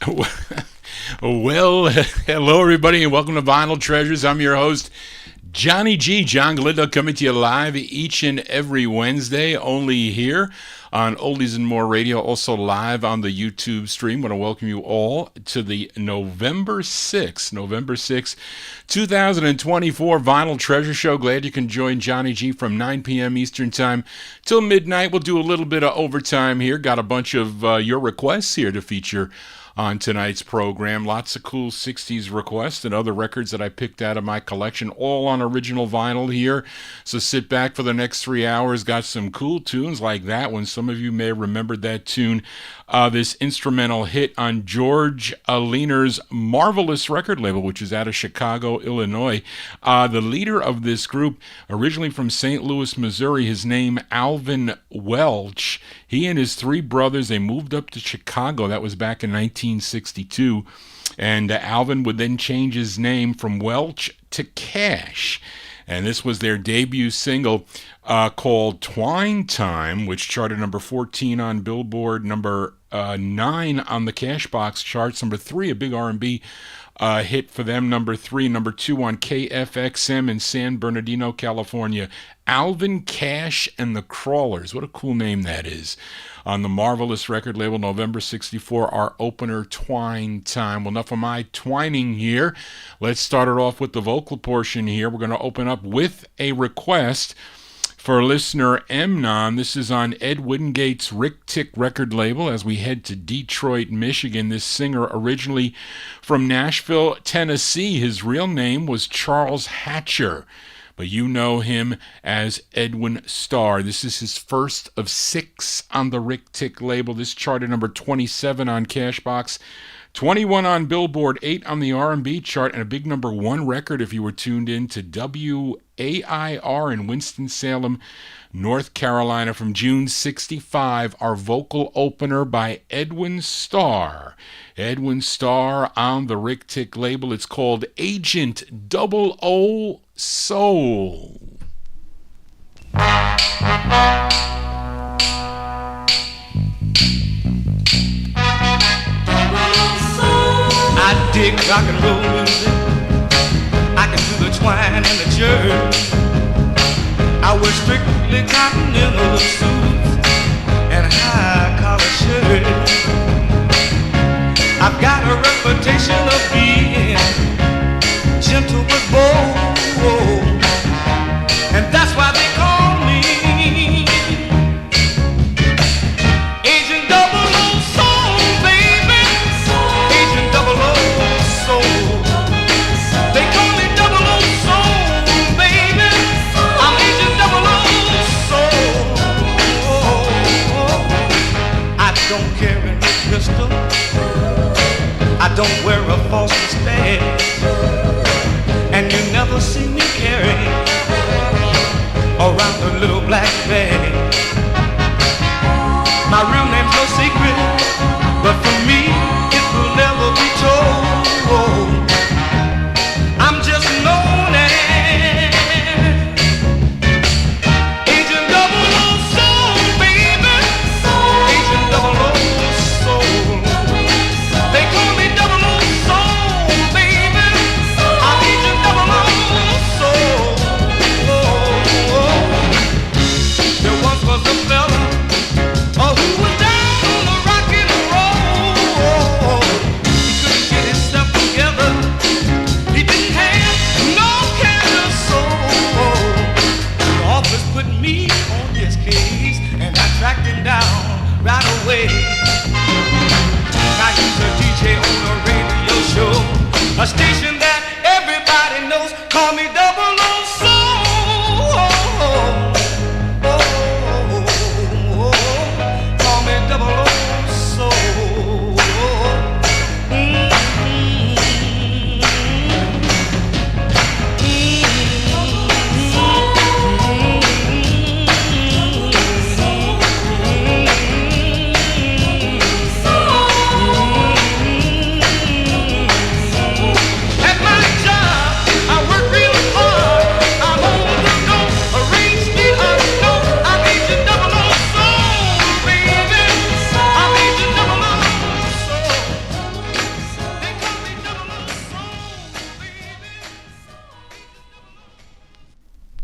Well, hello everybody and welcome to Vinyl Treasures. I'm your host, Johnny G. John Galindo, coming to you live each and every Wednesday, only here on Oldies and More Radio, also live on the YouTube stream. I want to welcome you all to the November 6th, 2024 Vinyl Treasure Show. Glad you can join Johnny G from 9 p.m. Eastern Time till midnight. We'll do a little bit of overtime here. Got a bunch of your requests here to feature on tonight's program. Lots of cool 60s requests and other records that I picked out of my collection, all on original vinyl here. So sit back for the next 3 hours. Got some cool tunes like that one. Some of you may have remembered that tune. This instrumental hit on George Leaner's Marvelous record label, which is out of Chicago, Illinois. The leader of this group, originally from St. Louis, Missouri, his name Alvin Welch. He and his three brothers, they moved up to Chicago. That was back in 1962. And Alvin would then change his name from Welch to Cash. And this was their debut single called Twine Time, which charted number 14 on Billboard, number 9 on the Cashbox charts, number 3, a big R&B hit for them, number 3, number 2 on KFXM in San Bernardino, California. Alvin, Cash, and the Crawlers. What a cool name that is. On the Marvelous record label, November 64, our opener, Twine Time. Well, enough of my twining here. Let's start it off with the vocal portion here. We're going to open up with a request for listener Mnon. This is on Ed Wingate's Rick Tick record label as we head to Detroit, Michigan. This singer originally from Nashville, Tennessee. His real name was Charles Hatcher, but you know him as Edwin Starr. This is his first of 6 on the Rick Tick label. This charted number 27 on Cashbox, 21 on Billboard, 8 on the R&B chart, and a big number 1 record if you were tuned in to WAIR in Winston-Salem, North Carolina from June 65, our vocal opener by Edwin Starr. Edwin Starr on the Rick Tick label. It's called Agent 00 Soul. I dig rock and roll music. I can do the twine and the jerk. I wear strictly continental suits and high collar shirts. I've got a reputation of being gentle but bold, and that's why they call me Agent 00 Soul, baby. Agent 00 Soul. They call me 00 Soul, baby. I'm Agent 00 Soul. I don't carry no pistol. I don't wear a false mustache, and you never see me carry around a little black bag. My real name's no secret, but for me it will never be told. I'm just known as Agent 00 Soul, baby. Agent 00 Soul. They call me 00 Soul, baby. I'm Agent 00 Soul. There once was a fella who was down on the rock and roll. He couldn't get himself together. He didn't have no kind of soul. The office put me on his case, and I tracked him down right away. Now he's a DJ on a radio show, a station that everybody knows. Call me 00 Soul. Call me 00 Soul. Have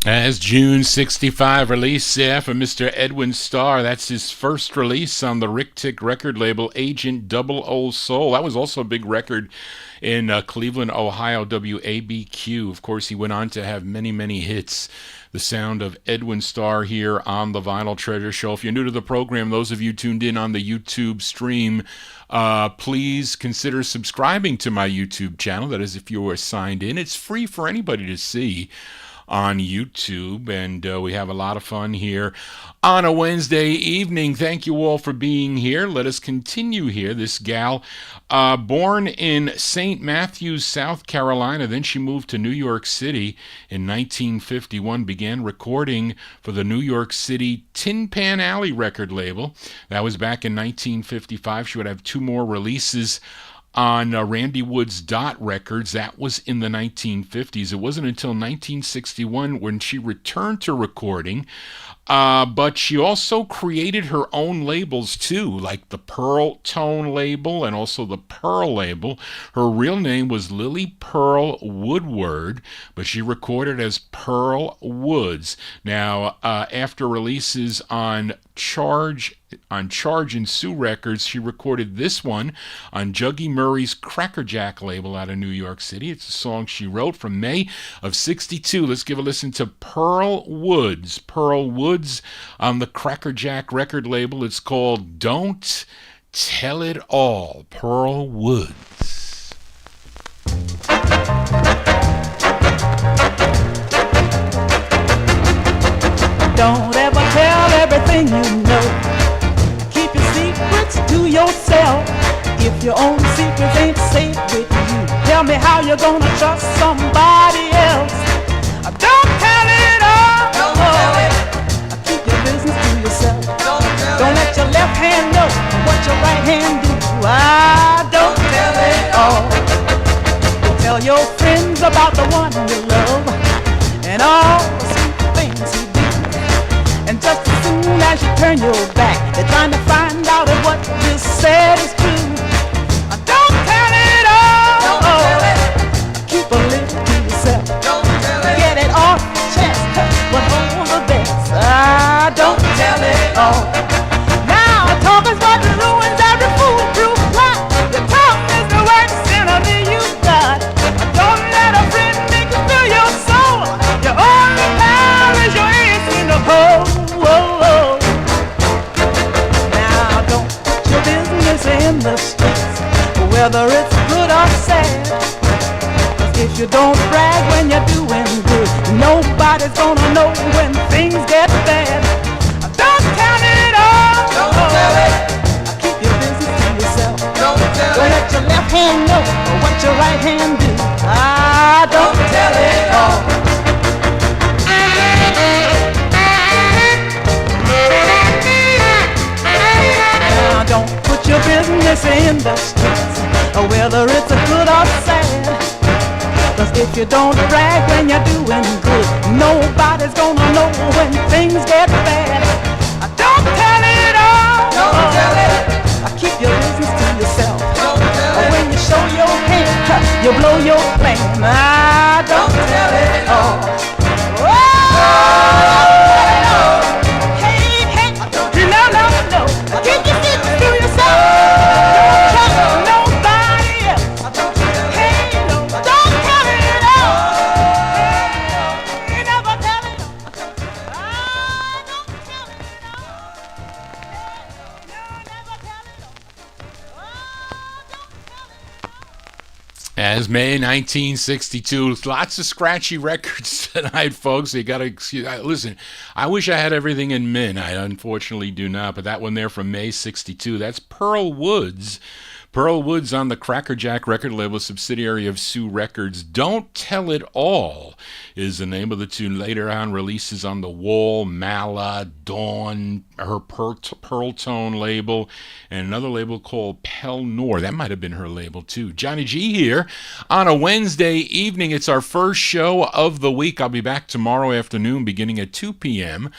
As June 65 release, for Mr. Edwin Starr. That's his first release on the Rick Tick record label, Agent Double O Soul. That was also a big record in Cleveland, Ohio, WABQ. Of course, he went on to have many, many hits. The sound of Edwin Starr here on the Vinyl Treasure Show. If you're new to the program, those of you tuned in on the YouTube stream, please consider subscribing to my YouTube channel. That is, if you are signed in. It's free for anybody to see on YouTube, and we have a lot of fun here on a Wednesday evening. Thank you all for being here. Let us continue here. This gal, born in St. Matthews, South Carolina, then she moved to New York City in 1951, began recording for the New York City Tin Pan Alley record label. That was back in 1955. She would have two more releases on Randy Wood's Dot Records. That was in the 1950s. It wasn't until 1961 when she returned to recording, but she also created her own labels too, like the Pearl Tone label and also the Pearl label. Her real name was Lily Pearl Woodward, but she recorded as Pearl Woods. Now, after releases on Charge and Sue Records, she recorded this one on Juggy Murray's Crackerjack label out of New York City. It's a song she wrote from May of 62. Let's give a listen to Pearl Woods. Pearl Woods on the Crackerjack record label. It's called Don't Tell It All. Pearl Woods. Don't ever tell everything you know. Keep your secrets to yourself. If your own secrets ain't safe with you, tell me how you're gonna trust somebody else. Don't tell it all. Don't tell it. Keep your business to yourself. Don't let your left hand know what your right hand do. Don't tell it all. Tell your friends about the one you love and all the sweet things he do. And just as soon as you turn your back, they're trying to find out if what you said is true. Don't tell it all. Don't tell it. Keep a little to yourself. Don't tell it. Get it off your chest, but hold the best. Don't tell it all. Now talk is what ruins every foolproof plot. Your tongue is the worst enemy you got. Don't let a friend make you feel your soul. Your only power is your ace in the hole. Now don't put your business in the streets, whether it's good or sad. 'Cause if you don't brag when you're doing good, nobody's gonna know when things get bad. Don't tell it all. Don't tell it. Keep your business to yourself. Don't tell it. Don't let your left hand know what your right hand do. Don't tell it all. Now don't put your business in the streets, whether it's a good or sad. 'Cause if you don't brag when you're doing good, nobody's gonna know when things get bad. Don't tell it all. Don't tell it. Keep your business to yourself. Don't tell it. When you show your hand, you blow your flame. Don't tell it all. Hey, hey, no. Keep your secrets to yourself. Don't trust nobody else. Hey, no, don't tell it all. You never tell it all. Don't tell it all. No, never tell it all. As May 1962, lots of scratchy records tonight, folks. You gotta listen. I wish I had everything in min. I unfortunately do not. But that one there from May 62, that's Pearl Woods. Pearl Woods on the Crackerjack record label, subsidiary of Sue Records. Don't Tell It All is the name of the tune. Later on, releases on the Wall, Mala, Dawn, her Pearl Tone label, and another label called Pel Nor. That might have been her label too. Johnny G here on a Wednesday evening. It's our first show of the week. I'll be back tomorrow afternoon beginning at 2 p.m.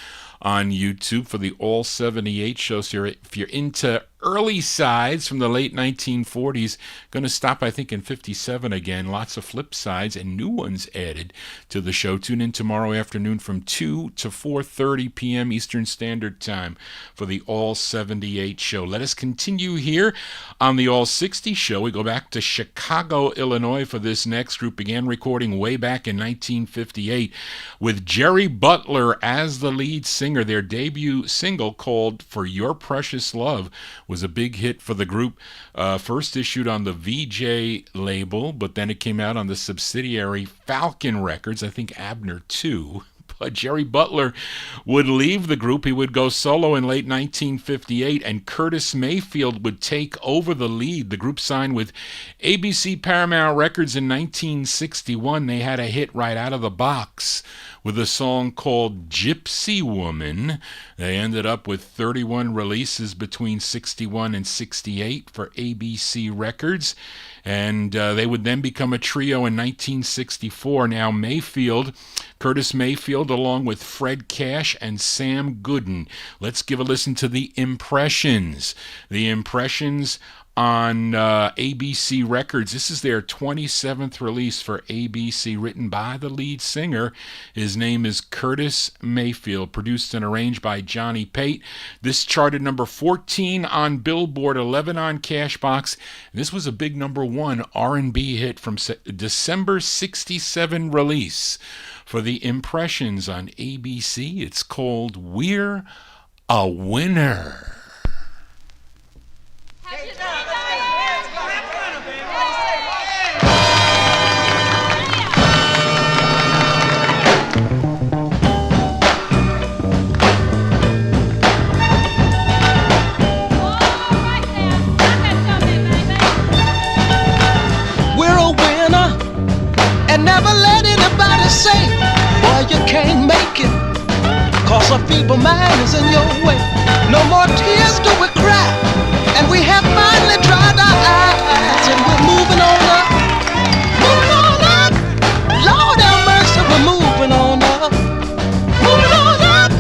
on YouTube for the All 78 show. So if you're into early sides from the late 1940s. Going to stop, I think, in 57 again. Lots of flip sides and new ones added to the show. Tune in tomorrow afternoon from 2 to 4:30 p.m. Eastern Standard Time for the All 78 show. Let us continue here on the All 60 show. We go back to Chicago, Illinois for this next group. Began recording way back in 1958 with Jerry Butler as the lead singer. Their debut single called For Your Precious Love was a big hit for the group, first issued on the VJ label, but then it came out on the subsidiary Falcon Records, I think Abner too. But Jerry Butler would leave the group. He would go solo in late 1958, and Curtis Mayfield would take over the lead. The group signed with ABC Paramount Records in 1961. They had a hit right out of the box with a song called Gypsy Woman. They ended up with 31 releases between 61 and 68 for ABC Records. And they would then become a trio in 1964. Now Curtis Mayfield, along with Fred Cash and Sam Gooden. Let's give a listen to The Impressions. The Impressions on ABC Records. This is their 27th release for ABC, written by the lead singer. His name is Curtis Mayfield, produced and arranged by Johnny Pate. This charted number 14 on Billboard, 11 on Cashbox. This was a big number 1 R&B hit from December 67 release for The Impressions on ABC. It's called We're a Winner. Never let anybody say, boy, you can't make it, cause a feeble mind is in your way. No more tears do we cry, and we have finally dried our eyes, and we're moving on up, moving on up. Lord have mercy, we're moving on up, moving on up.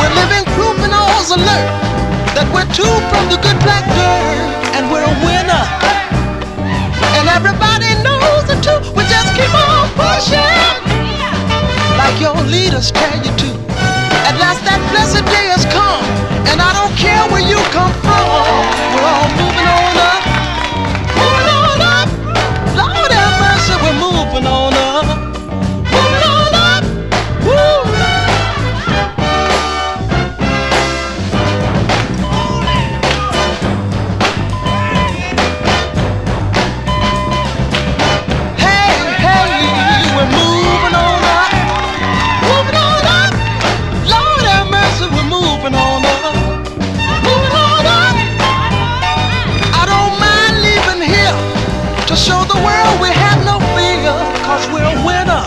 We're living proof and all's alert that we're two from the good black dirt, and we're a winner. And everybody knows it too. We just keep on pushing, like your leaders tell you to. At last that blessed day has come, and I don't care where you come from. We're all moving on up, moving on up. Lord have mercy, we're moving on up, moving on up. Woo! Show the world we have no fear, cause we're a winner.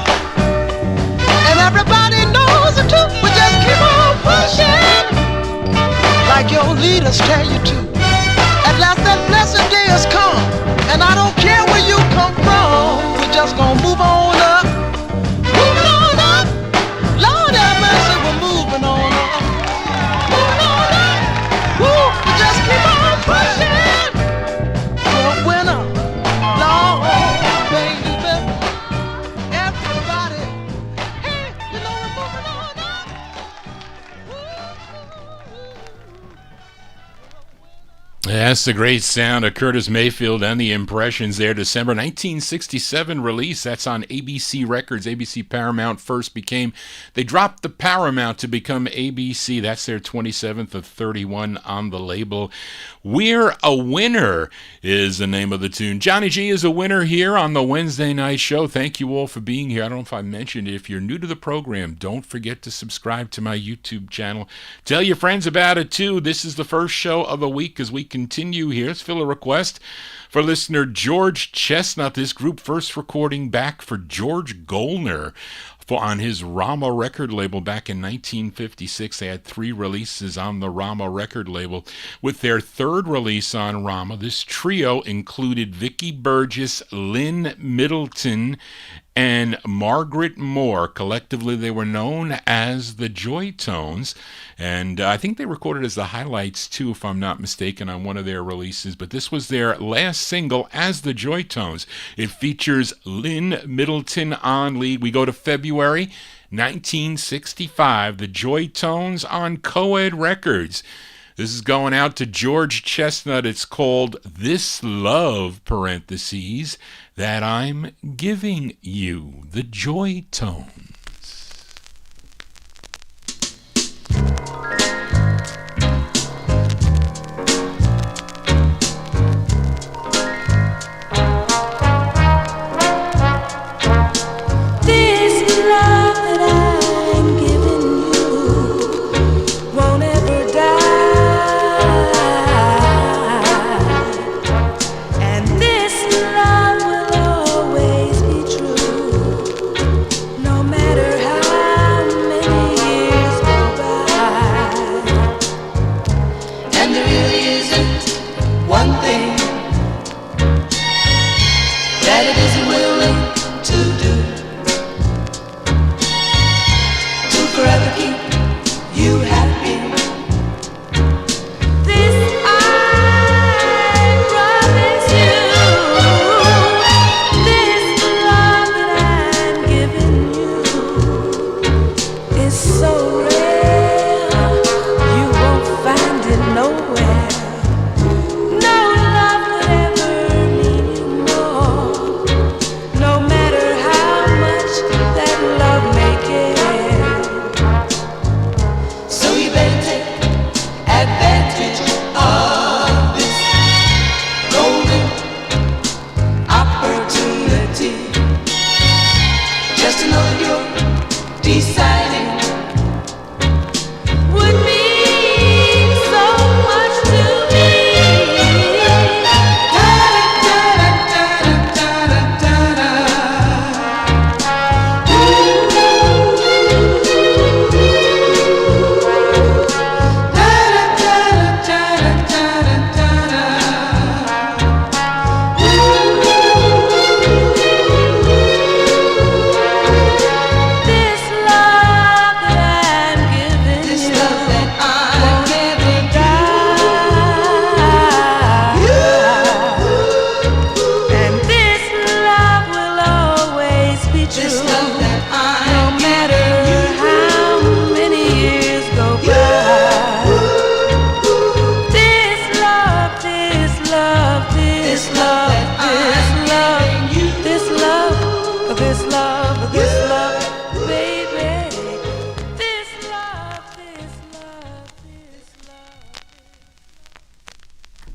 And everybody knows it too. We just keep on pushing, like your leaders tell you to. At last that blessed day has come, and I don't care where you come from. We're just gonna move on up, moving on up. Lord have mercy, we're moving on up, moving on up. Woo, we just keep on pushing. We're a winner. That's the great sound of Curtis Mayfield and The Impressions there. December 1967 release. That's on ABC Records. ABC Paramount first became. They dropped the Paramount to become ABC. That's their 27th of 31 on the label. We're a Winner is the name of the tune. Johnny G is a winner here on the Wednesday night show. Thank you all for being here. I don't know if I mentioned it. If you're new to the program, don't forget to subscribe to my YouTube channel. Tell your friends about it too. This is the first show of the week as we continue here. Let's fill a request for listener George Chestnut. This group first recording back for George Golner on his Rama record label back in 1956. They had 3 releases on the Rama record label. With their third release on Rama, this trio included Vicki Burgess, Lynn Middleton, and Margaret Moore. Collectively, they were known as the Joy Tones, and I think they recorded as the Highlights too, if I'm not mistaken, on one of their releases. But this was their last single as the Joy Tones. It features Lynn Middleton on lead. We go to February 1965, the Joy Tones on Coed Records. This is going out to George Chestnut. It's called This Love, parentheses, That I'm Giving You, the Joy Tones.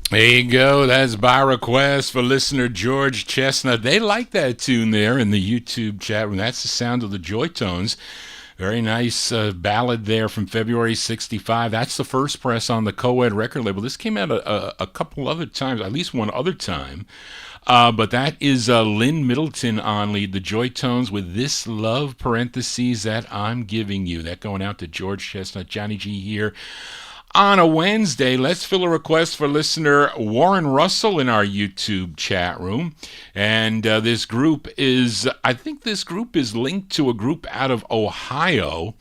There you go. That's by request for listener George Chestnut. They like that tune there in the YouTube chat room. That's the sound of the Joy Tones. Very nice ballad there from February 65. That's the first press on the Coed record label. This came out a couple other times, at least one other time. But that is Lynn Middleton on lead, the Joy Tones with This Love, parentheses, That I'm Giving You. That going out to George Chestnut, Johnny G here. On a Wednesday, let's fill a request for listener Warren Russell in our YouTube chat room. And this group is, I think this group is linked to a group out of Ohio.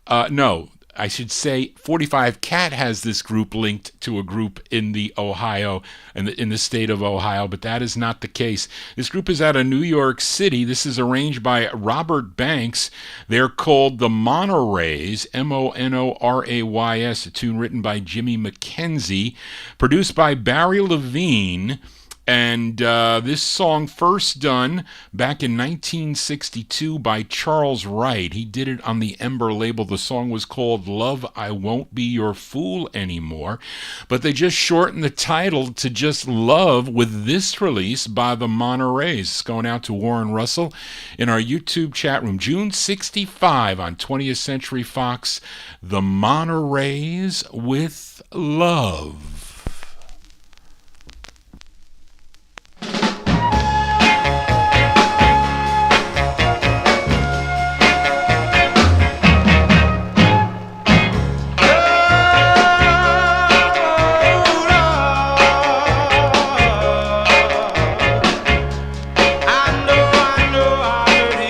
No, I should say 45 Cat has this group linked to a group in the Ohio, in the state of Ohio, but that is not the case. This group is out of New York City. This is arranged by Robert Banks. They're called the Monorays, Monorays, a tune written by Jimmy McKenzie, produced by Barry Levine. And this song first done back in 1962 by Charles Wright. He did it on the Ember label. The song was called Love, I Won't Be Your Fool Anymore. But they just shortened the title to just Love with this release by the Monorays. It's going out to Warren Russell in our YouTube chat room. June 65 on 20th Century Fox, the Monorays with Love. I know I heard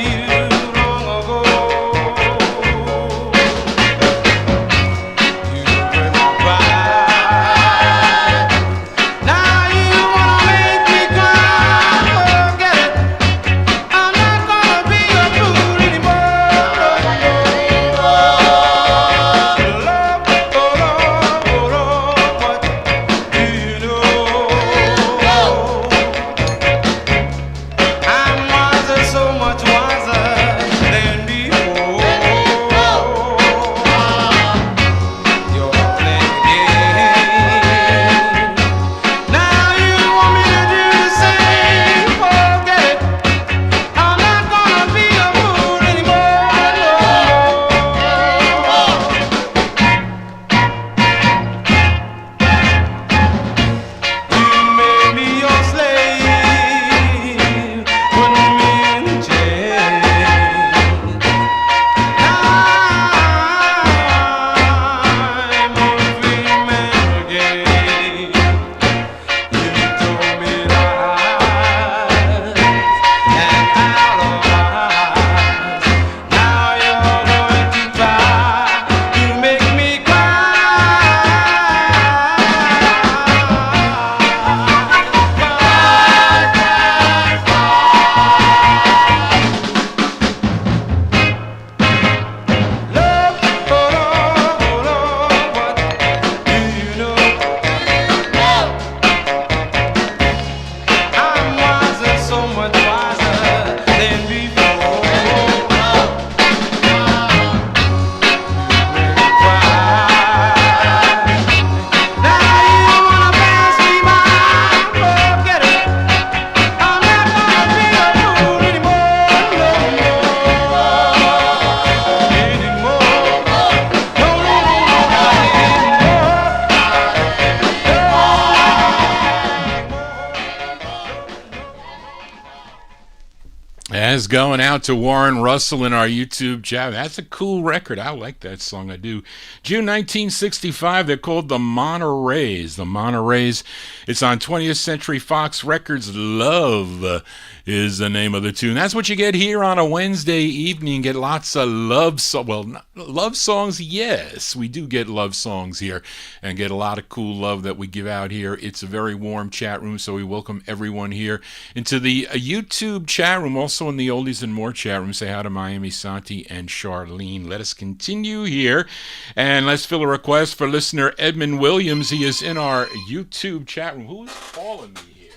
As going out to Warren Russell in our YouTube chat. That's a cool record. I like that song. I do. June 1965, they're called the Monorays. The Monorays. It's on 20th Century Fox Records. Love is the name of the tune. That's what you get here on a Wednesday evening. Get lots of love songs. Yes, we do get love songs here and get a lot of cool love that we give out here. It's a very warm chat room, so we welcome everyone here into the YouTube chat room. Also in the Oldies and More chat room, say hi to Miami Santi and Charlene. Let us continue here, and let's fill a request for listener Edmund Williams. He is in our YouTube chat room. Who is calling me here?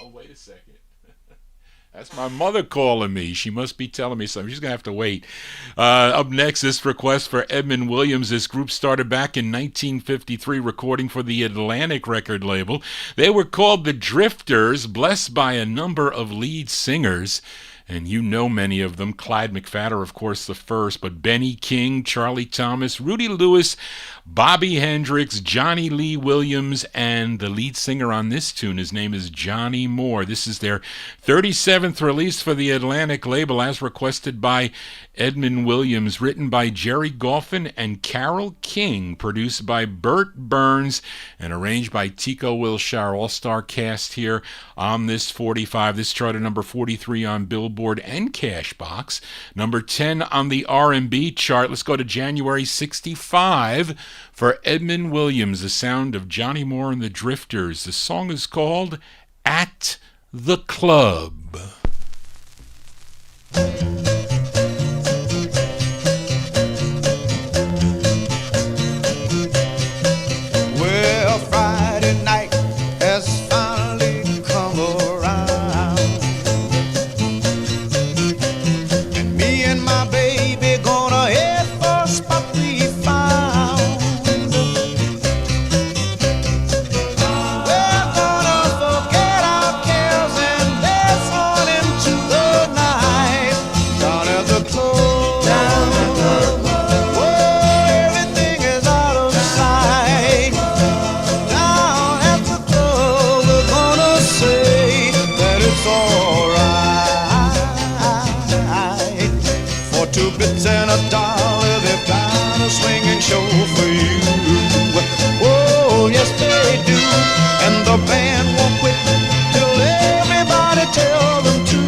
Oh, wait a second. That's my mother calling me. She must be telling me something. She's going to have to wait. Up next, this request for Edmund Williams. This group started back in 1953, recording for the Atlantic record label. They were called the Drifters, blessed by a number of lead singers. And you know many of them. Clyde McPhatter, of course, the first, but Benny King, Charlie Thomas, Rudy Lewis, Bobby Hendricks, Johnny Lee Williams, and the lead singer on this tune, his name is Johnny Moore. This is their 37th release for the Atlantic label, as requested by Edmund Williams, written by Jerry Goffin and Carole King, produced by Burt Burns, and arranged by Tico Wilshire. All-star cast here on this 45. This charted number 43 on Billboard and Cashbox, number 10 on the R&B chart. Let's go to January 65 for Edmund Williams, the sound of Johnny Moore and the Drifters. The song is called At the Club. Well, Friday night has finally come around, and me and my baby gonna head for a spot we found. We're gonna forget our cares and dance on into the night down at the club. Down at the club. Whoa, everything is out of sight. Down at the club, we're gonna say that it's alright. For 2 bits and a dollar, they've got a swinging show for you. Oh, yes they do. And the band won't quit till everybody tell them to.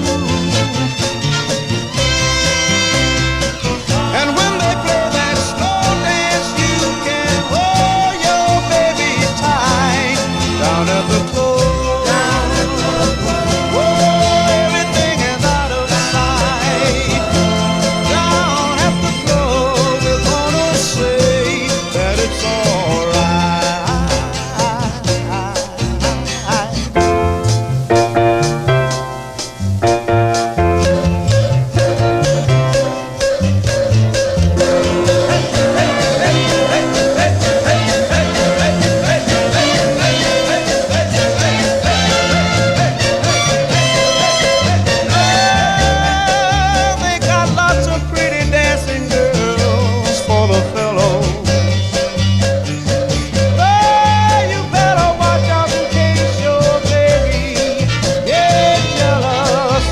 And when they play that slow dance, you can hold your baby tight down at the club. Down at the club. Whoa, everything is out of sight. Down at the club, we're gonna say that it's alright. They got lots of pretty dancing girls for the fellows. Oh, you better watch out in case your baby gets jealous.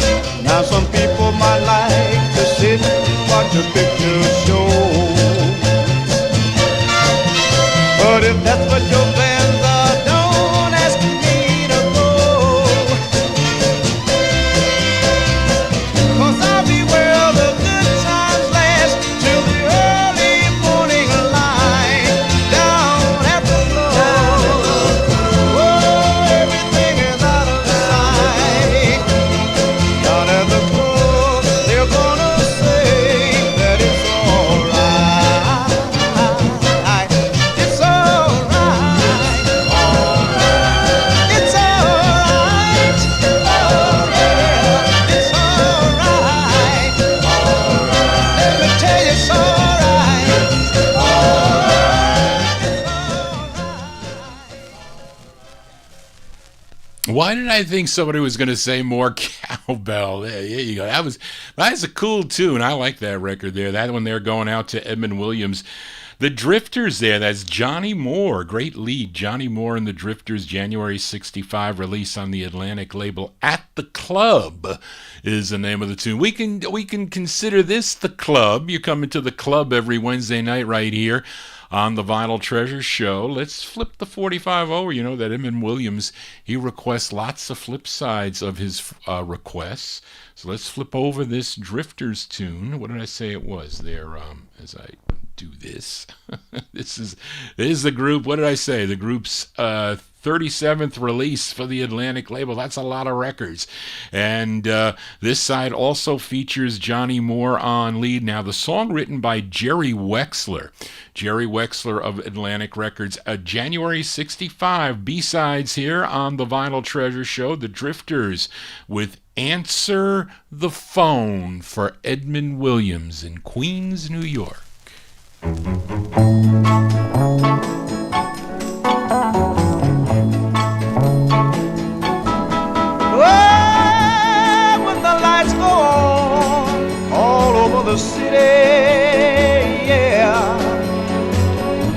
Now some people might like to sit and watch a picture show, but if that's what your plans are, don't ask me to go. 'Cause I'll be where the good times last till the early morning light down at the club. Oh, everything is out of sight. Down at the club, they're gonna say that it's alright. It's alright. It's alright. Oh, yeah. It's alright. Let me tell you, it's alright. Why did I think somebody was going to say more cowbell? There you go. That's a cool tune. I like that record there. That one there going out to Edmund Williams. The Drifters there, that's Johnny Moore, great lead. Johnny Moore and the Drifters, January 65 release on the Atlantic label. At the Club is the name of the tune. We can consider this the club. You're coming to the club every Wednesday night right here on the Vinyl Treasure Show. Let's flip the 45 over. You know that Edwin Williams, he requests lots of flip sides of his requests. So let's flip over this Drifters tune. What did I say it was there as I do this? This is the group. What did I say? The group's 37th release for the Atlantic label. That's a lot of records. And this side also features Johnny Moore on lead. Now, the song written by Jerry Wexler. Jerry Wexler of Atlantic Records. January 65 B-sides here on the Vinyl Treasure Show. The Drifters with Answer the Phone for Edmund Williams in Queens, New York. The city, yeah,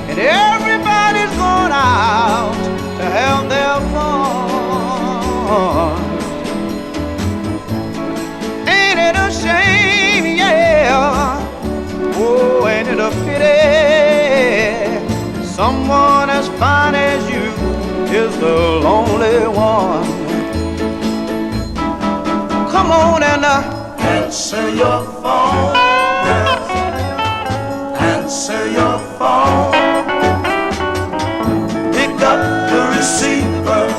and everybody's going out to have their fun. Ain't it a shame, yeah, oh, ain't it a pity, someone as fine as you is the lonely one. Come on and answer your phone. Answer your phone. Pick up the receiver.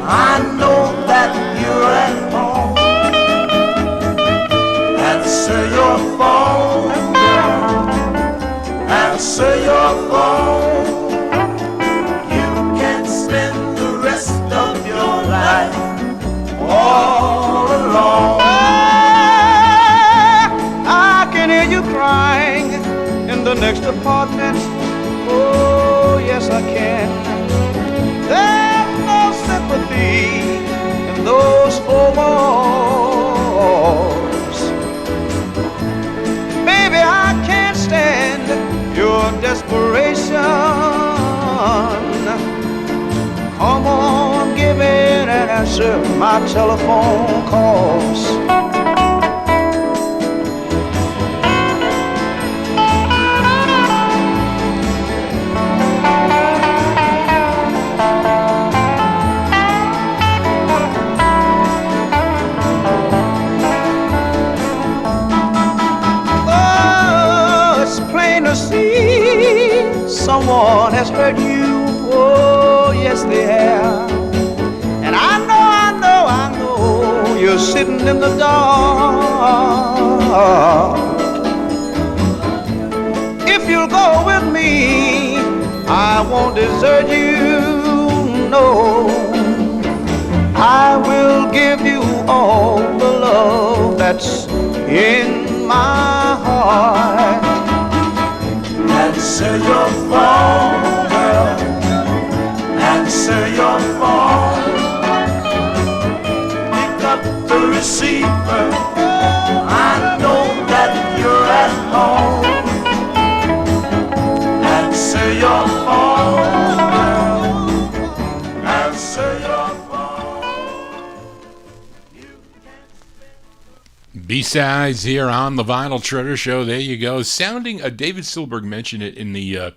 I know that you're at home. Answer your phone. Answer your phone. You can spend the rest of your life all alone. Crying in the next apartment. Oh, yes, I can. There's no sympathy in those four walls. Baby, I can't stand your desperation. Come on, give in and answer my telephone calls. Someone has hurt you, oh yes they have. And I know you're sitting in the dark. If you'll go with me, I won't desert you, no. I will give you all the love that's in my heart. Answer your phone, girl. Answer your phone. Pick up the receiver. I know that you're at home. Answer your phone, girl. Answer your phone. B-sides here on the Vinyl Treasure Show. There you go. Sounding, David Silberg mentioned it in the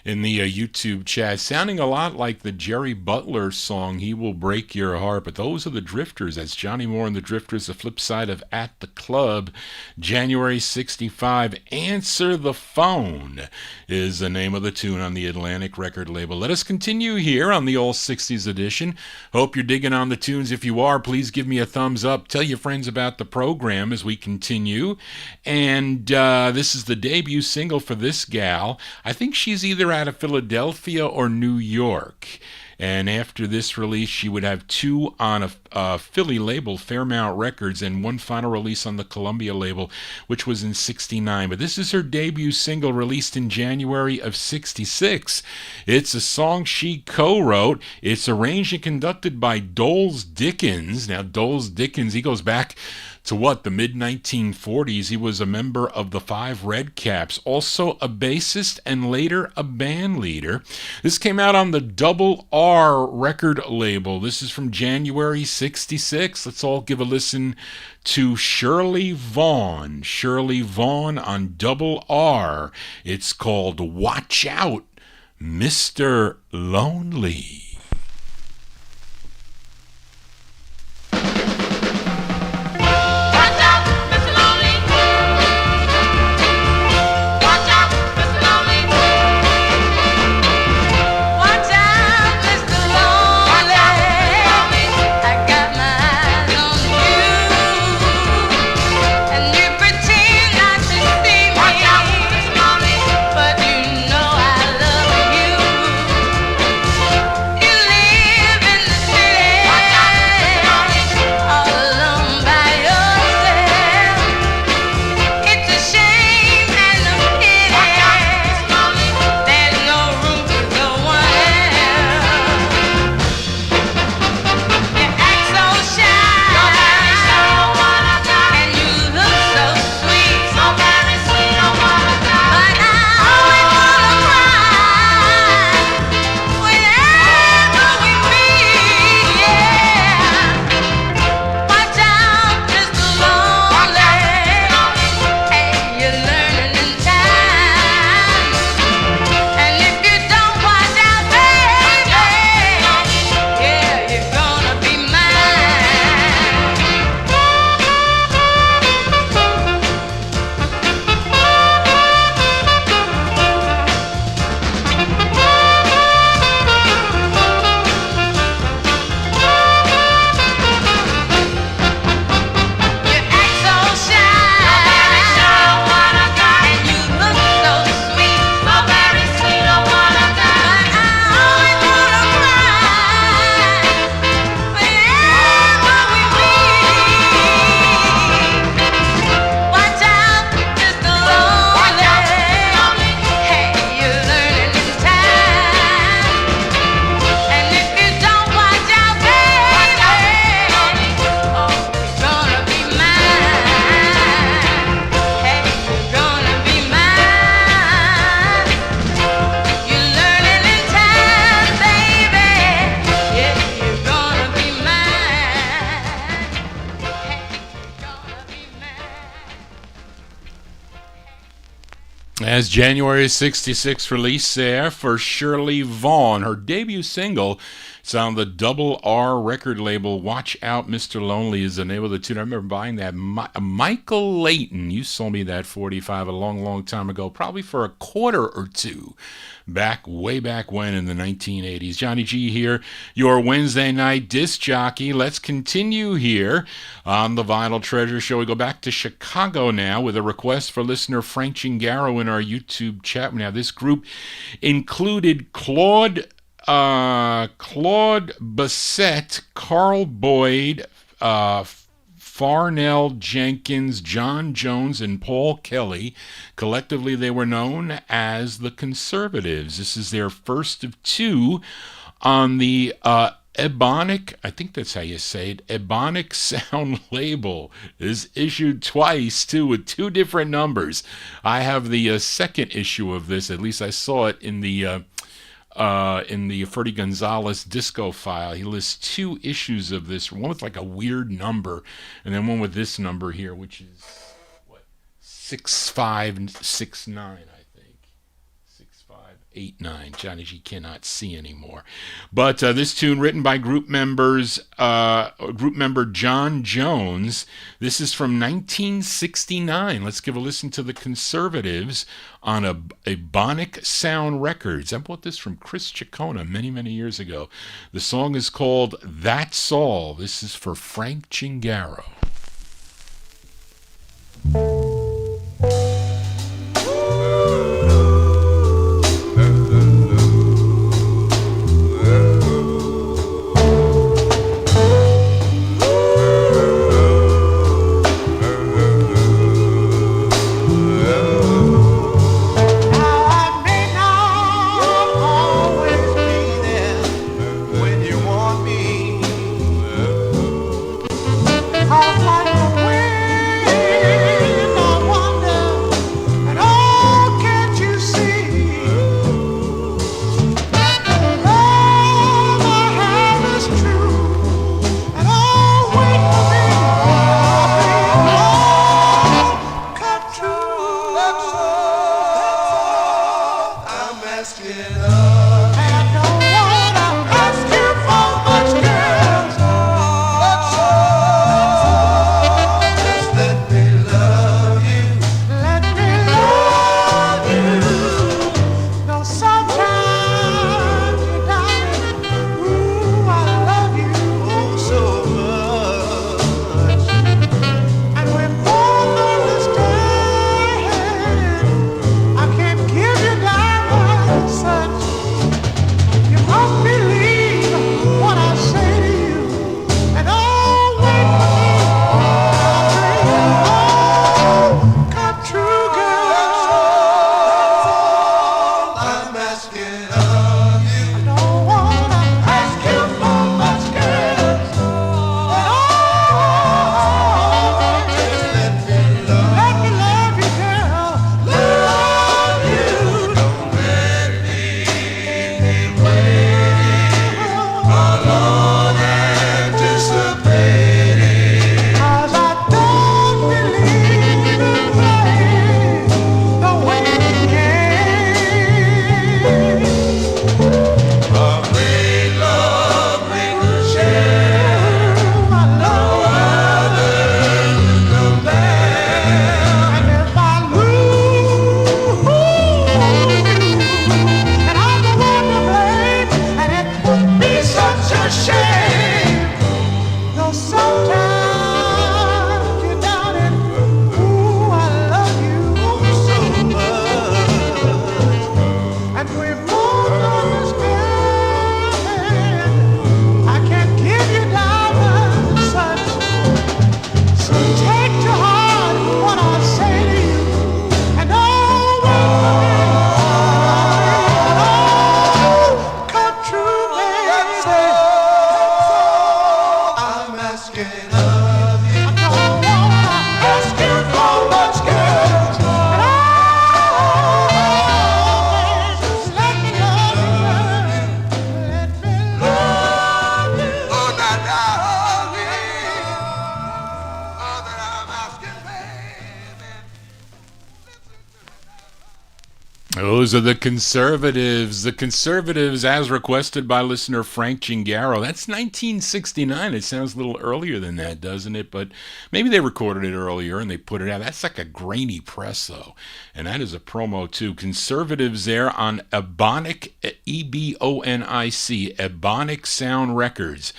YouTube chat, sounding a lot like the Jerry Butler song, He Will Break Your Heart. But those are the Drifters. That's Johnny Moore and the Drifters, the flip side of At the Club, January 65. Answer the Phone is the name of the tune on the Atlantic record label. Let us continue here on the All 60s edition. Hope you're digging on the tunes. If you are, please give me a thumbs up. Tell your friends about the program as we continue. And this is the debut single for this gal. I think she's either out of Philadelphia or New York. And after this release, she would have two on a Philly label, Fairmount Records, and one final release on the Columbia label, which was in '69. But this is her debut single released in January of '66. It's a song she co-wrote. It's arranged and conducted by Doles Dickens. Now, Doles Dickens, he goes back to what, the mid-1940s. He was a member of the Five Red Caps, also a bassist and later a band leader. This came out on the Double R record label. This is from January 66. Let's all give a listen to Shirley Vaughn. Shirley Vaughn on Double R. It's called Watch Out, Mr. Lonely. As January 66 release there for Shirley Vaughn, her debut single. It's on the Double R record label. Watch Out, Mr. Lonely is the name of the tune. I remember buying that. Michael Layton, you sold me that 45 a long, long time ago, probably for a quarter or two. Way back when in the 1980s. Johnny G here, your Wednesday night disc jockey. Let's continue here on the Vinyl Treasure Show. We go back to Chicago now with a request for listener Frank Chingaro in our YouTube chat. Now, this group included Claude Bassett, Carl Boyd, Farnell Jenkins, John Jones, and Paul Kelly. Collectively, they were known as the Conservatives. This is their first of two on the Ebonic, I think that's how you say it, Ebonic Sound label. Is issued twice, too, with two different numbers. I have the second issue of this. At least I saw it in the Ferdy Gonzalez disco file. He lists two issues of this, one with like a weird number, and then one with this number here, which is, 6569, I think. 6589. Johnny G cannot see anymore. But this tune written by group member John Jones. This is from 1969. Let's give a listen to the Conservatives on a Ebonic Sound Records. I bought this from Chris Ciccone many, many years ago. The song is called That's All. This is for Frank Chingaro. Like the wind Those are the Conservatives. The Conservatives, as requested by listener Frank Gingaro. That's 1969. It sounds a little earlier than that, doesn't it? But maybe they recorded it earlier and they put it out. That's like a grainy press, though. And that is a promo, too. Conservatives there on Ebonic, E-B-O-N-I-C, Ebonic Sound Records.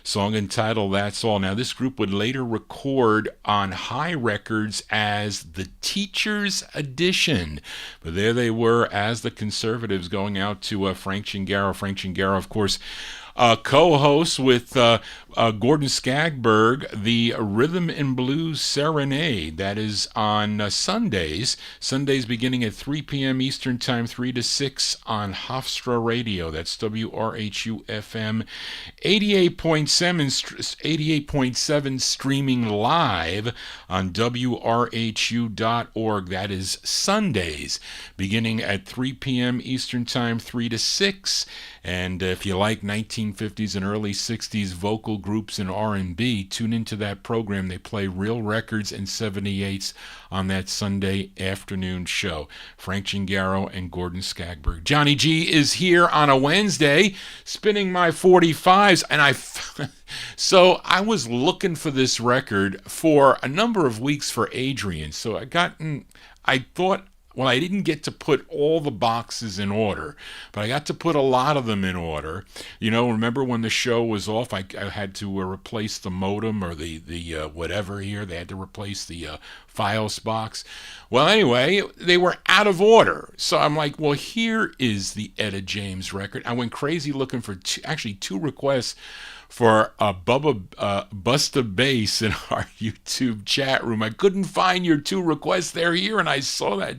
Song entitled That's All. Now, this group would later record on High Records as the Teacher's Edition. But there they were as the Conservatives going out to Frank Gingaro. Frank Gingaro, of course, co-host with Gordon Skagberg, the Rhythm and Blues Serenade. That is on Sundays beginning at 3 p.m. Eastern Time, 3 to 6 on Hofstra Radio. That's WRHU-FM 88.7 streaming live on WRHU.org. That is Sundays beginning at 3 p.m. Eastern Time, 3 to 6. And if you like 1950s and early 60s vocal groups and R&B, tune into that program. They play real records and 78s on that Sunday afternoon show. Frank Gingaro and Gordon Skagberg. Johnny G is here on a Wednesday, spinning my 45's, and so I was looking for this record for a number of weeks for Adrian. So I thought, well, I didn't get to put all the boxes in order, but I got to put a lot of them in order. You know, remember when the show was off, I had to replace the modem or the whatever here. They had to replace the files box. Well, anyway, they were out of order. So I'm like, well, here is the Etta James record. I went crazy looking for two requests for Busta Bass in our YouTube chat room. I couldn't find your two requests. They're here, and I saw that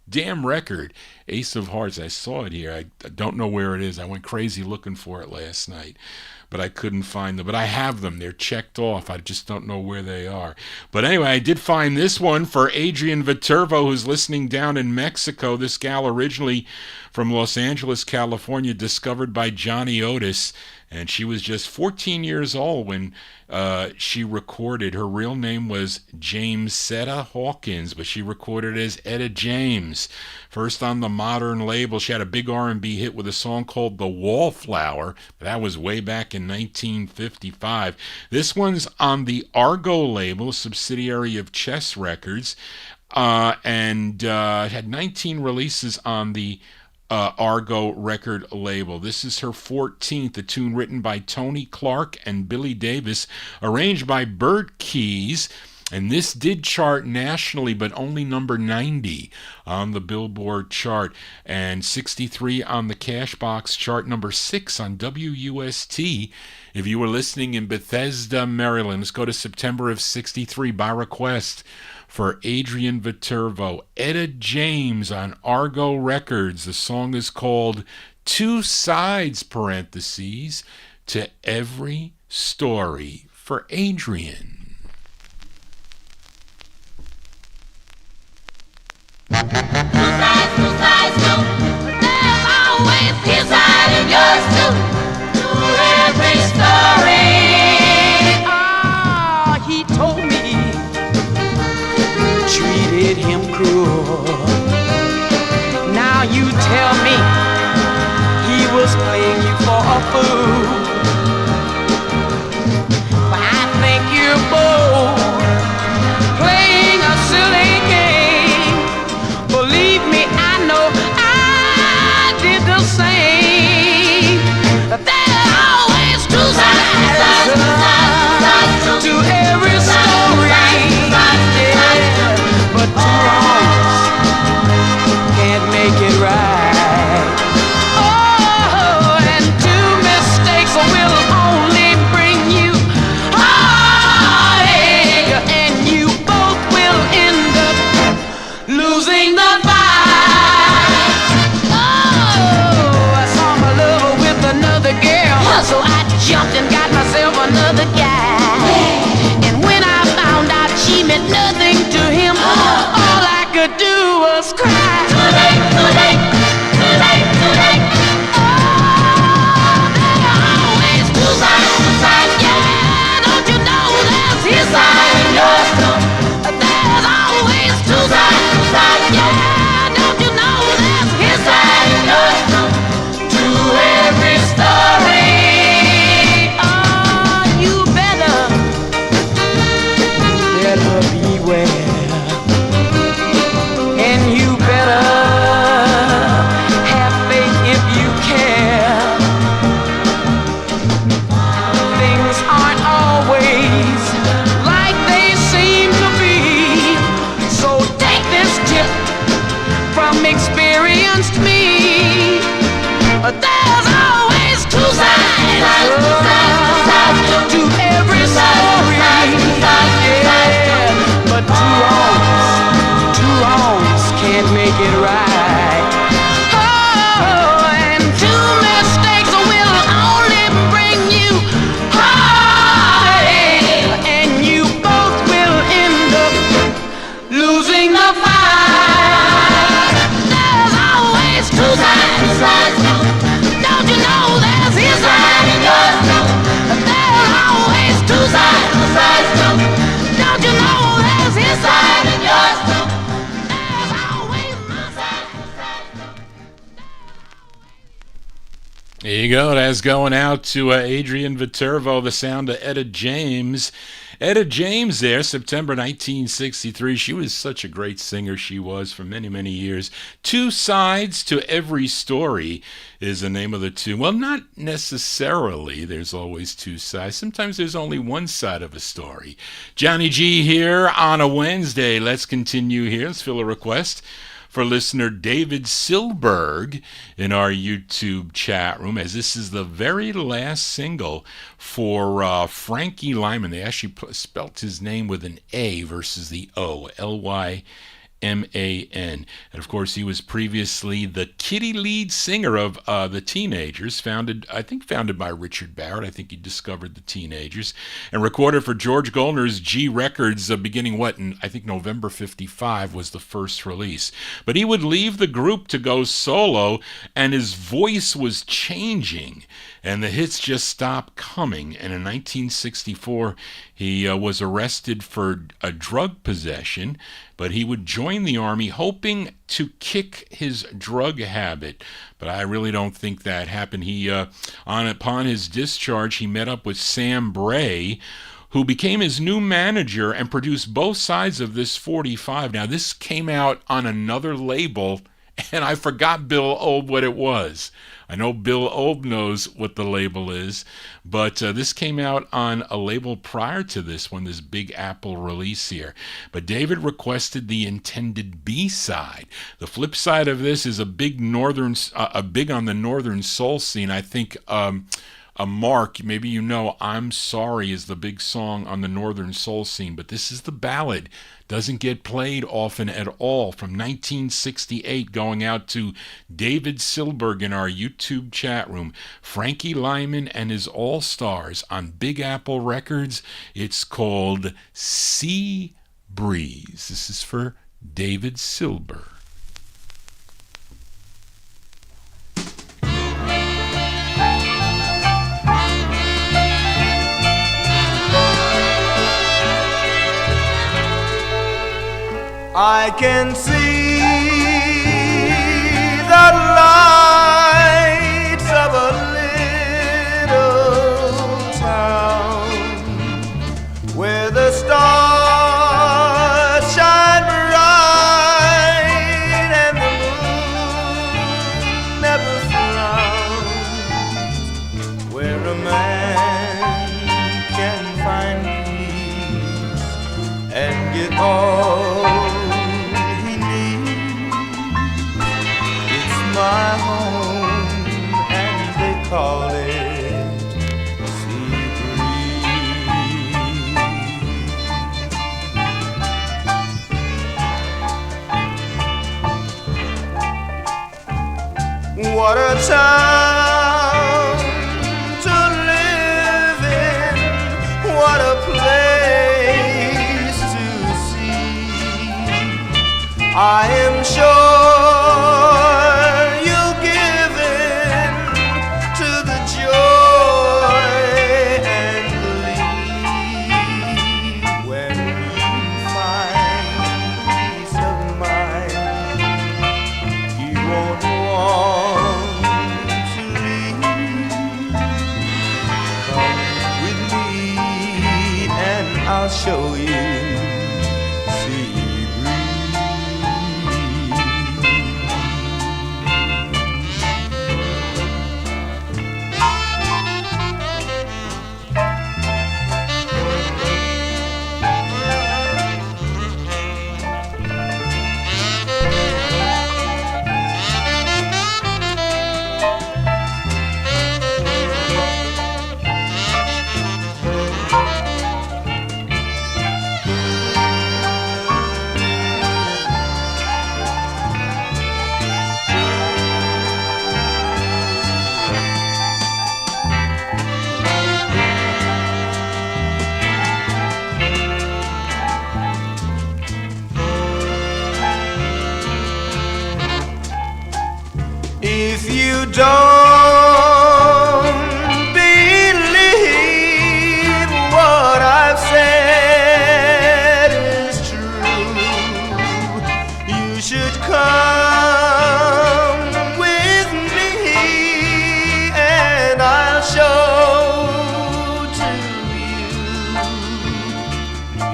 damn record, Ace of Hearts. I saw it here. I don't know where it is. I went crazy looking for it last night, but I couldn't find them. But I have them. They're checked off. I just don't know where they are. But anyway, I did find this one for Adrian Viterbo, who's listening down in Mexico. This gal originally from Los Angeles, California, discovered by Johnny Otis. And she was just 14 years old when she recorded. Her real name was Jamesetta Hawkins, but she recorded as Etta James. First on the MOTOWN label, she had a big R&B hit with a song called The Wallflower. That was way back in 1955. This one's on the Argo label, a subsidiary of Chess Records, and had 19 releases on the Argo record label. This is her 14th, a tune written by Tony Clark and Billy Davis, arranged by Bert Keys, and this did chart nationally, but only number 90 on the Billboard chart, and 63 on the Cashbox chart, number 6 on WUST. If you were listening in Bethesda, Maryland, let's go to September of 63 by request for Adrian Viterbo. Etta James on Argo Records. The song is called Two Sides, parentheses, to Every Story, for Adrian. Two sides, no. There's always his side and yours too. To every story. He told me treated him cruel. Now you tell me he was playing you for a fool. But I think you're both playing a silly game. Believe me, I know I did the same. There's always two sides to every story. But two wrongs can't make it right. Oh, and two mistakes will only bring you heartache, and you both will end up losing the fight. Oh, I saw my lover with another girl, so I jumped and got myself another guy. And when I found out she meant nothing to him, all I could do was cry. Too late, too late, too late, too late. Oh, there are always two sides, yeah. Don't you know there's his side and yours too? There's always two sides, yeah. Don't you know you go. That's going out to Adrian Viterbo, the sound of Etta James. Etta James there, September 1963. She was such a great singer, she was, for many, many years. Two Sides to Every Story is the name of the tune. Well, not necessarily. There's always two sides. Sometimes there's only one side of a story. Johnny G here on a Wednesday. Let's continue here. Let's fill a request for listener David Silberg in our YouTube chat room, as this is the very last single for Frankie Lyman. They actually spelt his name with an A versus the O, Lyman. And of course, he was previously the kitty lead singer of the Teenagers, founded by Richard Barrett. I think he discovered the Teenagers and recorded for George Goldner's G Records beginning in I think November 55 was the first release. But he would leave the group to go solo, and his voice was changing, and the hits just stopped coming. And in 1964, he was arrested for a drug possession, but he would join the Army hoping to kick his drug habit. But I really don't think that happened. Upon his discharge, he met up with Sam Bray, who became his new manager and produced both sides of this 45. Now, this came out on another label, and I forgot Bill Obe what it was. I know Bill Obe knows what the label is, but this came out on a label prior to this one, this Big Apple release here. But David requested the intended B-side. The flip side of this is a big on the northern soul scene. I think Mark, maybe you know, I'm Sorry is the big song on the northern soul scene, but this is the ballad. Doesn't get played often at all, from 1968, going out to David Silberg in our YouTube chat room. Frankie Lyman and his All-Stars on Big Apple Records. It's called Sea Breeze. This is for David Silberg. I can see the lights of a little town where the stars shine bright and the moon never frowns, where a man can find peace and get all my home, and they call it Sea Breeze. What a town to live in, what a place to see. I am sure show you sea breeze.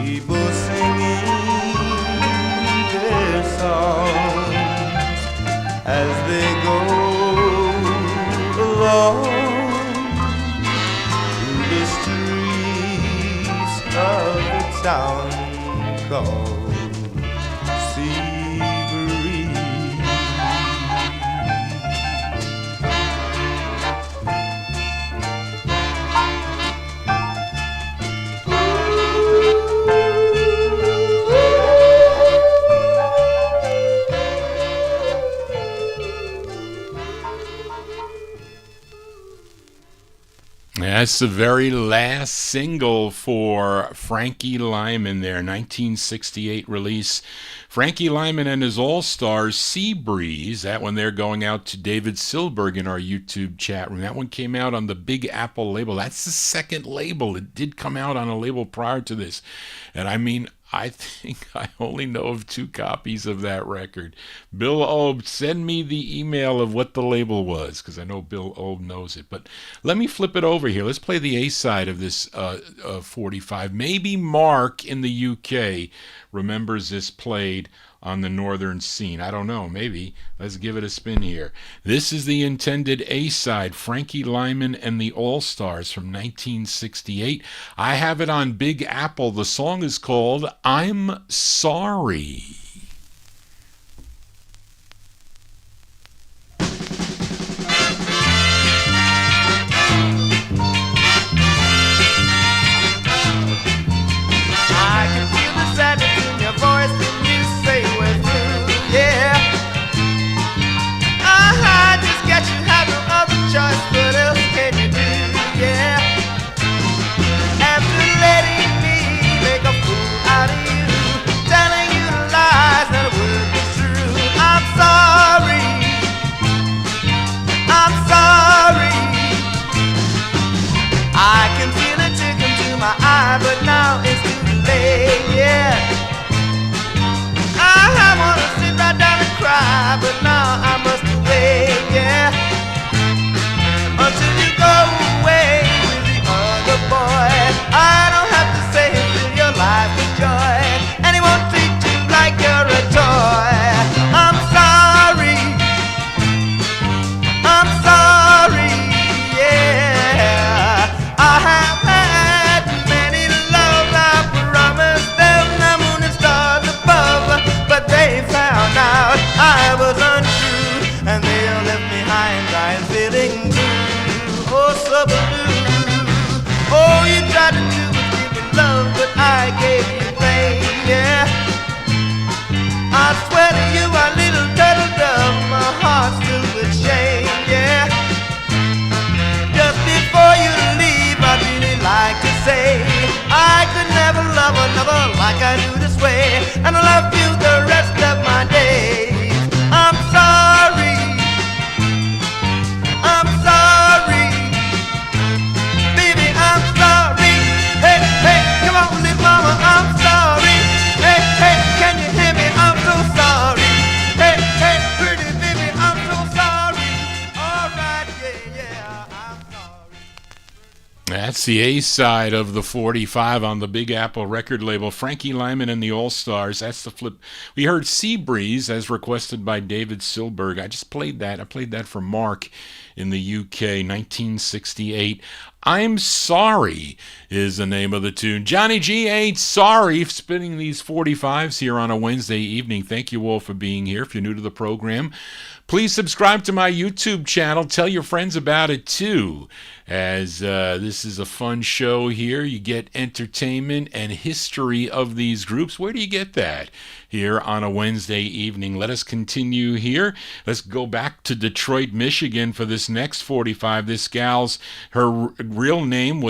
people singing their songs as they go along through the streets of the town called Seabury. That's the very last single for Frankie Lyman there, 1968 release. Frankie Lyman and his All-Stars, Sea Breeze. That one there going out to David Silberg in our YouTube chat room. That one came out on the Big Apple label. That's the second label. It did come out on a label prior to this. And I mean, I think I only know of 2 copies of that record. Bill Obe, send me the email of what the label was, because I know Bill Obe knows it. But let me flip it over here. Let's play the A-side of this 45. Maybe Mark in the UK remembers this played on the northern scene. I don't know. Maybe. Let's give it a spin here. This is the intended A-side, Frankie Lyman and the All-Stars from 1968. I have it on Big Apple. The song is called I'm Sorry. I can feel the sadness in your voice when you say we're through, yeah. I just guess you have no other choice, what else can you do, yeah. After letting me make a fool out of you, telling you lies that would be true, I'm sorry. I'm sorry. I can feel it tickle to my eye, but now it's too late, yeah. I wanna sit right down and cry, but now I must wait, yeah. Until you go away with the other boy, I don't have to say fill your life with joy, and he won't treat you like you're a toy. I'm sorry. I'm sorry, yeah. I have had many loves, I promised them the moon and stars above, but they found out I was untrue, and they left me high and dry and feeling blue. Oh, so blue. Oh, you tried to do was give me love, but I gave you pain, yeah. I swear to you, my little turtle dove, my heart's filled with shame, yeah. Just before you leave, I'd really like to say I could never love another like I do this way, and I love you the rest of my days. I'm sorry. I'm sorry. Baby, I'm sorry. Hey, hey, come on, little mama, I'm sorry. Hey, hey, can you hear me? I'm so sorry. Hey, hey, pretty baby, I'm so sorry. All right, yeah, yeah, I'm sorry. That's the A-side of the 45 on the Big Apple record label. Frankie Lyman and the All-Stars. That's the flip. We heard Sea Breeze as requested by David Silberg. I just played that. I played that for Mark in the UK, 1968. I'm Sorry is the name of the tune. Johnny G ain't sorry for spinning these 45s here on a Wednesday evening. Thank you all for being here. If you're new to the program, please subscribe to my YouTube channel. Tell your friends about it too, as this is a fun show here. You get entertainment and history of these groups. Where do you get that? Here on a Wednesday evening. Let us continue here. Let's go back to Detroit, Michigan for this next 45. This gal's, her real name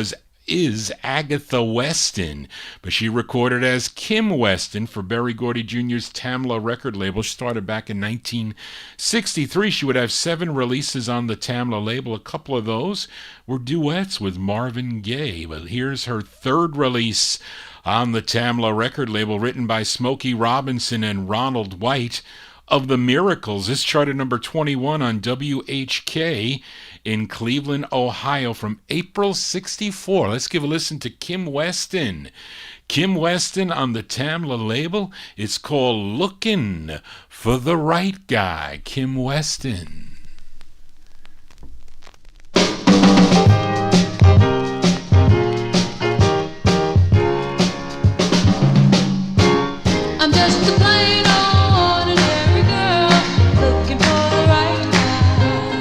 is Agatha Weston, but she recorded as Kim Weston for Berry Gordy Jr.'s Tamla record label. She started back in 1963. She would have 7 releases on the Tamla label. A couple of those were duets with Marvin Gaye, but here's her 3rd release on the Tamla record label, written by Smokey Robinson and Ronald White, Of the Miracles. This charted number 21 on WHK in Cleveland, Ohio from April 64. Let's give a listen to Kim Weston. Kim Weston on the Tamla label. It's called Lookin' for the Right Guy. Kim Weston. I'm just a plain old ordinary girl looking for the right guy,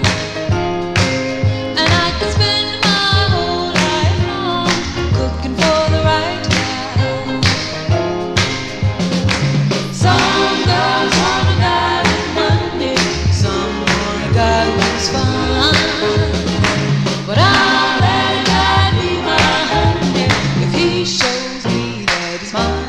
and I could spend my whole life long looking for the right guy. Some girls want a guy with money, some want a guy who's fine, but I'll let a guy be my honey if he shows me that he's mine.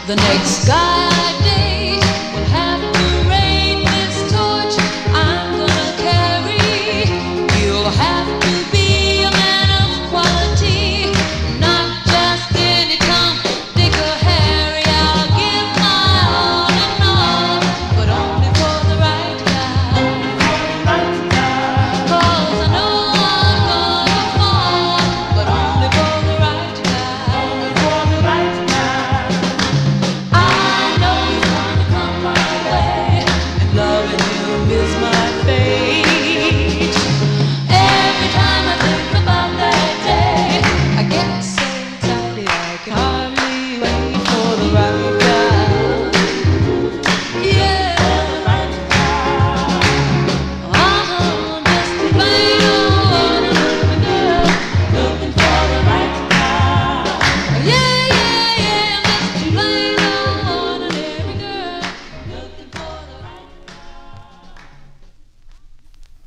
The next guy I date will have to rate this torch I'm gonna carry. He'll have to be a man of quality, not just any Tom, Dick or Harry. I'll give my all and all, but only for the right guy. 'Cause I know I'm gonna fall, but only for the right guy.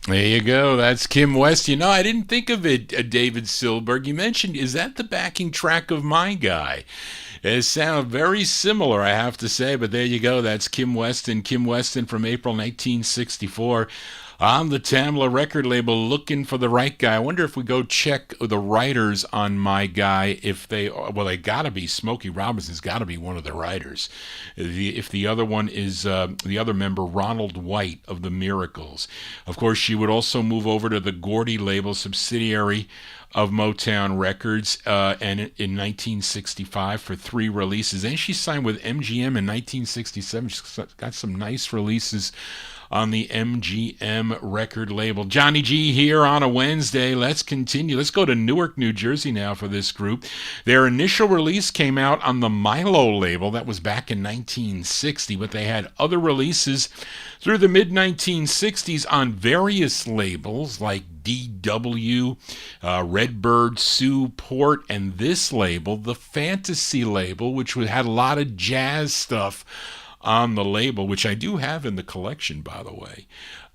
There you go. That's Kim West. You know, I didn't think of it, David Silberg. You mentioned, is that the backing track of My Guy? It sounds very similar, I have to say, but there you go. That's Kim Weston. Kim Weston from April 1964 on the Tamla record label, Looking for the Right Guy. I wonder if we go check the writers on My Guy, if they gotta be. Smokey Robinson's gotta be one of the writers. If the other one is the other member, Ronald White of the Miracles. Of course, she would also move over to the Gordy label, subsidiary of Motown Records, and in 1965 for 3 releases. And she signed with MGM in 1967. She's got some nice releases on the MGM record label. Johnny G here on a Wednesday. Let's continue. Let's go to Newark, New Jersey now for this group. Their initial release came out on the Milo label. That was back in 1960, but they had other releases through the mid-1960s on various labels like DW, Redbird, Sue, Port, and this label, the Fantasy label, which had a lot of jazz stuff on the label, which I do have in the collection, by the way.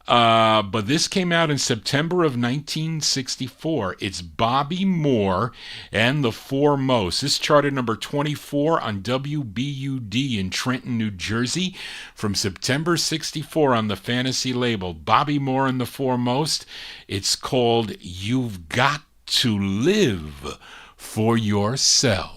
But this came out in September of 1964. It's Bobby Moore and the Foremost. This charted number 24 on WBUD in Trenton, New Jersey from September 64 on the Fantasy label. Bobby Moore and the Foremost. It's called You've Got to Live for Yourself.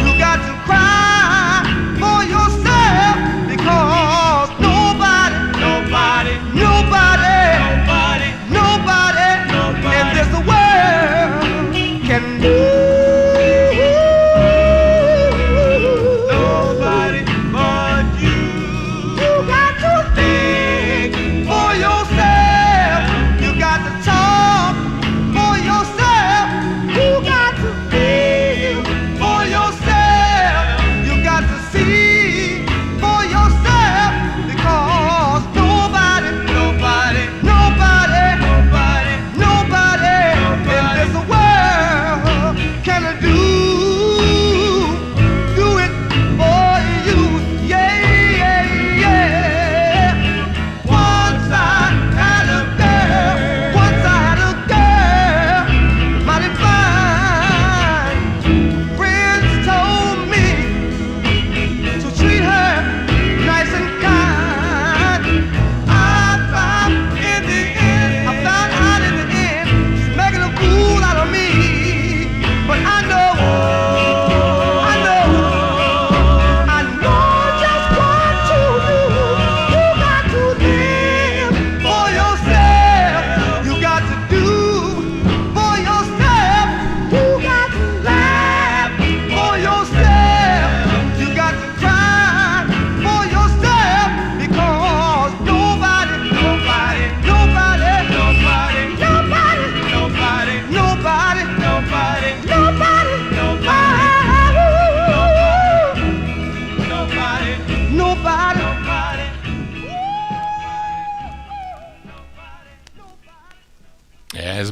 You got to cry.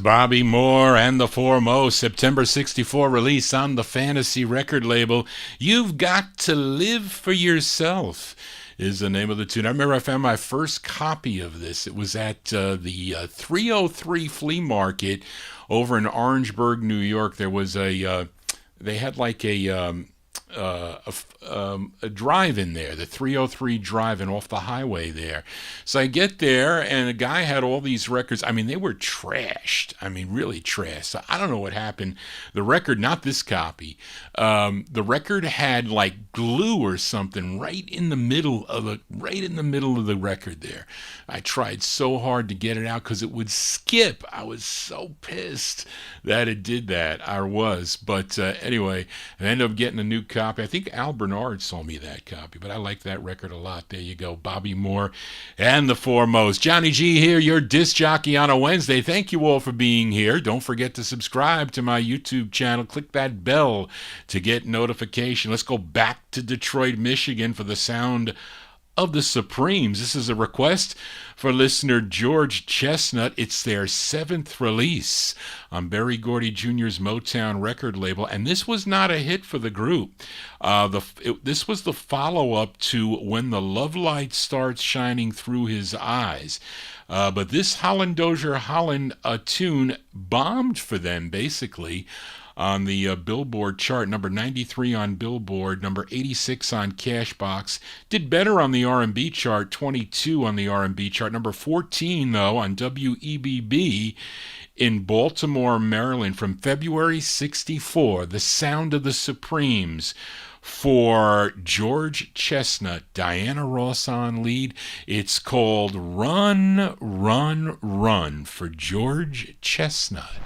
Bobby Moore and the Foremost, September 64 release on the Fantasy record label. You've Got to Live for Yourself is the name of the tune. I remember I found my first copy of this. It was at the 303 Flea Market over in Orangeburg, New York. There was they had like a drive-in there, the 303 drive-in off the highway there. So I get there, and a guy had all these records. I mean, they were trashed. I mean, really trashed. So I don't know what happened. The record, not this copy, the record had like glue or something right in the middle of the record there. I tried so hard to get it out because it would skip. I was so pissed that it did that. I was. But anyway, I ended up getting a new copy. I think Al Bernard sold me that copy, but I like that record a lot. There you go, Bobby Moore and the Foremost. Johnny G here, your disc jockey on a Wednesday. Thank you all for being here. Don't forget to subscribe to my YouTube channel. Click that bell to get notification. Let's go back to Detroit, Michigan for the sound of the Supremes. This is a request for listener George Chestnut. It's their 7th release on Berry Gordy Jr.'s Motown record label, and this was not a hit for the group. This was the follow-up to When the Love Light Starts Shining Through His Eyes. But this Holland Dozier Holland tune bombed for them, basically, on the Billboard chart, number 93 on Billboard, number 86 on Cashbox. Did better on the R&B chart, 22 on the R&B chart, number 14, though, on WEBB in Baltimore, Maryland, from February 64. The sound of the Supremes for George Chestnut, Diana Ross on lead. It's called Run, Run, Run for George Chestnut.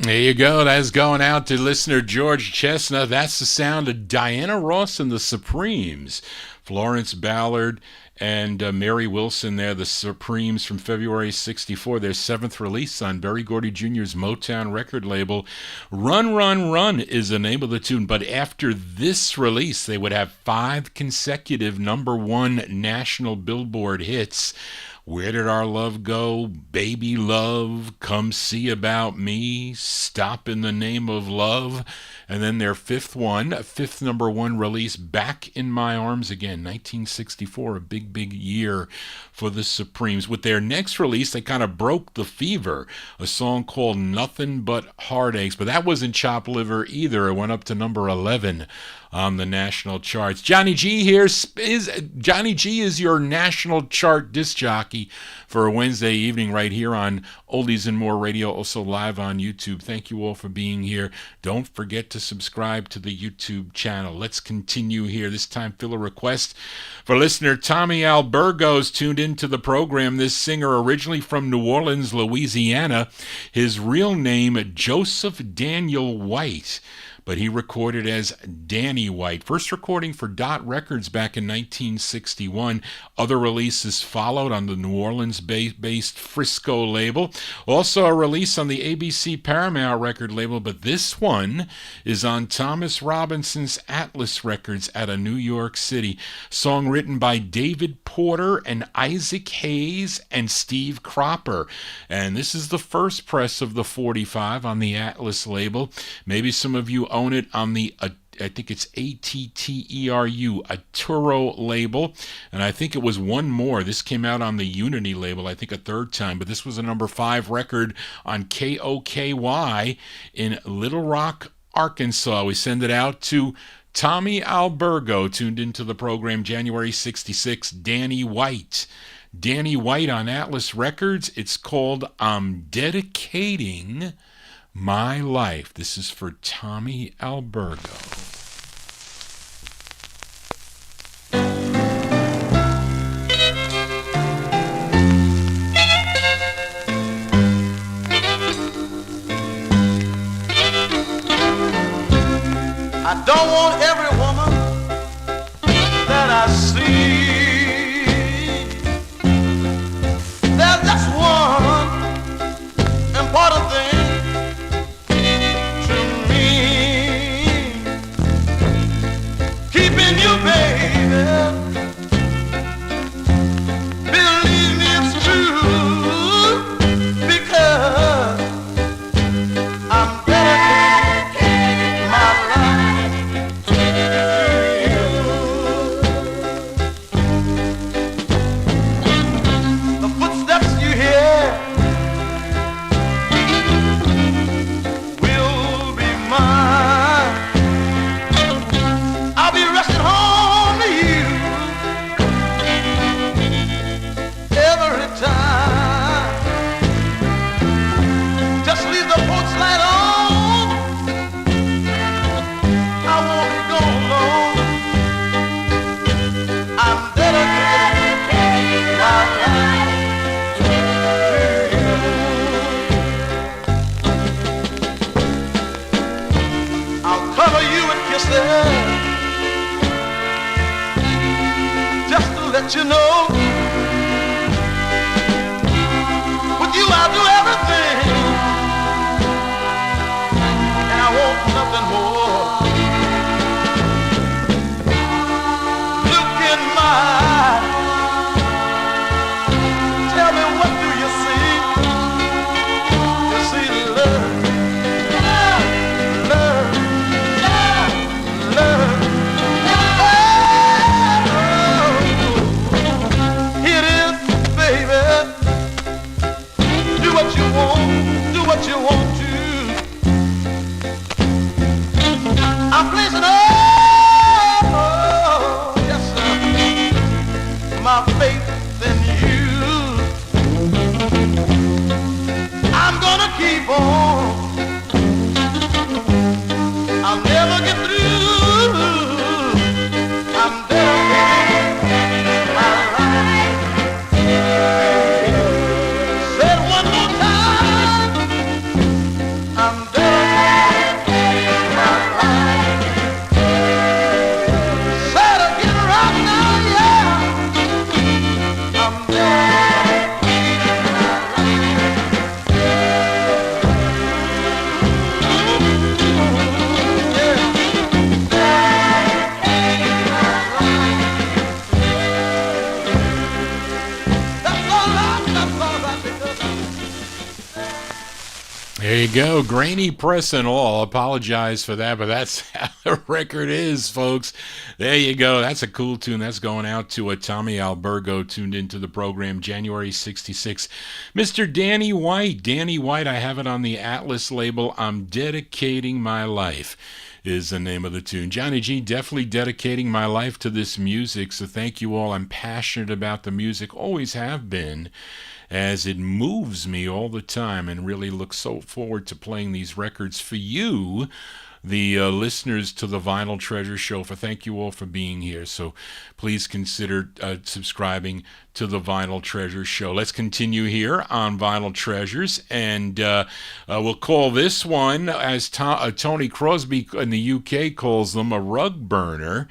There you go. That's going out to listener George Chestnut. That's the sound of Diana Ross and the Supremes. Florence Ballard and Mary Wilson there, the Supremes from February 64, their 7th release on Berry Gordy Jr.'s Motown record label. Run, Run, Run is the name of the tune, but after this release, they would have 5 consecutive #1 national Billboard hits. Where Did Our Love Go? Baby Love, Come See About Me, Stop in the Name of Love. And then their fifth number one release, Back in My Arms Again, 1964, a big year for the Supremes. With their next release, they kind of broke the fever, a song called Nothing But Heartaches, but that wasn't chopped liver either. It went up to number 11 on the national charts. Johnny G here. Johnny G is your national chart disc jockey for a Wednesday evening right here on Oldies and More Radio, also live on YouTube. Thank you all for being here. Don't forget to subscribe to the YouTube channel. Let's continue here. This time, fill a request for listener Tommy Albergo's tuned into the program. This singer, originally from New Orleans, Louisiana, his real name Joseph Daniel White, but he recorded as Danny White. First recording for Dot Records back in 1961. Other releases followed on the New Orleans-based Frisco label. Also a release on the ABC Paramount record label, but this one is on Thomas Robinson's Atlas Records out of New York City. Song written by David Porter and Isaac Hayes and Steve Cropper. And this is the first press of the 45 on the Atlas label. Maybe some of you own it on the I think it's ATTERU, Arturo label, and I think it was one more. This came out on the Unity label, I think a third time, but this was a number 5 record on KOKY in Little Rock, Arkansas. We send it out to Tommy Albergo, tuned into the program January 66, Danny White. Danny White on Atlas Records. It's called I'm Dedicating My Life. This is for Tommy Albergo. I don't want every woman that I see. There's just one important thing to me. Keeping you, baby. Believe me, it's true. Because I'm dedicating my life to you. The footsteps you hear will be mine. I'll be rushing home to you every time. Just leave the porch light on. I won't be gone long. I'm dedicating my life to you. I'll cover you in kisses just to let you know. With you I'll do everything, and I want nothing more. Look in my eyes. Tell me, what do you see? You see love, love, love, love. Oh, here it is, baby. Do what you want, do what you want to. I'm placing yes sir, my faith in you. I'm gonna keep on. I'll never get through. I'm dedicating my life. Say it one more time. I'm dedicating my life. Say it again right now, yeah. I'm dedicating my life. There you go. Grainy press and all. Apologize for that, but that's how the record is, folks. There you go. That's a cool tune. That's going out to Tommy Albergo, tuned into the program January 66. Mr. Danny White. Danny White, I have it on the Atlas label. I'm Dedicating My Life is the name of the tune. Johnny G, definitely dedicating my life to this music, so thank you all. I'm passionate about the music, always have been, as it moves me all the time, and really look so forward to playing these records for you, the listeners to the Vinyl Treasure Show. For thank you all for being here. So please consider subscribing to the Vinyl Treasure Show. Let's continue here on Vinyl Treasures, and we'll call this one, as Tony Crosby in the UK calls them, a rug burner.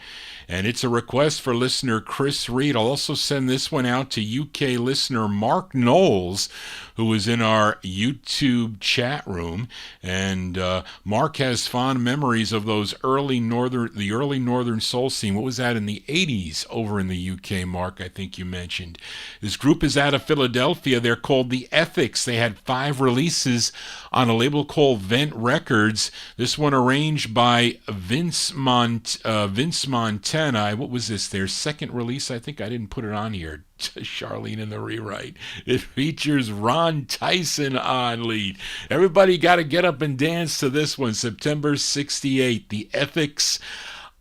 And it's a request for listener Chris Reed. I'll also send this one out to UK listener Mark Knowles, who is in our YouTube chat room. And Mark has fond memories of the early northern soul scene. What was that, in the 80s over in the UK, Mark, I think you mentioned. This group is out of Philadelphia. They're called The Ethics. They had 5 releases on a label called Vent Records. This one arranged by Vince Montana. What was this? Their second release? I think I didn't put it on here. Charlene in the rewrite. It features Ron Tyson on lead. Everybody got to get up and dance to this one. September 68. The Ethics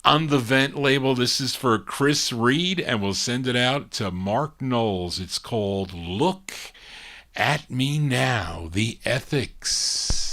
on the Vent label. This is for Chris Reed, and we'll send it out to Mark Knowles. It's called Look at Me Now. The Ethics.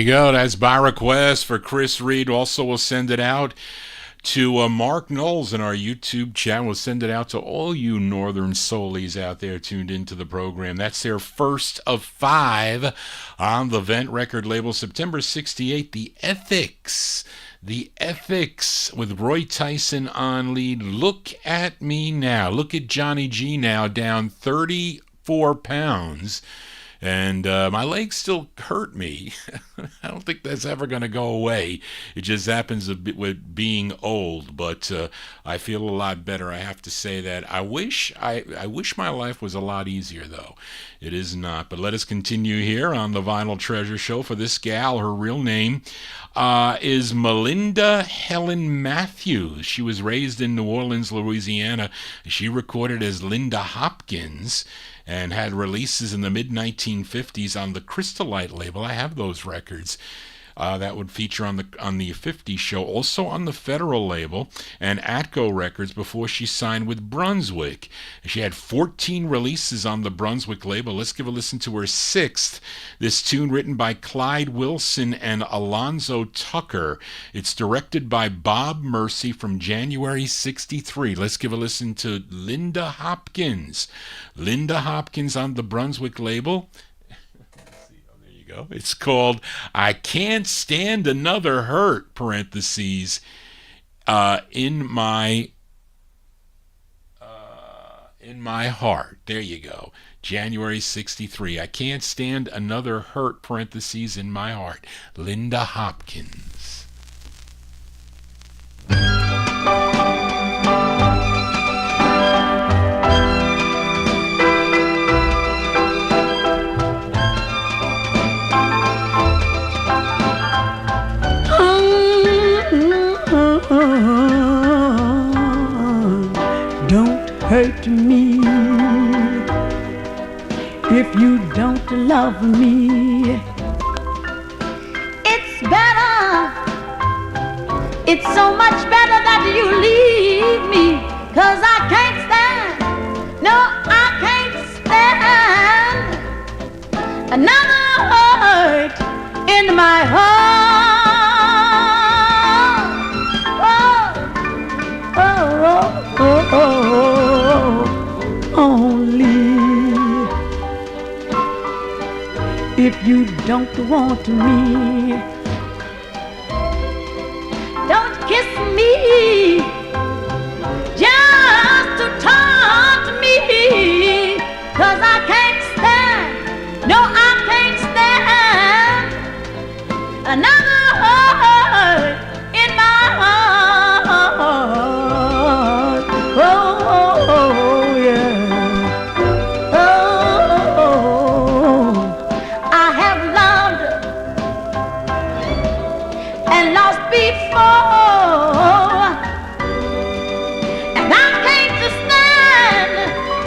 Go. That's by request for Chris Reed. Also, we'll send it out to Mark Knowles in our YouTube chat. We'll send it out to all you Northern Soulies out there tuned into the program. That's their first of 5 on the Vent record label. September 68, The Ethics. The Ethics with Roy Tyson on lead. Look at me now. Look at Johnny G now, down 34 pounds. And my legs still hurt me. I don't think that's ever going to go away. It just happens a bit with being old, but I feel a lot better. I have to say that. I wish my life was a lot easier, though. It is not. But let us continue here on the Vinyl Treasure Show. For this gal, her real name is Melinda Helen Matthews. She was raised in New Orleans, Louisiana. She recorded as Linda Hopkins and had releases in the mid-1950s on the Crystalite label. I have those records. That would feature on the 50s show, also on the Federal label and Atco Records before she signed with Brunswick. She had 14 releases on the Brunswick label. Let's give a listen to her sixth. This tune written by Clyde Wilson and Alonzo Tucker. It's directed by Bob Mercy from January 63. Let's give a listen to Linda Hopkins. Linda Hopkins on the Brunswick label. It's called I Can't Stand Another Hurt, parentheses, in my heart. There you go. January 63. I Can't Stand Another Hurt, parentheses, in my heart. Linda Hopkins. Don't hurt me if you don't love me. It's better, it's so much better that you leave me, 'cause I can't stand, no, I can't stand another hurt in my heart. Only if you don't want me, don't kiss me just to taunt me, 'cause I can't stand, no, I can't stand another hurt in my heart. Oh, yeah. Oh, I have loved and lost before, and I can't stand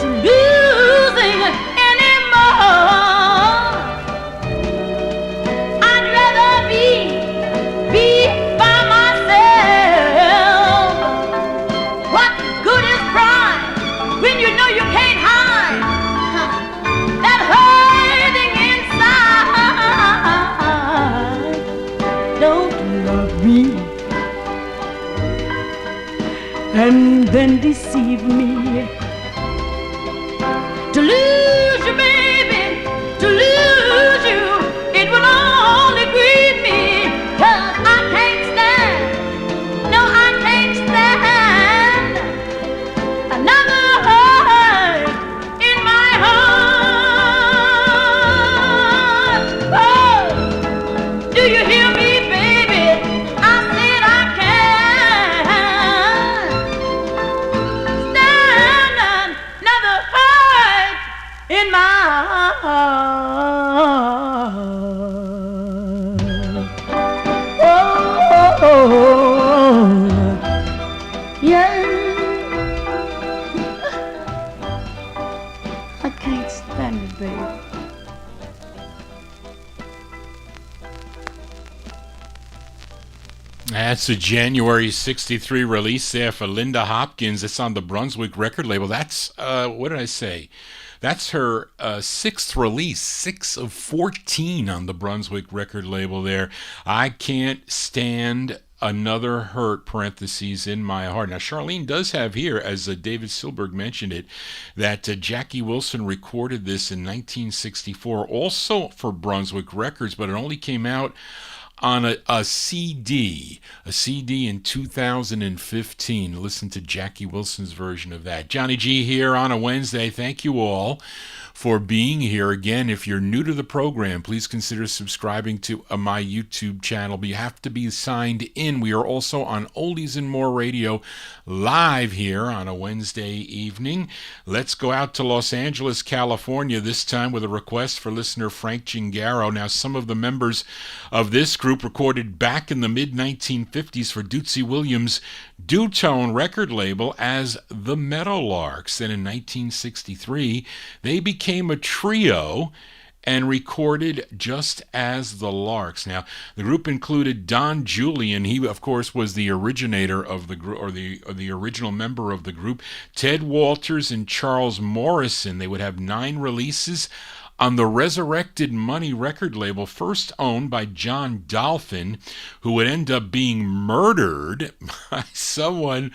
to losing anymore. I'd rather be by myself. What good is pride when you know you can't hide that hurting inside? Don't love me and then deceive me. To lose you, baby, to lose you, it will only grieve me, 'cause I can't stand, no, I can't stand another hurt in my heart. Oh, do you hear me, baby? I said I can't stand another hurt in my heart. Oh, yeah. I can't stand it, baby. That's a January 63 release there for Linda Hopkins. It's on the Brunswick record label. That's, what did I say? That's her sixth release, 6 of 14 on the Brunswick record label there. I Can't Stand Another Hurt, parentheses, in my heart. Now, Charlene does have here, as David Silberg mentioned it, that Jackie Wilson recorded this in 1964, also for Brunswick Records, but it only came out on a CD in 2015. Listen to Jackie Wilson's version of that. Johnny G here on a Wednesday. Thank you all for being here. Again, if you're new to the program, please consider subscribing to my YouTube channel. But you have to be signed in. We are also on Oldies and More Radio live here on a Wednesday evening. Let's go out to Los Angeles, California, this time with a request for listener Frank Gingaro. Now, some of the members of this group recorded back in the mid-1950s for Dootsy Williams' Dutone record label as the Meadowlarks. Then in 1963, they became a trio and recorded just as the Larks. Now, the group included Don Julian. He, of course, was the originator of the group, or the original member of the group. Ted Walters and Charles Morrison. They would have 9 releases on the Resurrected Money record label, first owned by John Dolphin, who would end up being murdered by someone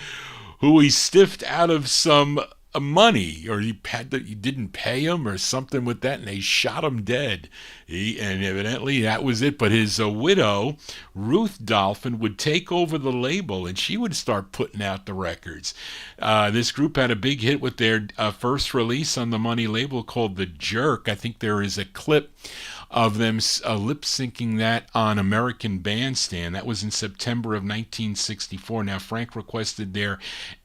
who he stiffed out of some money, or he didn't pay him or something with that, and they shot him dead. And evidently that was it. But his widow, Ruth Dolphin, would take over the label, and she would start putting out the records. This group had a big hit with their first release on the Money label called The Jerk. I think there is a clip of them lip-syncing that on American Bandstand. That was in September of 1964. Now, Frank requested their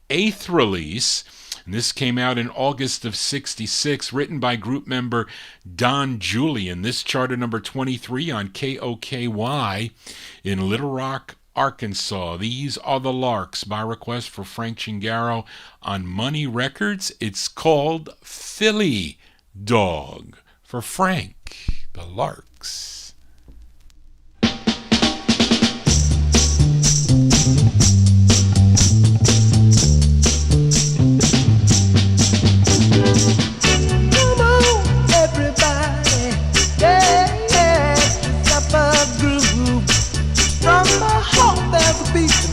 8th release, and this came out in August of 66, written by group member Don Julian. This charted number 23 on KOKY in Little Rock, Arkansas. These are the Larks, by request for Frank Gingaro on Money Records. It's called Philly Dog for Frank, the Larks.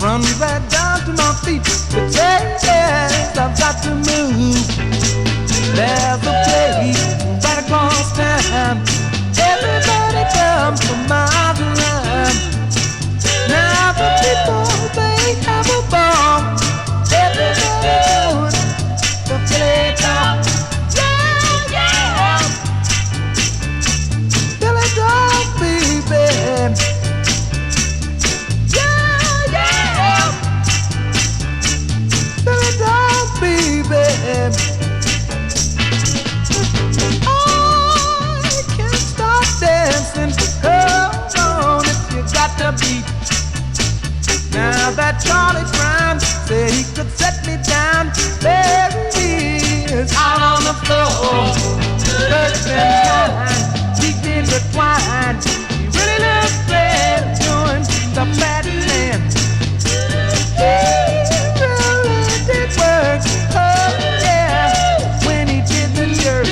Runs right down to my feet. The days I've got to move. There's a place right across town. Everybody comes from miles around. Now the people, they have a ball. Everybody doing the Philly dog. Yeah, yeah. Philly dog, baby. I can't stop dancing. Hold on if you got the beat. Now that Charlie Brown said he could set me down, there he is out on the floor. First and time, deep in the twine. He really looks great doing the fat man. He really did work. Oh yeah, when he did the jerk.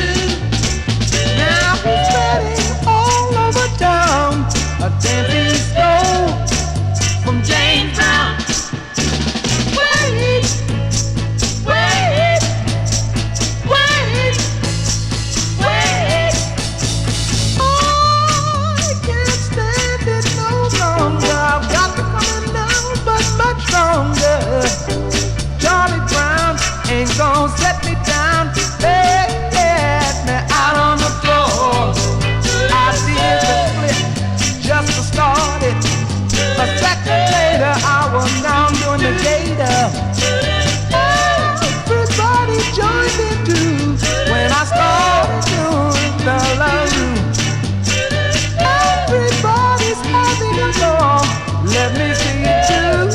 Now he's spreading all over town, a dancing stove from James Brown. Wait, wait, wait, wait. Oh, I can't stand it no longer. I've got to come down, but much stronger. Charlie Brown ain't gonna set me down. Hey, let me out on the floor. I did the flip just to start it. A second later, I was down doing the gator. Everybody joined in too when I started doing the LaRue. Everybody's having a ball. Let me see it too.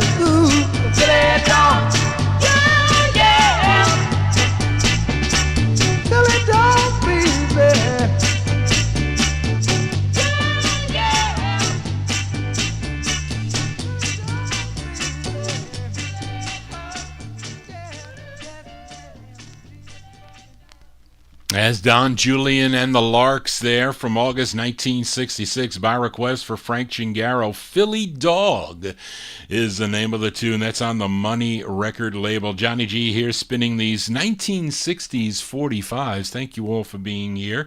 Philly dog. Yeah, yeah. Philly dog, baby. As Don Julian and the Larks there from August 1966, by request for Frank Gingaro. Philly Dog is the name of the tune. That's on the Money record label. Johnny G here spinning these 1960s 45's. Thank you all for being here.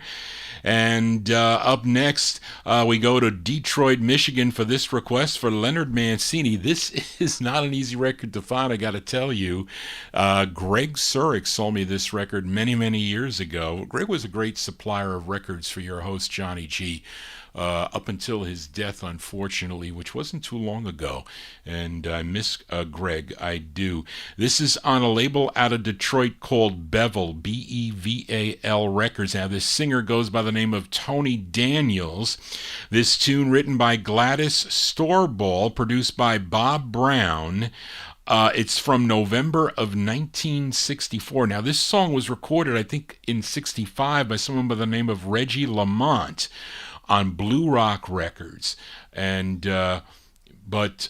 And up next, we go to Detroit, Michigan for this request for Leonard Mancini. This is not an easy record to find, I got to tell you. Greg Surik sold me this record many, many years ago. Greg was a great supplier of records for your host, Johnny G, up until his death, unfortunately, which wasn't too long ago. And I miss Greg, I do. This is on a label out of Detroit called Bevel, Beval Records. Now, this singer goes by the name of Tony Daniels. This tune written by Gladys Storball, produced by Bob Brown. It's from November of 1964. Now, this song was recorded, I think, in 65 by someone by the name of Reggie Lamont on Blue Rock Records. And, but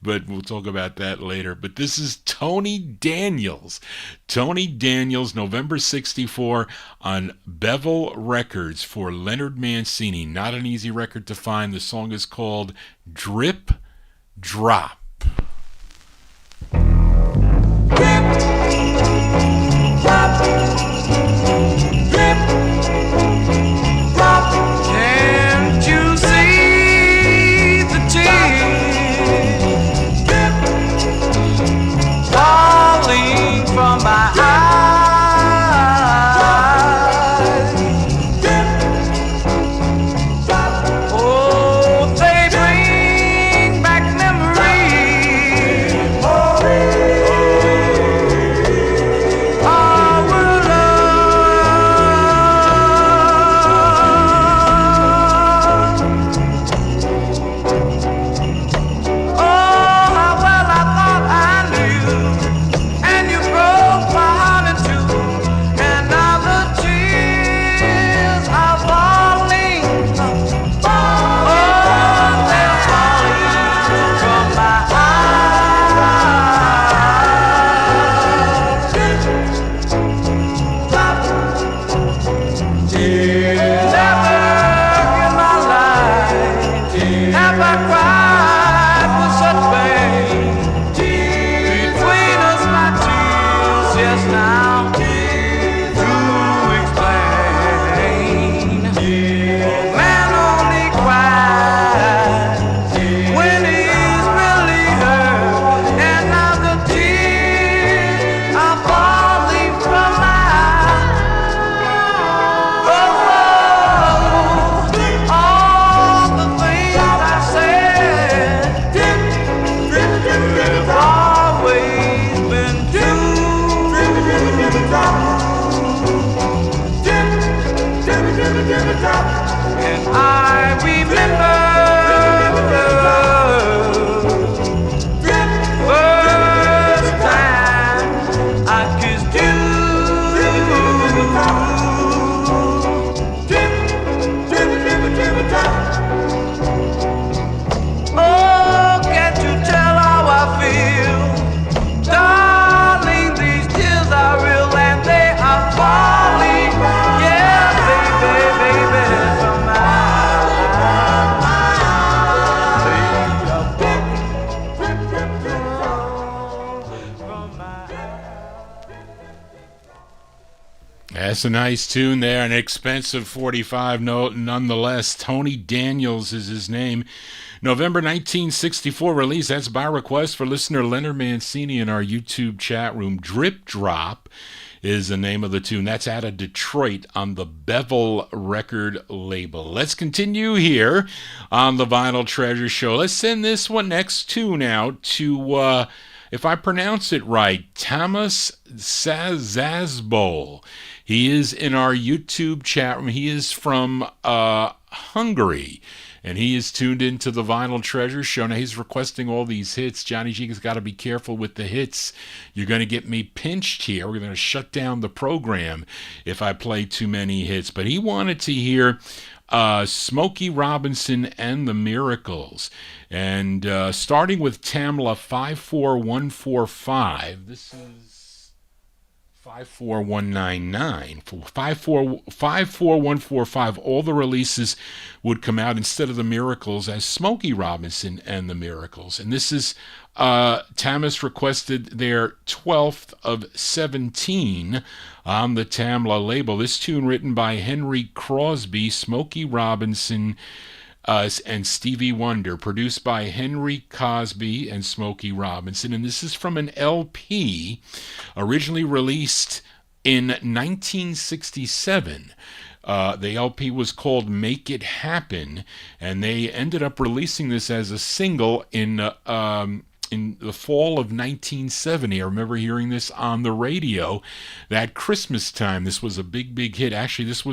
we'll talk about that later. But this is Tony Daniels. Tony Daniels, November 64 on Bevel Records for Leonard Mancini. Not an easy record to find. The song is called Drip Drop. Can't you see the tears falling from my eyes? Oh, they bring back memories of our love. Oh, how well I thought I knew, and you broke my heart in two, and now the tears are falling. Oh, they're falling from my eyes. Never in my life have I cried with such pain. Between us, my tears, yes, now to explain. Man only cries when he's really hurt, and now the tears are falling from my eyes. All the things I said have always been true. And I remember first time I kissed you. Oh, can't you tell how I feel? Darling, these tears are real and they are falling. Yeah, baby, baby, from my That's a nice tune there, an expensive 45 note nonetheless. Tony Daniels is his name. November 1964 release. That's by request for listener Leonard Mancini in our YouTube chat room. Drip Drop is the name of the tune. That's out of Detroit on the Bevel record label. Let's continue here on the Vinyl Treasure Show. Let's send this one next tune out to, if I pronounce it right, Tamas Zazbol. He is in our YouTube chat room. He is from Hungary, and he is tuned into the Vinyl Treasure Show. Now, he's requesting all these hits. Johnny G has got to be careful with the hits. You're going to get me pinched here. We're going to shut down the program if I play too many hits. But he wanted to hear Smokey Robinson and the Miracles. And starting with Tamla 54145, this is 54199. 54145, all the releases would come out instead of the Miracles as Smokey Robinson and the Miracles. And this is Tamas requested their 12th of 17 on the Tamla label. This tune written by Henry Crosby, Smokey Robinson, and Stevie Wonder, produced by Henry Cosby and Smokey Robinson. And this is from an LP originally released In 1967, the LP was called Make It Happen, and they ended up releasing this as a single in the fall of 1970. I remember hearing this on the radio that Christmas time. This was a big hit. Actually, this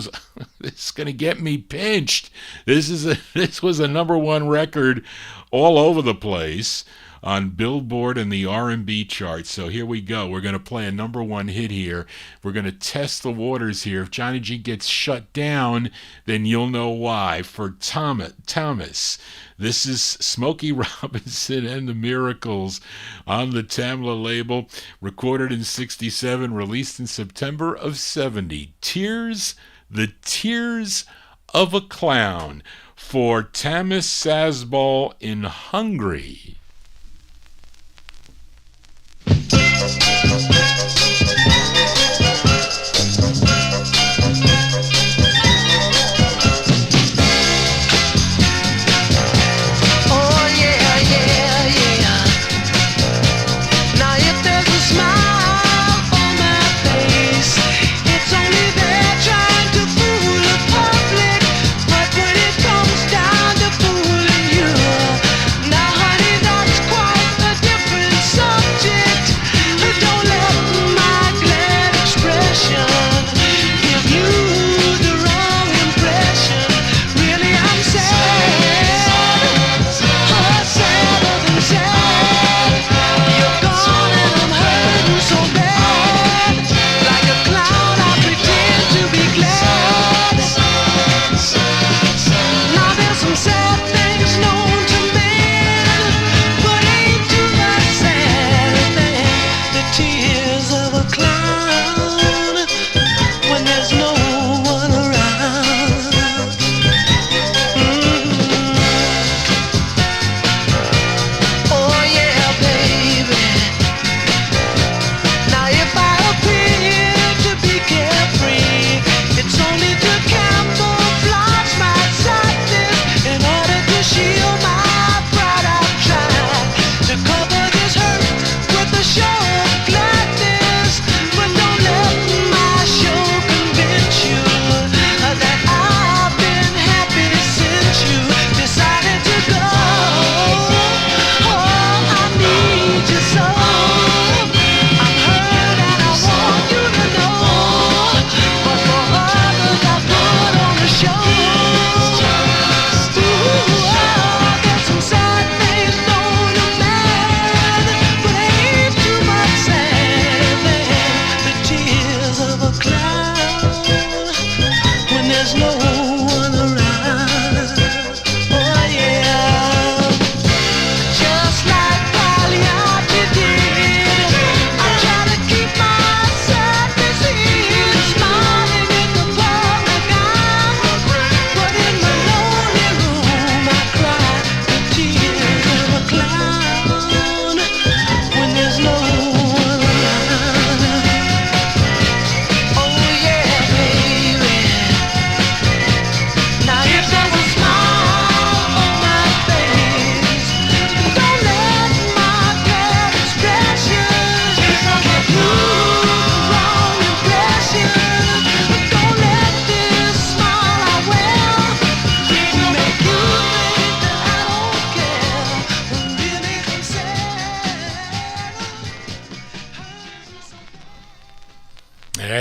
is going to get me pinched. This was a number one record all over the place on Billboard and the R&B charts. So here we go. We're going to play a number one hit here. We're going to test the waters here. If Johnny G gets shut down, then you'll know why. For Thomas, this is Smokey Robinson and the Miracles on the Tamla label, recorded in 67, released in September of 70. The Tears of a Clown for Thomas Sazball in Hungary.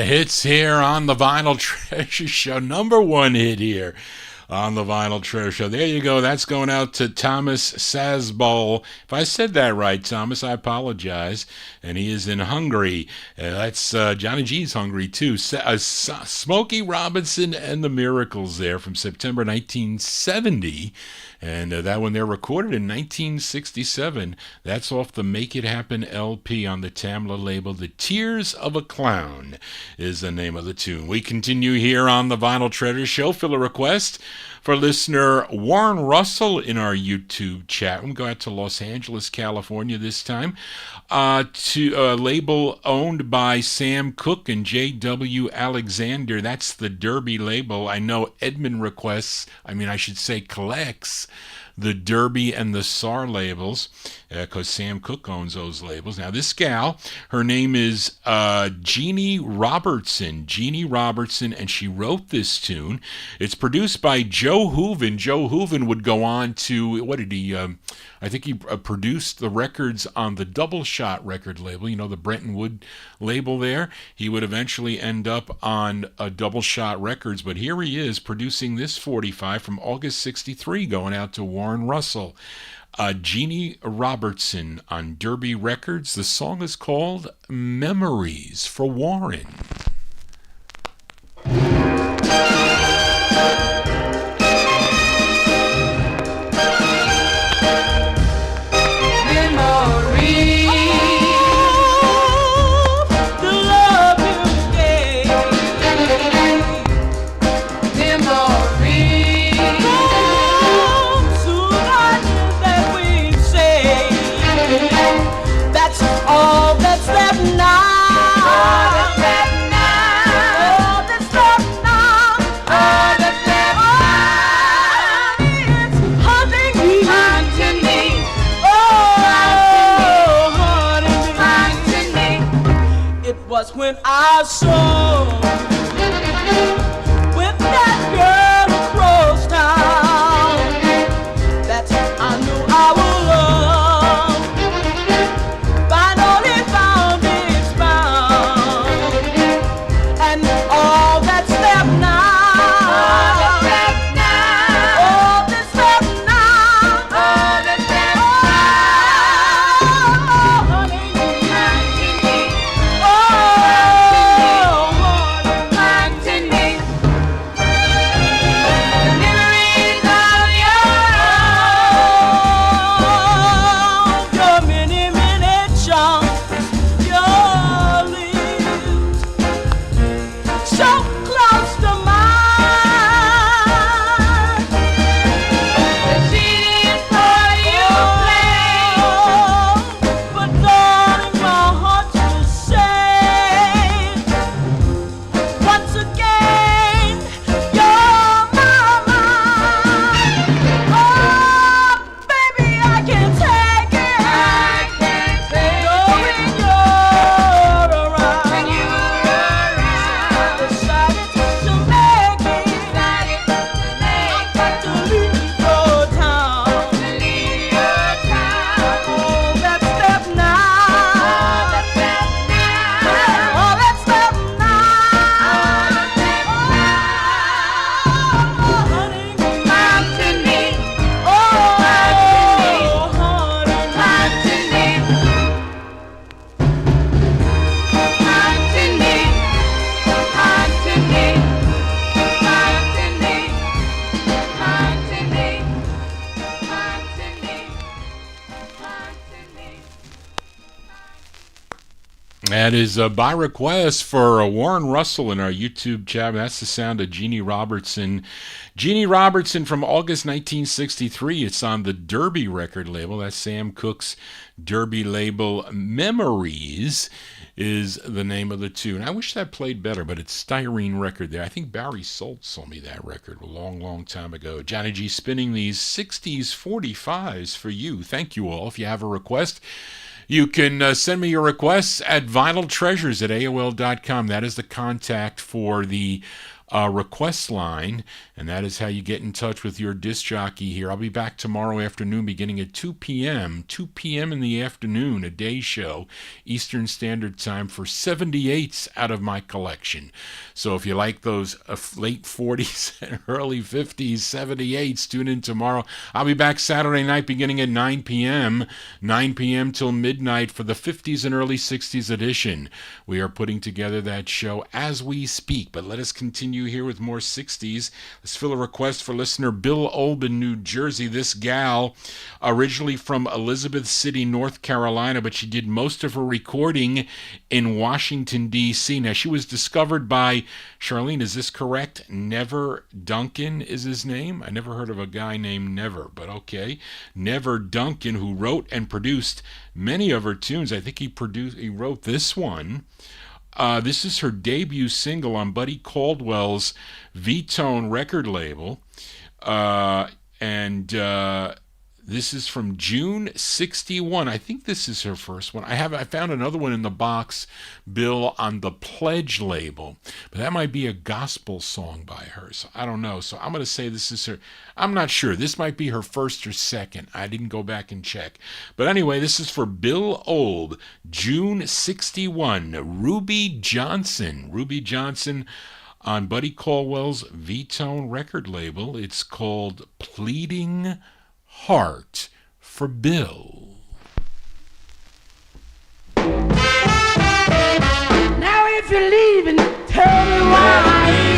Hits here on the Vinyl Treasure Show. Number one hit here on the Vinyl Treasure Show. There you go. That's going out to Thomas Sazball. If I said that right, Thomas, I apologize. And he is in Hungary. That's Johnny G's Hungary, too. Smokey Robinson and the Miracles there from September 1970. And that one there recorded in 1967. That's off the Make It Happen LP on the Tamla label. The Tears of a Clown is the name of the tune. We continue here on the Vinyl Treasure Show. Fill a request for listener Warren Russell in our YouTube chat. We'll go out to Los Angeles, California this time, to a label owned by Sam Cooke and J.W. Alexander. That's the Derby label. I know Edmund collects the Derby and the Sar labels, because Sam Cooke owns those labels. Now, this gal, her name is Jeanie Robertson. Jeanie Robertson, and she wrote this tune. It's produced by Joe Hooven. Joe Hooven would go on to, what did he, I think he produced the records on the Double Shot record label, you know, the Bretton Wood label there. He would eventually end up on Double Shot Records, but here he is producing this 45 from August 63, going out to Warren Russell. Jeanie Robertson on Derby Records. The song is called Memories for Warren. All that's left now. was when I saw with that girl across town. That's I knew I would love. Finally found it's found, and all that's left now. All that's left now. All that's left now. Honey, That is by request for Warren Russell in our YouTube chat. That's the sound of Jeanie Robertson. Jeanie Robertson from August 1963. It's on the Derby record label. That's Sam Cooke's Derby label. Memories is the name of the tune. I wish that played better, but it's Styrene record there. I think Barry Solt sold me that record a long, long time ago. Johnny G spinning these 60s 45s for you. Thank you all. If you have a request, you can send me your requests at vinyltreasures@aol.com. That is the contact for the request line, and that is how you get in touch with your disc jockey here. I'll be back tomorrow afternoon beginning at 2 p.m. 2 p.m. in the afternoon, a day show, Eastern Standard Time, for 78s out of my collection. So if you like those late 40s and early 50s 78s, tune in tomorrow. I'll be back Saturday night beginning at 9 p.m. 9 p.m. till midnight for the 50s and early 60s edition. We are putting together that show as we speak, but let us continue here with more 60s. Let's fill a request for listener Bill Olben, New Jersey. This gal, originally from Elizabeth City, North Carolina, but she did most of her recording in Washington, D.C. Now, she was discovered by, Charlene, is this correct? Never Duncan is his name? I never heard of a guy named Never, but okay. Never Duncan, who wrote and produced many of her tunes. I think he wrote this one. This is her debut single on Buddy Caldwell's V-Tone record label. And This is from June 61. I think this is her first one. I found another one in the box, Bill, on the Pledge label. But that might be a gospel song by her. So I don't know. So I'm going to say this is her. I'm not sure. This might be her first or second. I didn't go back and check. But anyway, this is for Bill Olb, June 61. Ruby Johnson. Ruby Johnson on Buddy Caldwell's V-Tone record label. It's called Pleading Heart for Bill. Now if you're leaving, tell me why.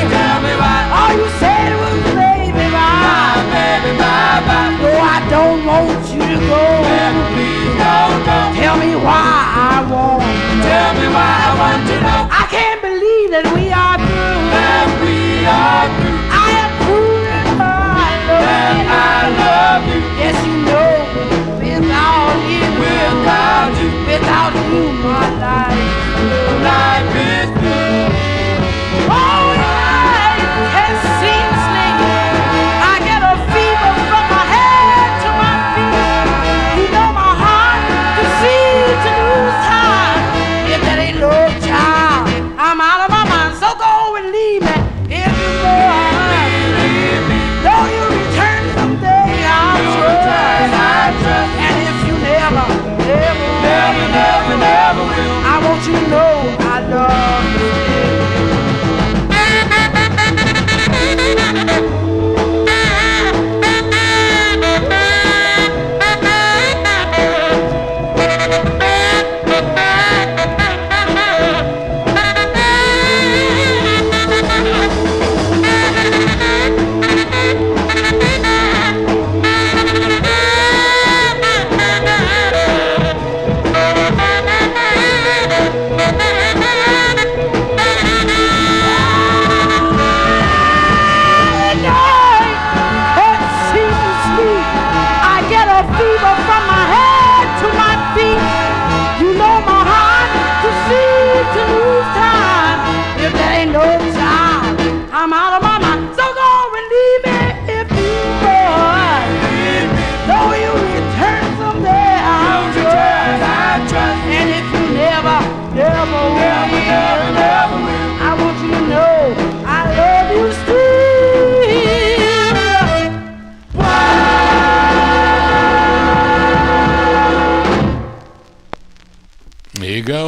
Tell me why. All you said was baby, bye. Baby, bye, bye. No, I don't want you to go. Baby, please don't go. Tell me why I won't. Tell me why I want to know. I can't believe that we are through. That we are through. I am proving That I love you. Yes, you know, without you, without you, my life is blue. Oh, yeah, it seems like I get a fever from my head to my feet. You know my heart to see to lose time. If that ain't no child, I'm out of my mind. So go and leave me if you want. Though you return someday, I'll trust. And if you never will, I want you to know I love you.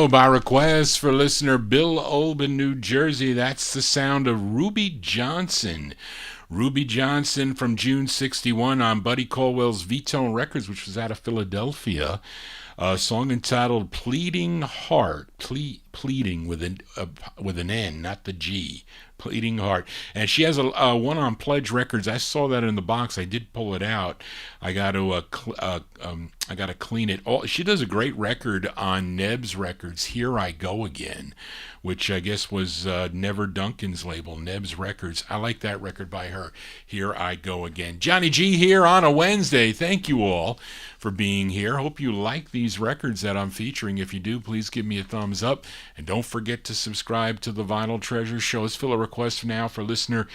By request for listener Bill Olb in New Jersey, that's the sound of Ruby Johnson. Ruby Johnson from June 61 on Buddy Caldwell's V-Tone Records, which was out of Philadelphia. A song entitled Pleading Heart. Pleading with an N, not the G. Pleading Heart. And she has a one on Pledge Records. I saw that in the box. I did pull it out. I got to clean it. She does a great record on Neb's Records, Here I Go Again, which I guess was Never Duncan's label, Neb's Records. I like that record by her, Here I Go Again. Johnny G here on a Wednesday. Thank you all for being here. Hope you like these records that I'm featuring. If you do, please give me a thumbs up. And don't forget to subscribe to the Vinyl Treasure Show. Let's fill a request now for listener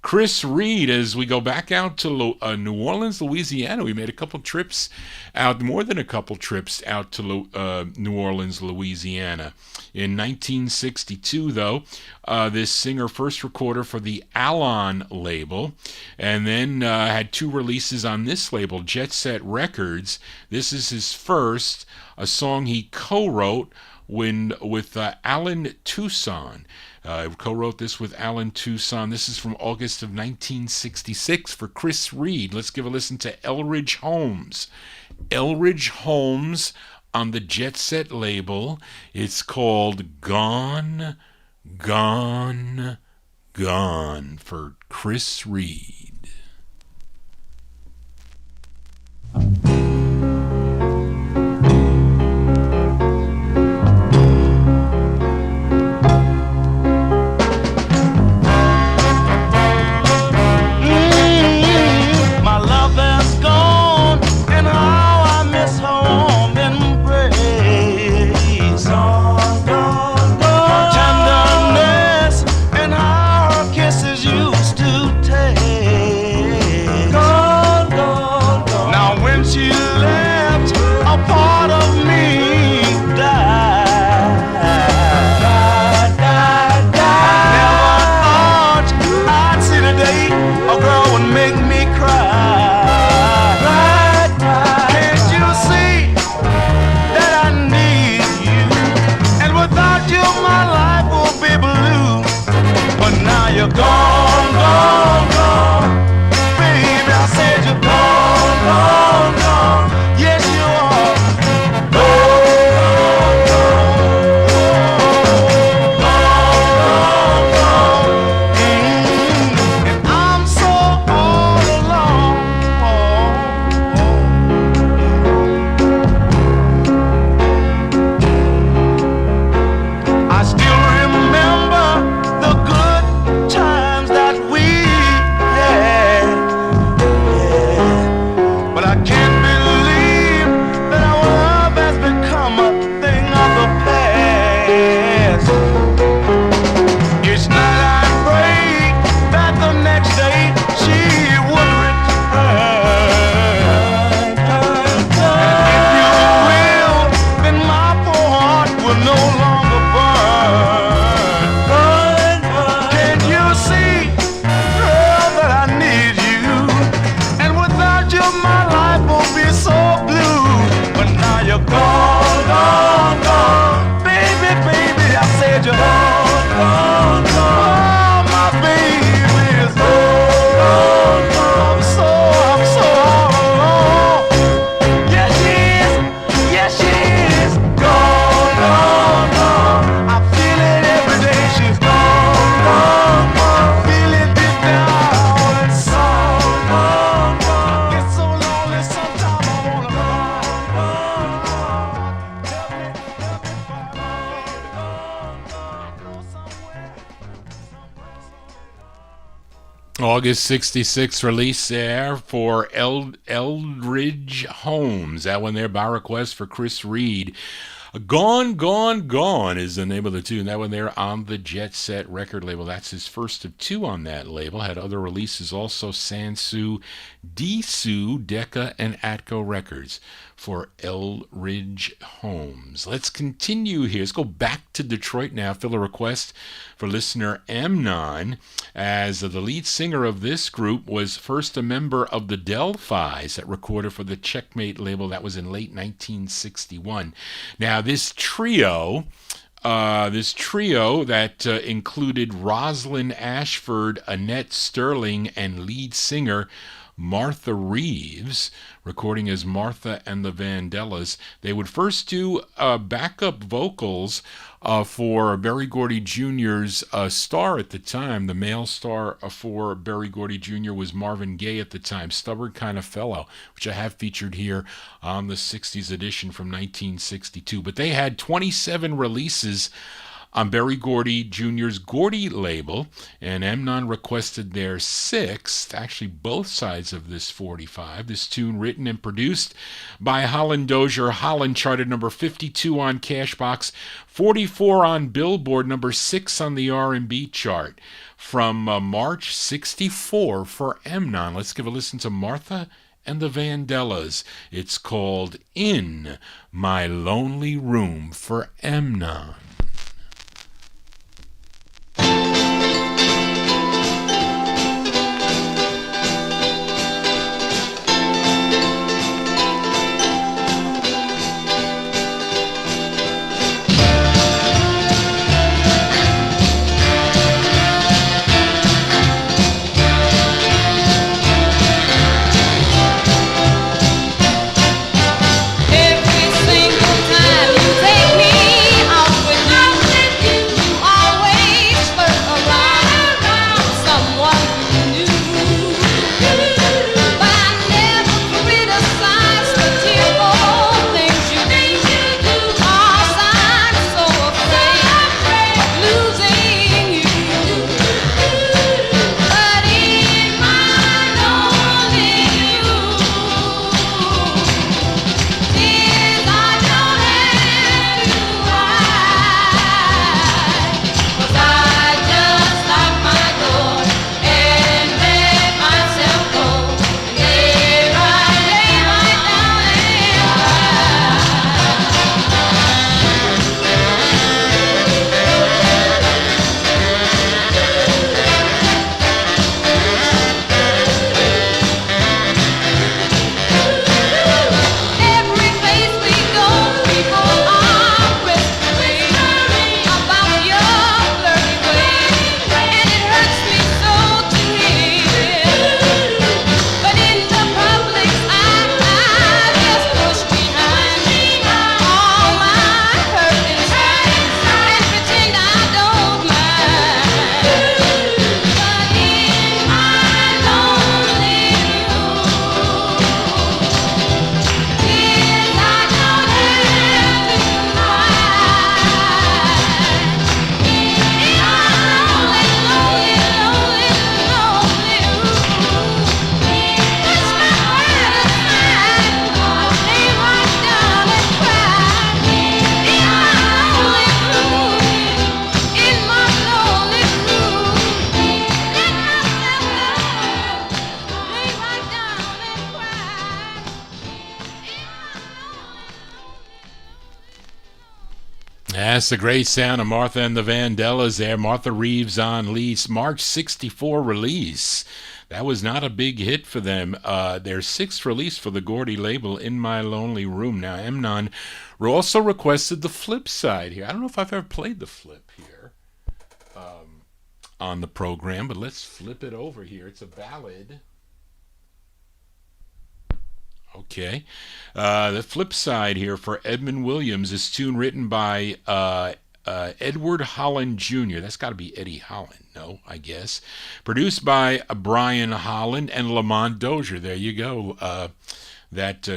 Chris Reed as we go back out to New Orleans, Louisiana. We made a couple trips out, more than a couple trips out to New Orleans, Louisiana. In 1962, though, this singer first recorded for the Alon label and then had two releases on this label, Jet Set Records. This is his first, a song he co-wrote with Alan Tucson. Co-wrote this with Alan Tucson. This is from August of 1966 for Chris Reed. Let's give a listen to Elridge Holmes. Elridge Holmes on the Jet Set label. It's called Gone, Gone, Gone for Chris Reed. Tenderness and how her kisses used to taste. August 66 release there for Elridge Holmes. That one there by request for Chris Reed. Gone, Gone, Gone is the name of the tune. That one there on the Jet Set record label. That's his first of two on that label. Had other releases also, Sansu, Disu, Decca, and Atco Records for Elridge Holmes. Let's continue here. Let's go back to Detroit now. Fill a request for listener Amnon, as the lead singer of this group was first a member of the Delphis that recorded for the Checkmate label. That was in late 1961. Now, this trio that included Rosalind Ashford, Annette Sterling, and lead singer Martha Reeves, recording as Martha and the Vandellas. They would first do backup vocals for Berry Gordy Jr.'s star at the time. The male star for Berry Gordy Jr. was Marvin Gaye at the time, Stubborn Kind of Fellow, which I have featured here on the 60s edition from 1962. But they had 27 releases on Berry Gordy Jr.'s Gordy label, and Amnon requested their sixth, actually both sides of this 45. This tune written and produced by Holland Dozier. Holland charted number 52 on Cashbox, 44 on Billboard, number 6 on the R&B chart from March 64 for Amnon. Let's give a listen to Martha and the Vandellas. It's called In My Lonely Room for Amnon. That's the great sound of Martha and the Vandellas there. Martha Reeves on lead. March 64 release. That was not a big hit for them. Their sixth release for the Gordy label, In My Lonely Room. Now, Amnon also requested the flip side here. I don't know if I've ever played the flip here on the program, but let's flip it over here. It's a ballad. Okay. The flip side here for Edmund Williams is tune written by Edward Holland Jr. That's got to be Eddie Holland, no, I guess. Produced by Brian Holland and Lamont Dozier. There you go. That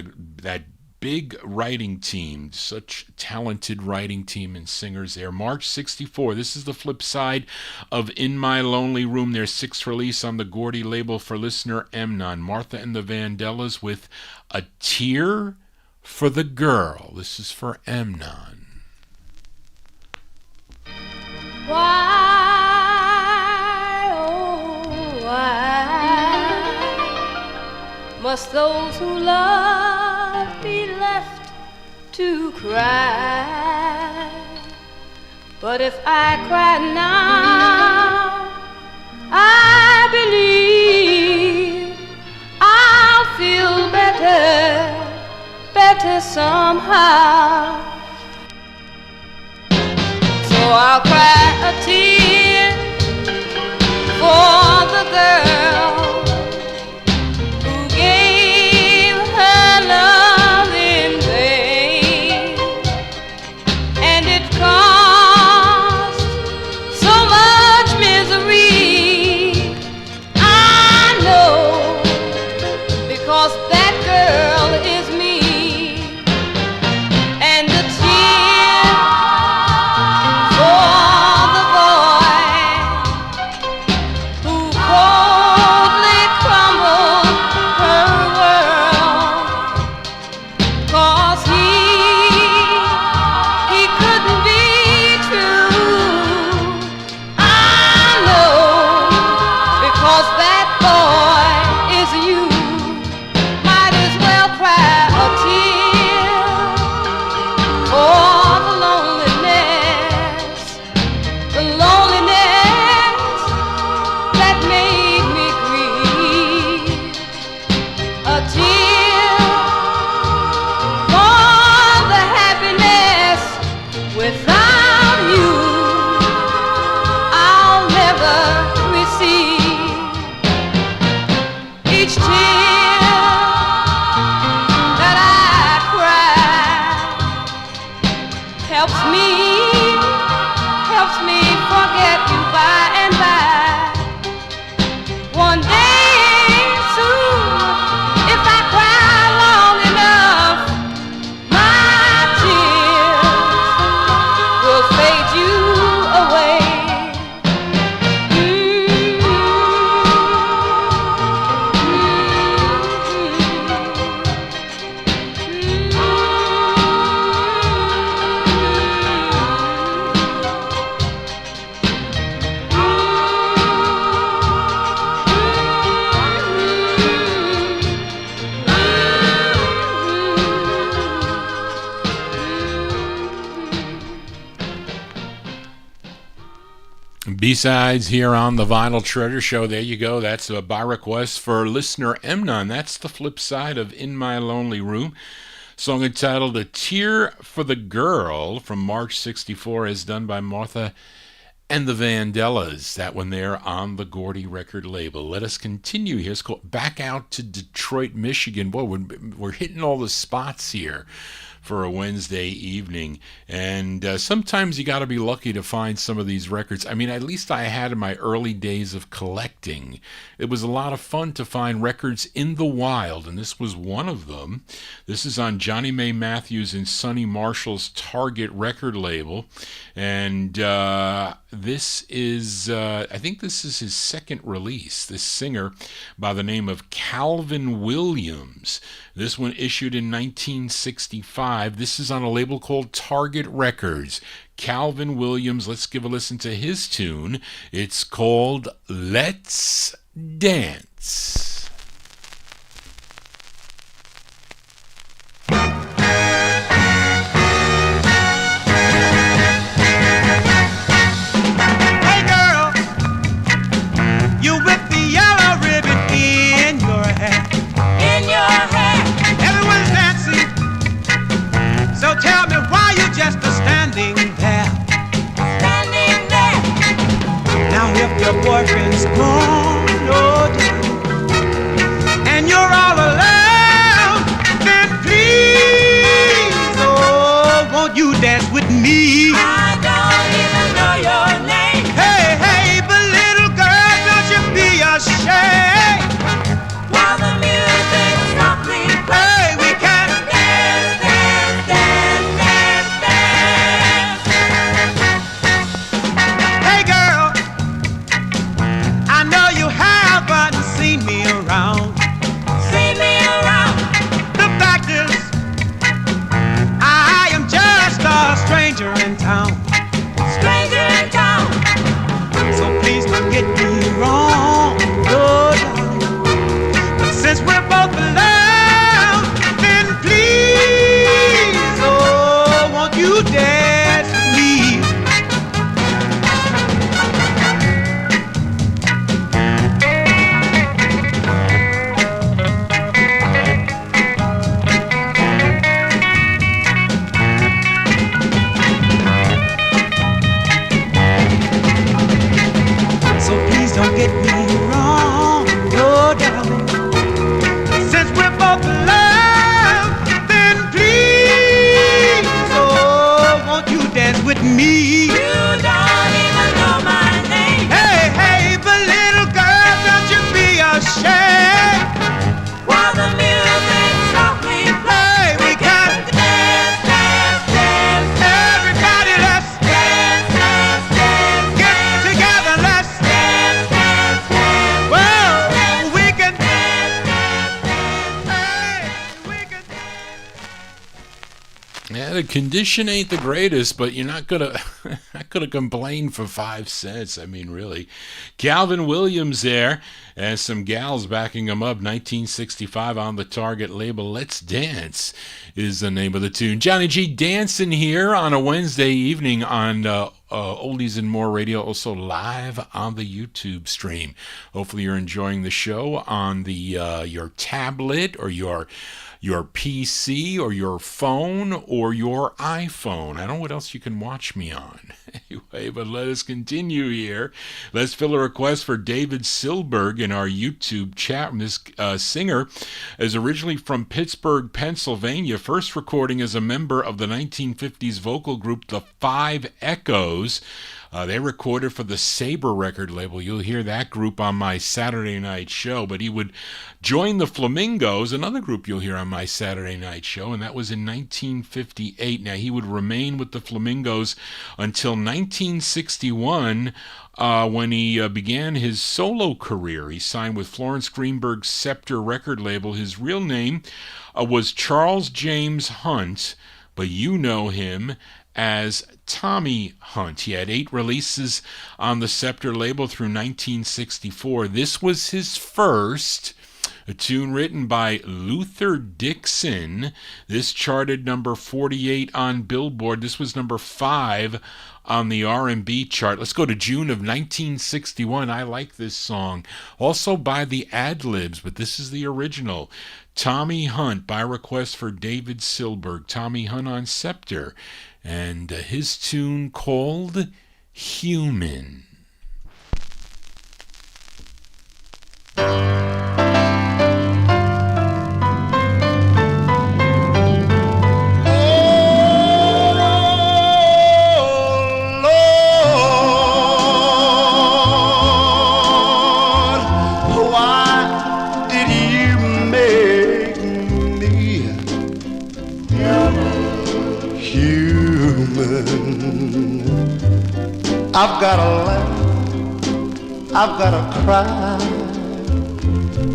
big writing team, such talented writing team and singers there. March 64, this is the flip side of In My Lonely Room, their sixth release on the Gordy label for listener MOTOWN. Martha and the Vandellas with A Tear for the Girl. This is for MOTOWN. Why, oh, why must those who love be left to cry? But if I cry now, I believe I'll feel better somehow. So I'll cry a tear for the girl who gave her love in vain, and it caused so much misery. I know, because that girl is me. And the tear for the boy who coldly crumbled her world, 'cause he couldn't be true. I know, because that boy is you. Might as well cry a tear for the loneliness that made me grieve. A tear for the happiness without you I'll never receive. Each tear that I cry helps me forget you by and by. One day soon, if I cry long enough, my tears will fade you away. B-sides here on the Vinyl Treasure Show. There you go. That's by request for listener MOTOWN. That's the flip side of In My Lonely Room. Song entitled A Tear for the Girl from March 64 is done by Martha and the Vandellas. That one there on the Gordy record label. Let us continue here. It's called Back Out to Detroit, Michigan. Boy, we're hitting all the spots here for a Wednesday evening, and sometimes you got to be lucky to find some of these records. I mean, at least I had in my early days of collecting. It was a lot of fun to find records in the wild, and this was one of them. This is on Johnny May Matthews and Sonny Marshall's Target record label, and this is, I think this is his second release. This singer by the name of Calvin Williams. This one issued in 1965. This is on a label called Target Records. Calvin Williams, let's give a listen to his tune. It's called Let's Dance. Hey girl, you with the yellow ribbon in your hair. In your hair, Everyone's dancing, so tell me why you just a standing there. standing there, Now if your boyfriend's gone, oh dear, and you're all alone, then please, oh, won't you dance with me? I don't even know your name. Hey, hey, but little girl, don't you be ashamed. While the music softly plays, Hey, we can dance, get me wrong, no darling. Since we're both in love, then please, oh, won't you dance with me? You don't even know my name. Hey, hey, but little girl, don't you be ashamed. While the music softly plays, we got to dance, dance, dance. Everybody, let's dance, dance, dance. Get together, let's dance, dance, dance. Well, we can dance, dance, dance. Hey, we can dance. Yeah, the condition ain't the greatest, but you're not gonna not gonna complain for 5 cents. I mean, really. Calvin Williams there, and some gals backing him up. 1965 on the Target label. Let's Dance is the name of the tune. Johnny G dancing here on a Wednesday evening on Oldies and More Radio, also live on the YouTube stream. Hopefully you're enjoying the show on the your tablet or your PC or your phone or your iPhone. I don't know what else you can watch me on. Anyway, but let us continue here. Let's fill a request for David Silberg in our YouTube chat. This singer is originally from Pittsburgh, Pennsylvania. First recording as a member of the 1950s vocal group The Five Echoes. They recorded for the Sabre record label. You'll hear that group on my Saturday night show. But he would join the Flamingos, another group you'll hear on my Saturday night show, and that was in 1958. Now, he would remain with the Flamingos until 1961 when he began his solo career. He signed with Florence Greenberg's Scepter record label. His real name was Charles James Hunt, but you know him as Tommy Hunt. He had 8 releases on the Scepter label through 1964. This was his first, a tune written by Luther Dixon. This charted number 48 on Billboard. This was number 5 on the R&B chart. Let's go to June of 1961. I like this song. Also by the Ad-Libs, but this is the original. Tommy Hunt, by request for David Silberg. Tommy Hunt on Scepter. And his tune called Human. I've got to laugh, I've got to cry,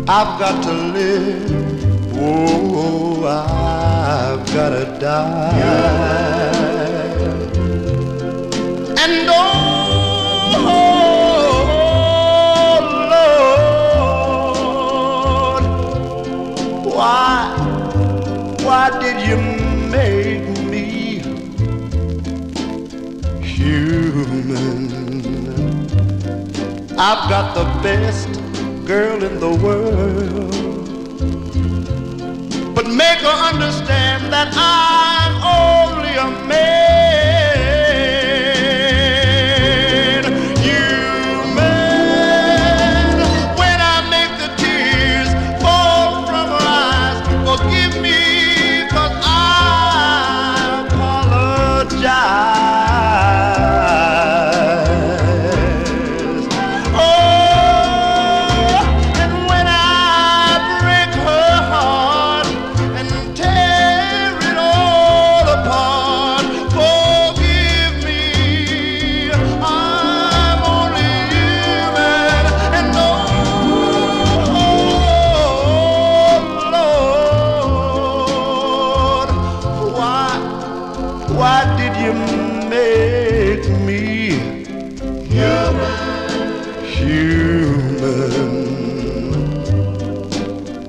I've got to live, oh, I've got to die. And oh, Lord, why did you make me human? I've got the best girl in the world, but make her understand that I'm only a man. Human, when I make the tears fall from her eyes, forgive me, 'cause I apologize.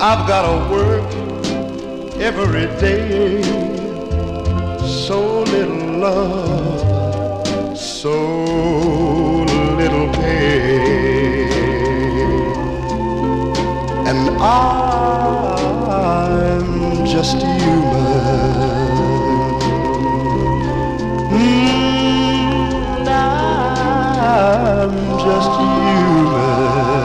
I've gotta work every day, so little love, so little pay, and I'm just human. I'm just human.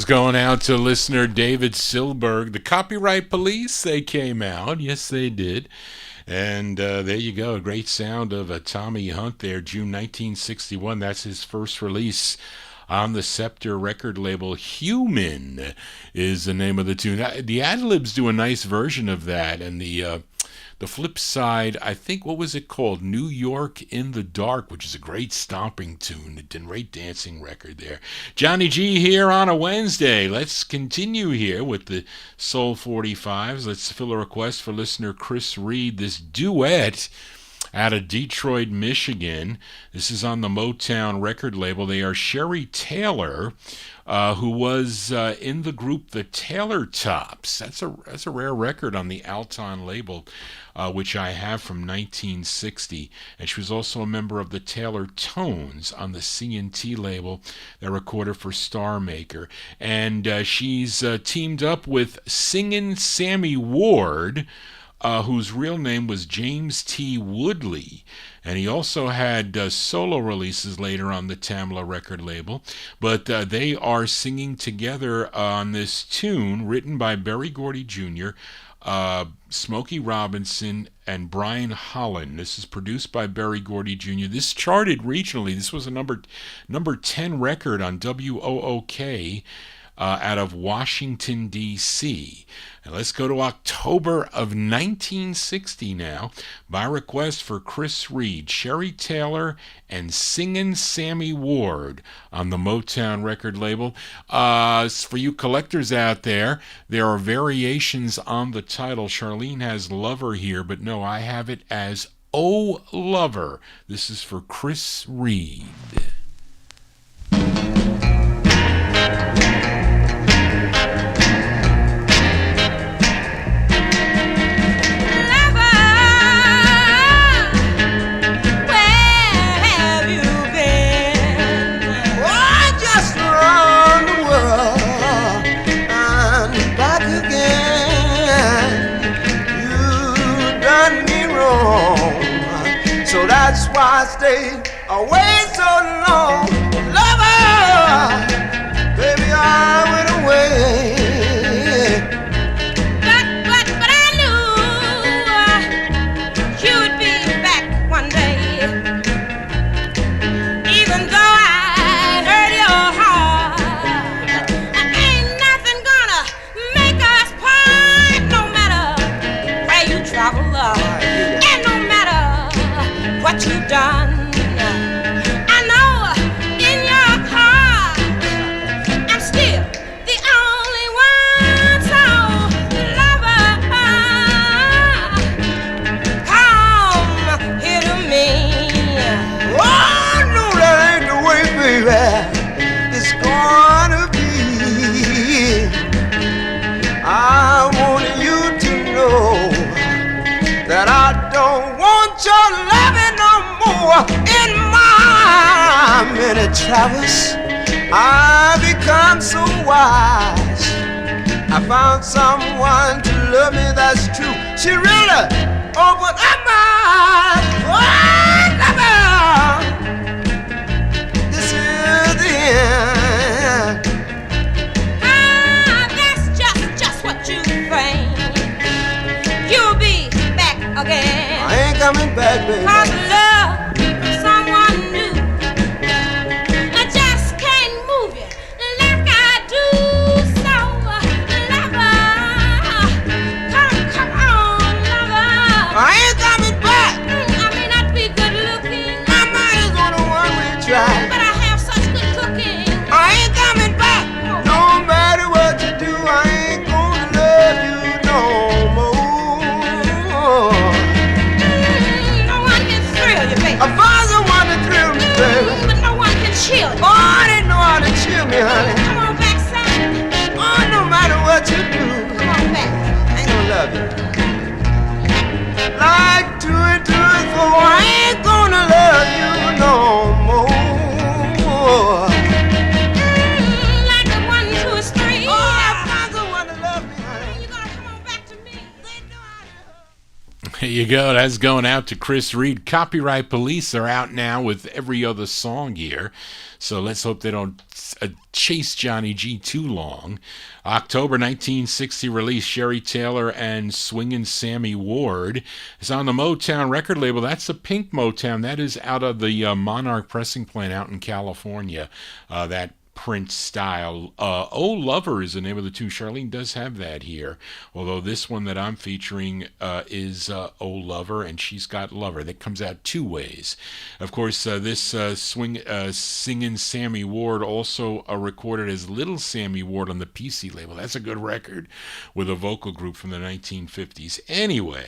is going out to listener David Silberg. The Copyright Police, they came out. Yes, they did. And there you go. A great sound of Tommy Hunt there, June 1961. That's his first release on the Scepter record label. Human is the name of the tune. The Ad-Libs do a nice version of that. And the flip side, I think, what was it called? New York in the Dark, which is a great stomping tune, a great dancing record there. Johnny G here on a Wednesday. Let's continue here with the Soul 45's. Let's fill a request for listener Chris Reed. This duet out of Detroit, Michigan. This is on the Motown record label. They are Sherry Taylor, who was in the group The Taylor Tops. That's a rare record on the Alton label, which I have from 1960. And she was also a member of the Taylor Tones on the C&T label that recorded for Star Maker. And she's teamed up with Singin' Sammy Ward, whose real name was James T. Woodley. And he also had solo releases later on the Tamla record label. But they are singing together on this tune written by Berry Gordy Jr., Smokey Robinson, and Brian Holland. This is produced by Berry Gordy Jr. This charted regionally. This was a number 10 record on WOOK out of Washington, D.C. And let's go to October of 1960 now. By request for Chris Reed, Sherry Taylor, and Singin' Sammy Ward on the Motown record label. For you collectors out there, there are variations on the title. Charlene has Lover here, but no, I have it as Oh Lover. This is for Chris Reed. That's why I stayed away so long. Lover, baby, I went away. But I knew you'd be back one day. Even though I hurt your heart, ain't nothing gonna make us part. No matter where you travel, and no matter what you've done. I know in your heart I'm still the only one. So lover, come here to me. Oh, no, that ain't the way, baby, it's gonna be. I want you to know that I don't want your loving no more. In my many travels, I become so wise. I found someone to love me, that's true. She really opened up my eyes. Oh, lover, this is the end. That's just what you think. You'll be back again. I ain't coming back, baby. 'Cause love someone new, I just can't move you like I do. So lover, come on, lover. I ain't coming back. I may not be good you go. That's going out to Chris Reed. Copyright Police are out now with every other song here. So let's hope they don't chase Johnny G too long. October 1960 release, Sherry Taylor and Swingin' Sammy Ward. It's on the MOTOWN record label. That's the Pink MOTOWN. That is out of the Monarch pressing plant out in California. That Prince style. Oh Lover is the name of the tune. Charlene does have that here, although this one that I'm featuring is Oh Lover, and she's got Lover. That comes out two ways. Of course, this Singin' Sammy Ward also recorded as Little Sammy Ward on the PC label. That's a good record with a vocal group from the 1950s. Anyway,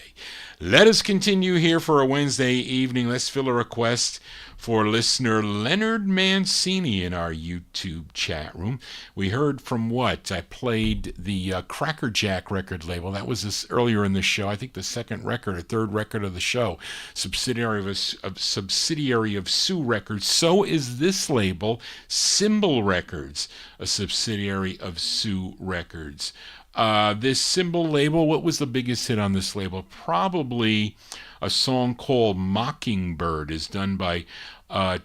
let us continue here for a Wednesday evening. Let's fill a request for listener Leonard Mancini in our YouTube chat room. We heard from what? I played the Cracker Jack record label. That was this earlier in the show. I think the second record or third record of the show. Subsidiary of Sue Records. So is this label, Symbol Records, a subsidiary of Sue Records. This Symbol label, what was the biggest hit on this label? Probably a song called Mockingbird, is done by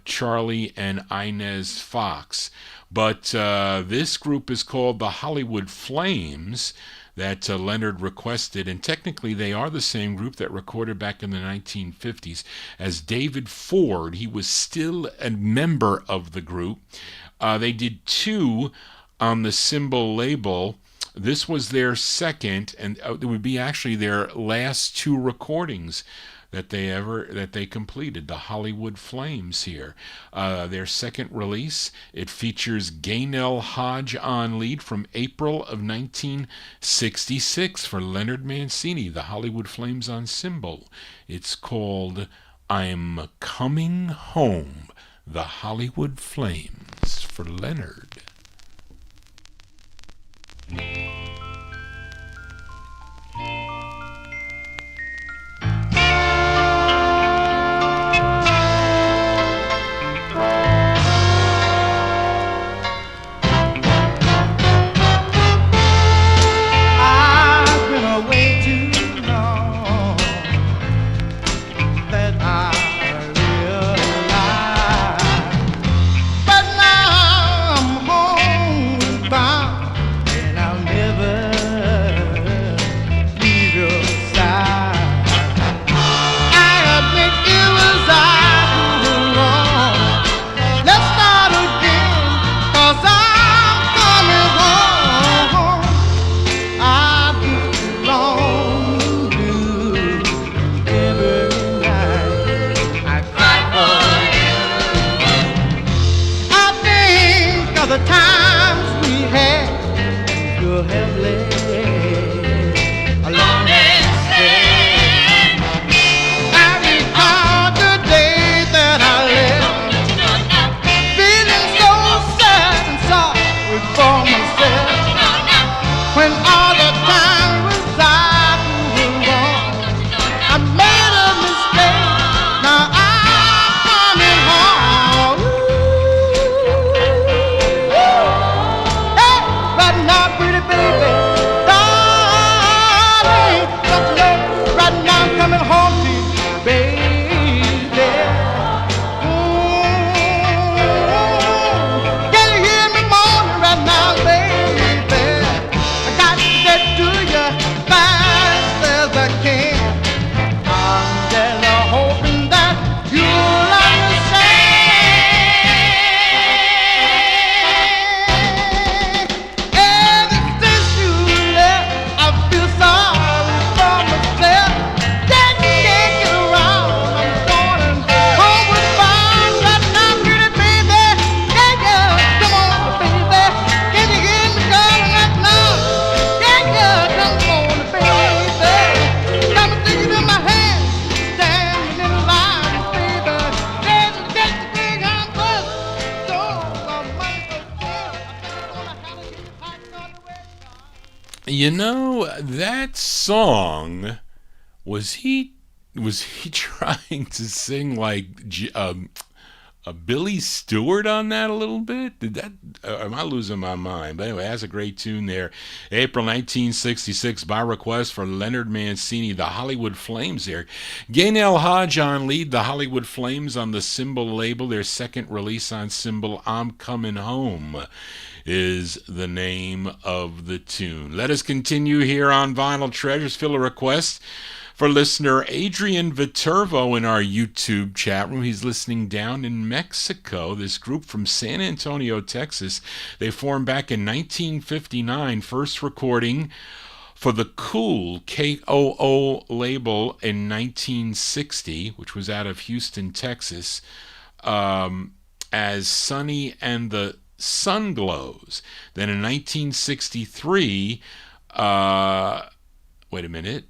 Charlie and Inez Fox. But this group is called the Hollywood Flames that Leonard requested, and technically they are the same group that recorded back in the 1950s. As David Ford, he was still a member of the group. They did two on the Symbol label. This was their second, and it would be actually their last two recordings that they completed. The Hollywood Flames here. Their second release, it features Gaynell Hodge on lead from April of 1966 for Leonard Mancini. The Hollywood Flames on Symbol. It's called I'm Coming Home. The Hollywood Flames for Leonard. You know, that song, was he trying to sing like a Billy Stewart on that a little bit? Did that? Am I losing my mind? But anyway, that's a great tune there. April 1966, by request for Leonard Mancini, the Hollywood Flames there. Gaynell Hodge on lead, the Hollywood Flames on the Symbol label. Their second release on Symbol, I'm Coming Home, is the name of the tune. Let us continue here on Vinyl Treasures. Fill a request for listener Adrian Viterbo in our YouTube chat room. He's listening down in Mexico. This group from San Antonio, Texas, they formed back in 1959, first recording for the Cool KOO label in 1960, which was out of Houston, Texas, as Sonny and the Sunglows. Then in 1963, wait a minute.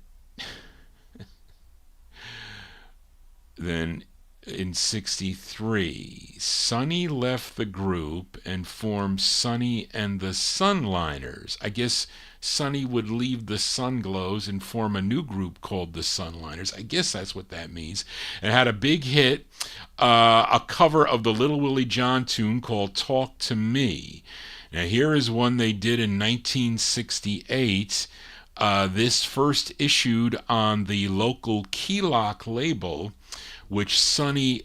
Then in 63, Sonny left the group and formed Sonny and the Sunliners. I guess Sonny would leave the Sunglows and form a new group called the Sunliners. I guess that's what that means. And had a big hit, a cover of the Little Willie John tune called Talk to Me. Now here is one they did in 1968. This first issued on the local Keylock label, which Sonny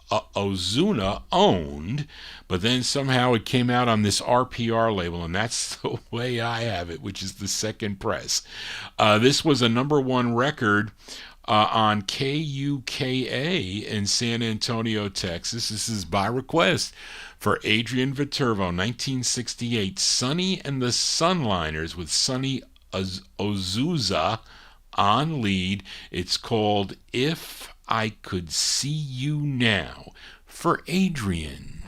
Ozuna owned, but then somehow it came out on this RPR label, and that's the way I have it, which is the second press. This was a #1 record on KUKA in San Antonio, Texas. This is by request for Adrian Viterbo, 1968, Sonny and the Sunliners with Sonny Ozuza on lead. It's called If I Could See You Now, for Adrian.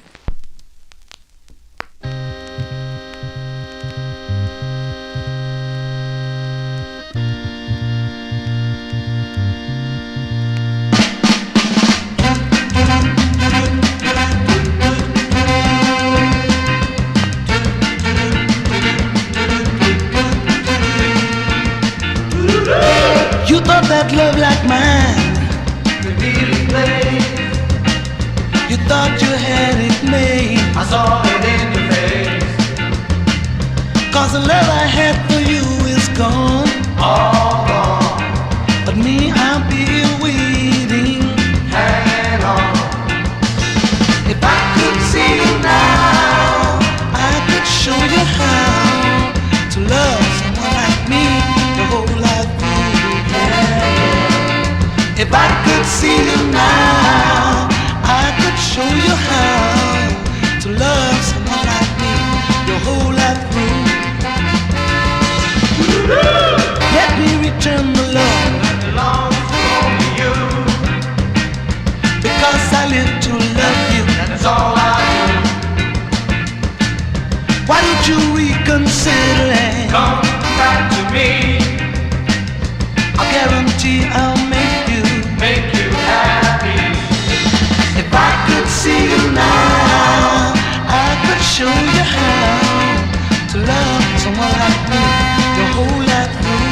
You thought that love like mine, you thought you had it made. I saw it in your face, 'Cause the love I had for you is gone, all gone. but me, I'll be waiting. Hang on. If I could see you now, I could show you how to love someone like me the whole life through. If I could see you now, I could show you how to love someone like me your whole life through. Let me return the love That belongs to only you. because I live to love you. That's all I do. Why don't you reconsider and Come back to me, I guarantee I'll make you happy. If I could see you now, I could show you how to love someone like me your whole life through.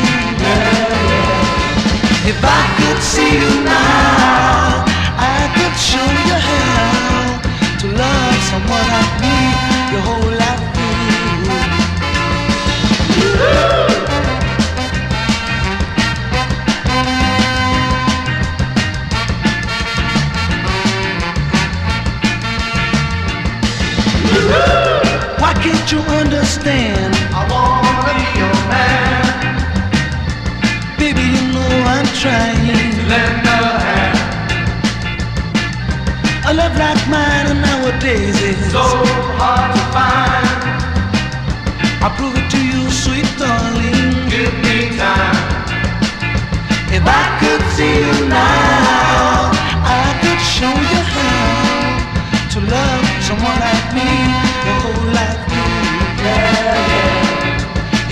If I could see you now, I could show you how to love someone like me your whole life Why can't you understand? I wanna be your man. Baby, you know I'm trying. Lend a hand. A love like mine nowadays is So hard to find. I'll prove it to you, sweet darling. Give me time. If I could see you now, I could show you how to love someone like me your whole life through.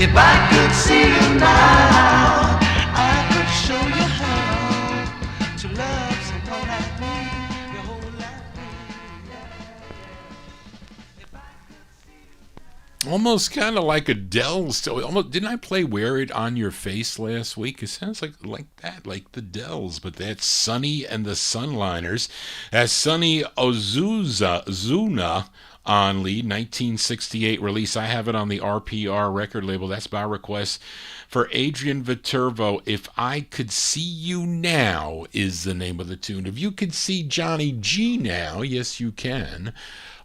If I could see you now, I could show you how to love someone like me your whole life through. If I could see you Almost kind of like Adele's. Almost, didn't I play "Wear It on Your Face" last week? It sounds like that, like the Dells, but that's Sonny and the Sunliners. That's Sonny Ozuna on lead, 1968 release. I have it on the RPR record label. That's by request for Adrian Viterbo. If I Could See You Now is the name of the tune. If you could see Johnny G now, yes you can.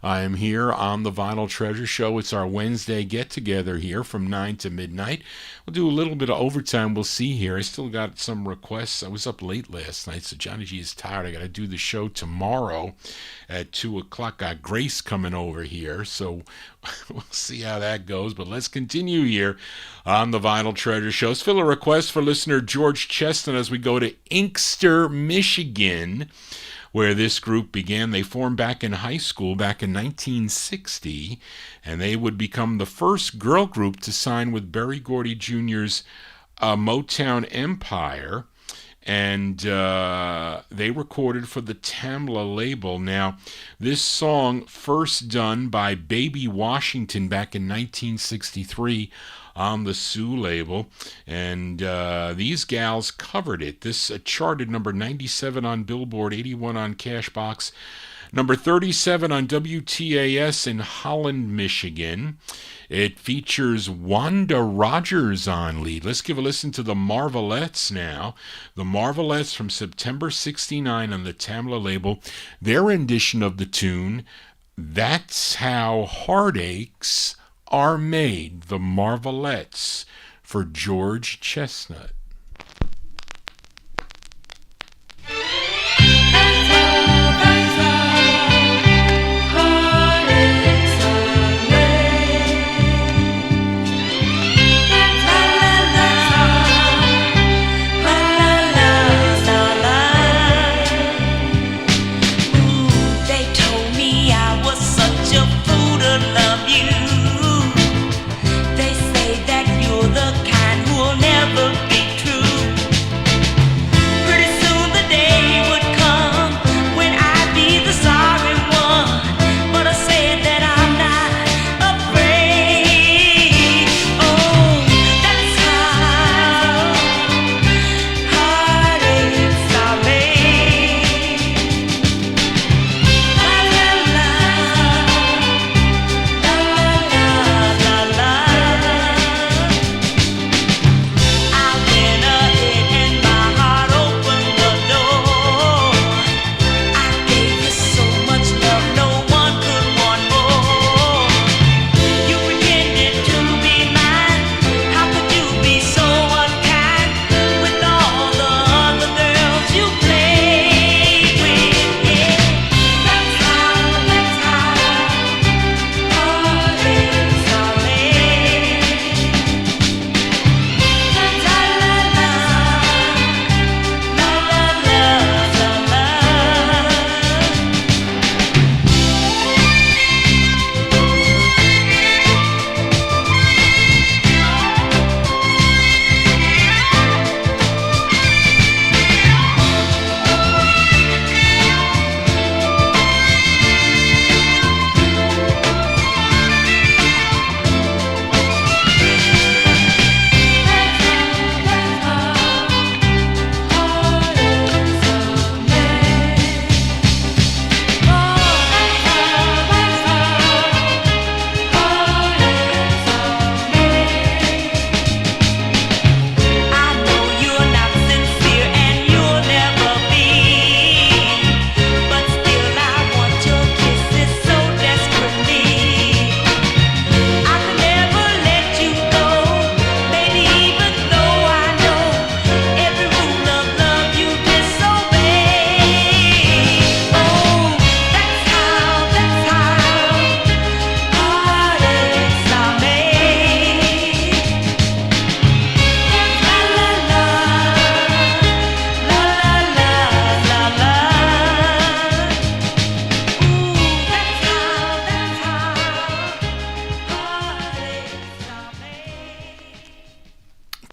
I am here on the Vinyl Treasure Show. It's our Wednesday get-together here from 9 to midnight. We'll do a little bit of overtime. We'll see here. I still got some requests. I was up late last night, so Johnny G is tired. I got to do the show tomorrow at 2 o'clock. Got Grace coming over here, so we'll see how that goes. But let's continue here on the Vinyl Treasure Show. Let's fill a request for listener George Chestnut as we go to Inkster, Michigan, where this group began. They formed back in high school back in 1960, and they would become the first girl group to sign with Berry Gordy Jr.'s Motown Empire, and they recorded for the Tamla label. Now, this song first done by Baby Washington back in 1963 on the Sue label, and these gals covered it. This charted number 97 on Billboard, 81 on Cashbox, number 37 on WTAS in Holland, Michigan. It features Wanda Rogers on lead. Let's give a listen to the Marvelettes now. The Marvelettes from September 69 on the Tamla label. Their rendition of the tune, That's How Heartaches Are Made. The Marvelettes for George Chestnut.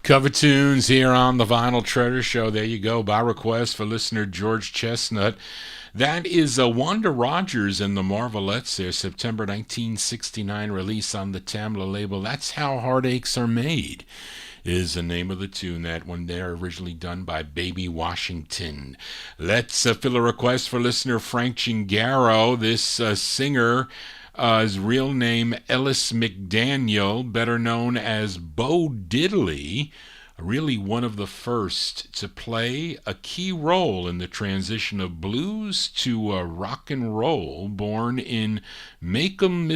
Cover tunes here on the Vinyl Treasure Show. There you go, by request for listener George Chestnut. That is Wanda Rogers and the Marvelettes, their September 1969 release on the Tamla label. That's How Heartaches Are Made is the name of the tune. That one there, originally done by Baby Washington. Let's fill a request for listener Frank Chingaro. This singer, his real name Ellis McDaniel, better known as Bo Diddley, really one of the first to play a key role in the transition of blues to rock and roll, born in Macomb,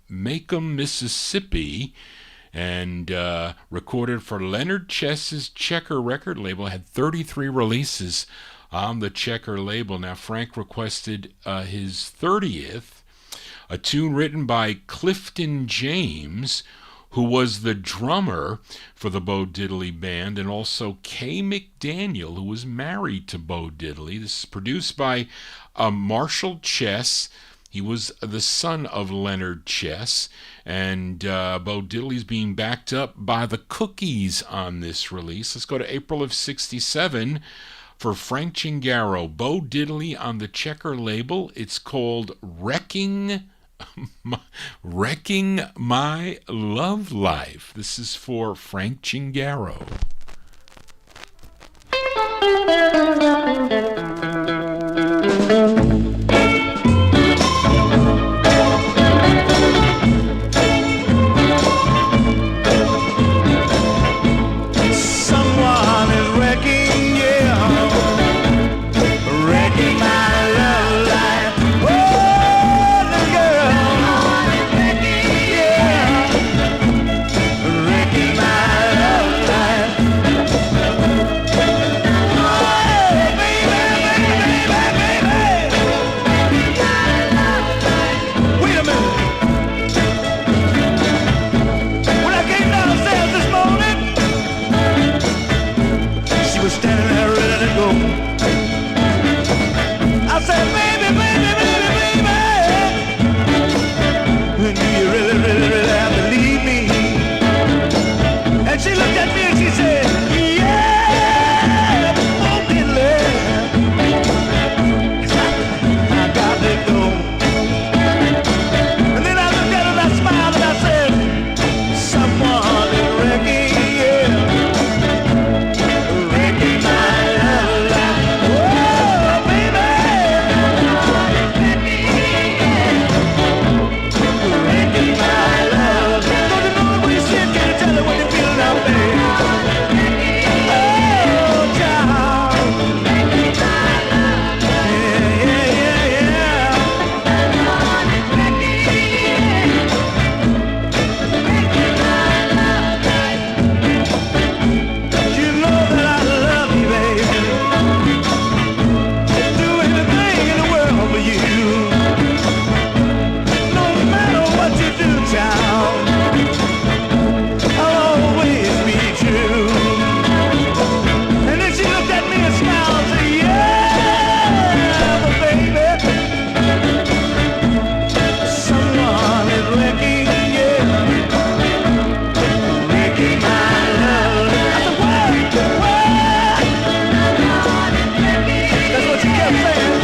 Mississippi, and recorded for Leonard Chess's Checker record label. Had 33 releases on the Checker label. Now Frank requested his 30th, a tune written by Clifton James, who was the drummer for the Bo Diddley Band, and also Kay McDaniel, who was married to Bo Diddley. This is produced by Marshall Chess. He was the son of Leonard Chess, and Bo Diddley's being backed up by the Cookies on this release. Let's go to April of '67 for Frank Chingaro. Bo Diddley on the Checker label. It's called Wrecking My Love Life. This is for Frank Chingaro. Someone is wrecking, yeah, wrecking my love life. Oh, the girl, yeah, wrecking my love life. Oh, baby, baby, baby. Wait a minute. When I came downstairs this morning, she was standing there ready to go. I said, baby, baby, baby, baby, do you really, really, really have to leave me? And she looked at me and she said, yeah, oh, Diddley, I got to go. And then I looked at her and I smiled and I said, someone is wrecking, yeah, wrecking my love life. Oh, baby, wrecking my love life. Don't you know what you said? Can you tell her what you feel now, baby? Oh, child. Yeah, yeah, yeah, yeah. You know that I love you, baby. Do anything in the world for you. No matter what you do, child, I'll always be true. And then she looked at me and smiled and said, yeah, but baby, someone is wrecking, yeah, wrecking my love. I said, what? That's what she kept saying.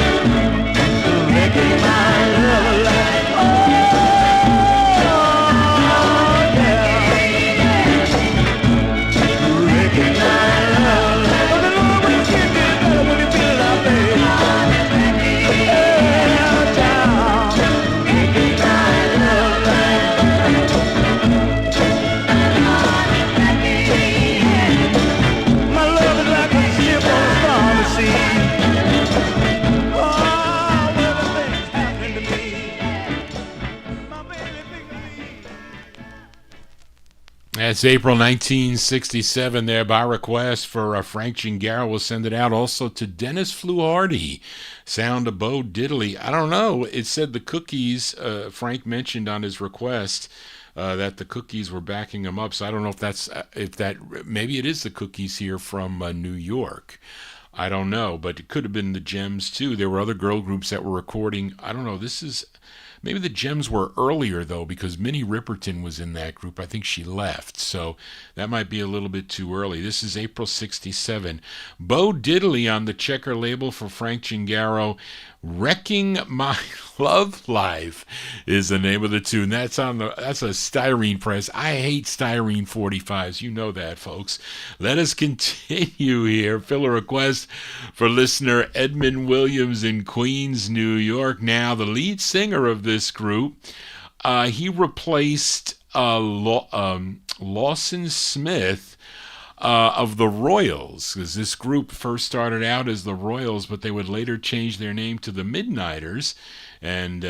Wrecking my love life. Oh, yeah. Wrecking my love life. But the Lord, when you get better when you feel it out there. Yeah, child. Wrecking my love life. My love is like a ship on a stormy sea. Oh, when the things happen to me, my baby thinks of me. That's April 1967 there by request for Frank Chingaro. We'll send it out also to Dennis Fluharty. Sound of Bo Diddley. I don't know. It said the Cookies, Frank mentioned on his request that the Cookies were backing him up. So I don't know if maybe it is the Cookies here from New York. I don't know, but it could have been the Gems too. There were other girl groups that were recording. I don't know. This is Maybe the Gems were earlier, though, because Minnie Riperton was in that group. I think she left, so that might be a little bit too early. This is April 67. Bo Diddley on the Checker label for Frank Gingaro. Wrecking My Love Life is the name of the tune. That's a styrene press. I hate styrene 45s. You know that, folks. Let us continue here. Fill a request for listener Edmund Williams in Queens, New York. Now, the lead singer of this group, he replaced Lawson Smith of the Royals, because this group first started out as the Royals, but they would later change their name to the Midnighters, and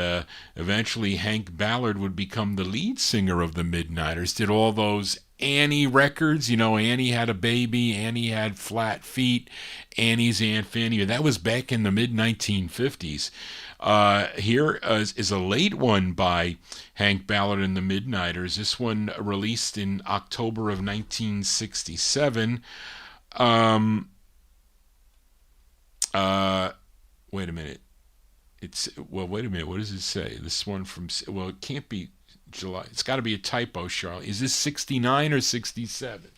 eventually Hank Ballard would become the lead singer of the Midnighters. Did all those Annie records, Annie Had a Baby, Annie Had Flat Feet, Annie's Aunt Fanny. That was back in the mid-1950s. Here is a late one by Hank Ballard and the Midnighters. This one released in October of 1967. Wait a minute. Wait a minute. What does it say? This one it can't be July. It's got to be a typo, Charlie. Is this 69 or 67?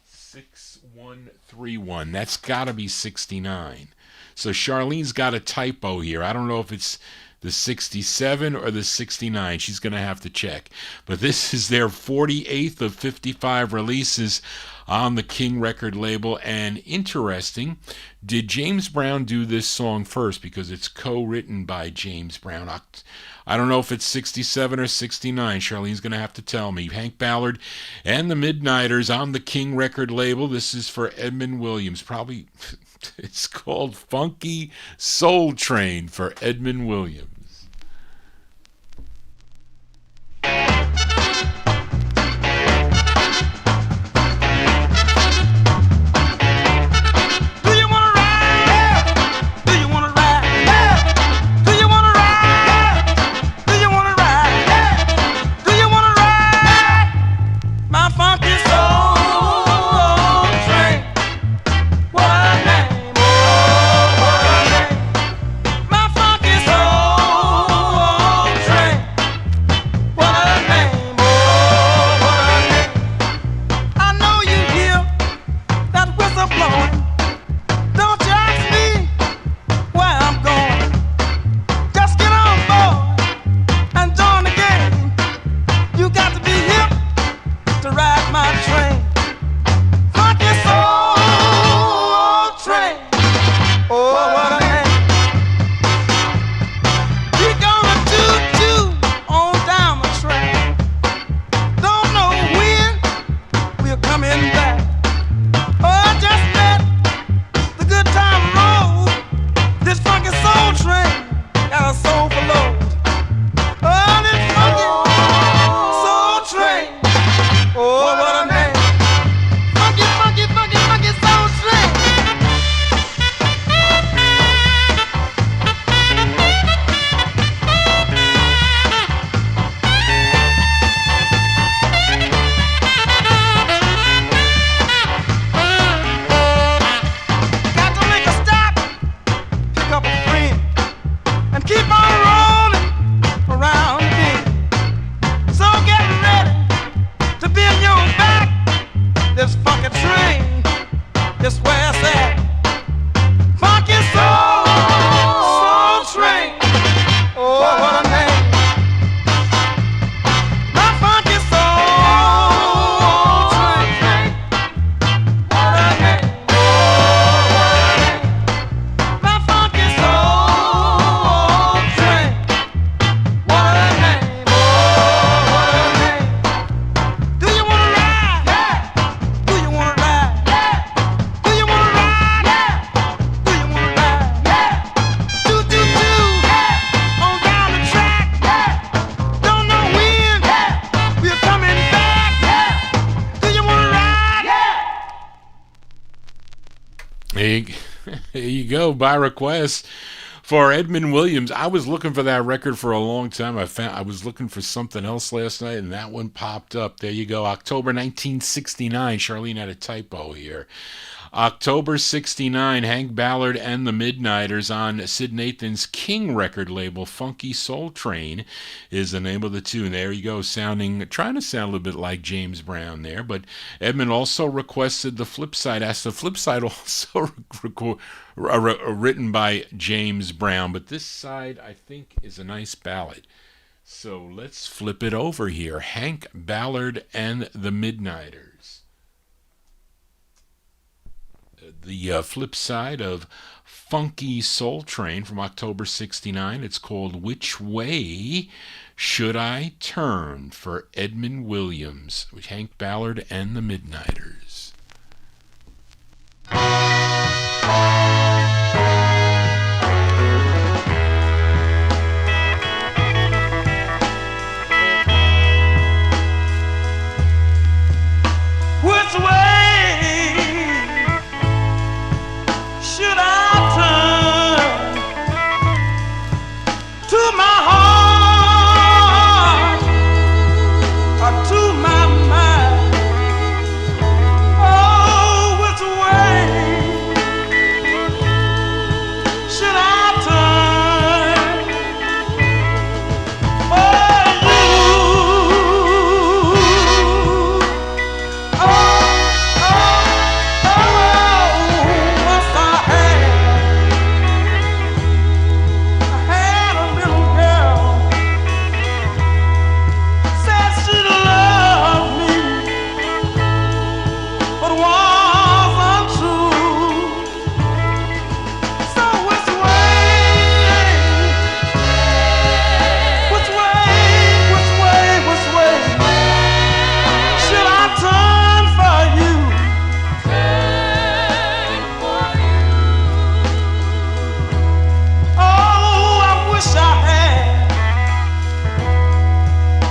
6131. That's got to be 69. So Charlene's got a typo here. I don't know if it's the 67 or the 69. She's going to have to check. But this is their 48th of 55 releases on the King record label. And interesting, did James Brown do this song first? Because it's co-written by James Brown. I don't know if it's 67 or 69. Charlene's going to have to tell me. Hank Ballard and the Midnighters on the King record label. This is for Edmund Williams. Probably it's called Funky Soul Train for Edmund Williams. There you go, by request for Edmund Williams. I was looking for that record for a long time. I was looking for something else last night, and that one popped up. There you go, October 1969. Charlene had a typo here. October 69, Hank Ballard and the Midnighters on Sid Nathan's King record label. Funky Soul Train is the name of the tune. There you go, trying to sound a little bit like James Brown there. But Edmund also requested the flip side. Asked the flip side also written by James Brown. But this side, I think, is a nice ballad. So let's flip it over here. Hank Ballard and the Midnighters. The flip side of Funky Soul Train from October 69. It's called Which Way Should I Turn, for Edmund Williams, with Hank Ballard and the Midnighters. Which way should I turn to my heart or to my mind? Oh, which way should I turn for you? Oh, once I had a little girl, said she loved me, but wasn't true. So which way should I turn for you? Oh, I wish I had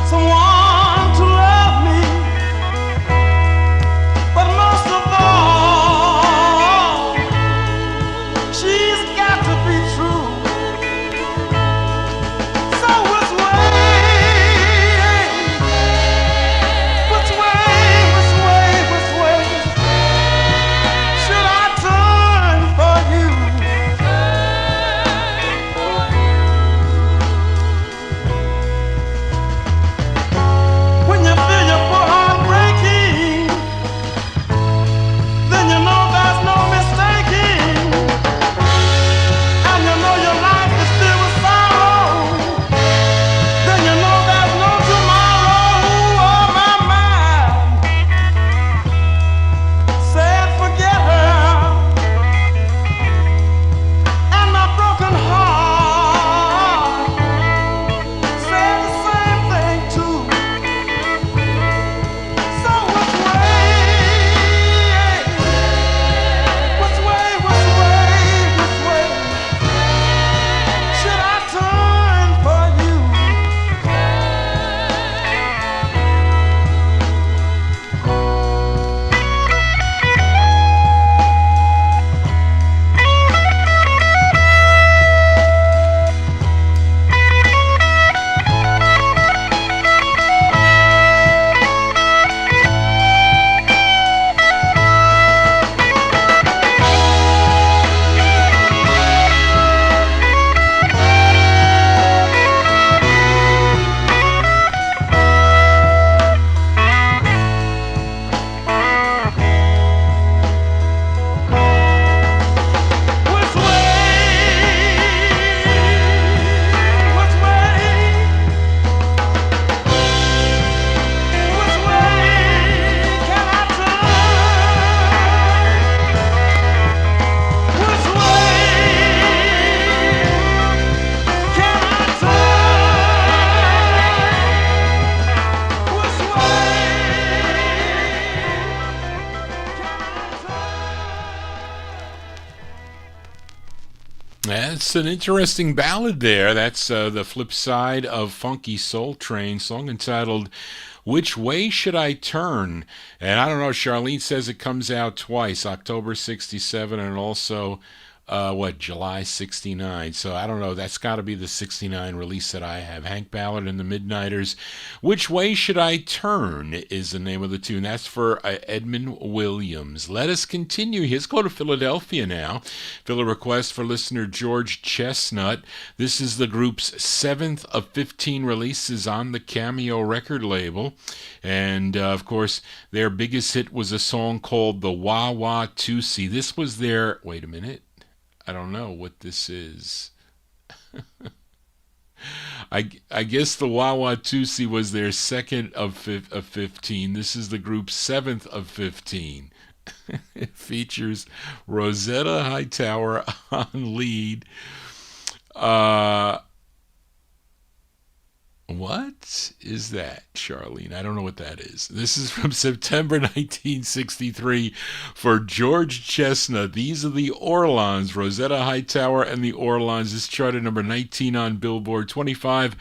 someone to love me, but most of all, she's got to be true. So which way should I turn for you? When you feel your heart breaking, then you know there's no mistaking, and you know your life is filled with sorrow, then you know there's no tomorrow. Oh, my mind said forget her, and my broken heart said the same thing too. So which way should I turn for you? That's an interesting ballad there. That's the flip side of Funky Soul Train, song entitled Which Way Should I Turn? And I don't know, Charlene says it comes out twice, October 67 and also July 69. So I don't know. That's got to be the 69 release that I have. Hank Ballard and the Midnighters. Which Way Should I Turn is the name of the tune. That's for Edmund Williams. Let us continue. Let's go to Philadelphia now. Fill a request for listener George Chestnut. This is the group's 7th of 15 releases on the Cameo record label. And, of course, their biggest hit was a song called The Wah Wah Toosie. This was their... Wait a minute. I don't know what this is. I guess the Wah Wah Toosie was their 2nd of 15. This is the group's 7th of 15. It features Rosetta Hightower on lead. What is that, Charlene? I don't know what that is. This is from September 1963 for George Chestnut. These are the Orlons, Rosetta Hightower and the Orlons. This charted number 19 on Billboard, 25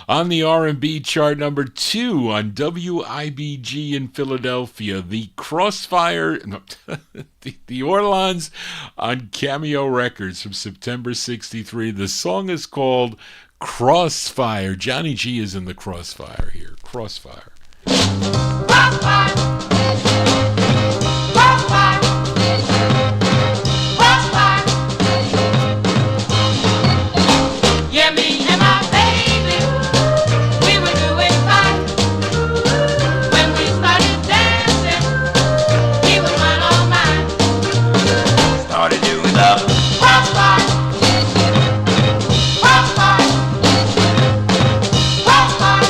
on the R&B chart, number 2 on WIBG in Philadelphia. The Crossfire, the Orlons on Cameo Records from September 63. The song is called Crossfire. Johnny G is in the Crossfire here. Crossfire. Crossfire. Crossfire. Crossfire. Yeah, me and my baby, we were doing fine. When we started dancing, he was mine all mine. Started doing the Crossfire. Crossfire. Crossfire.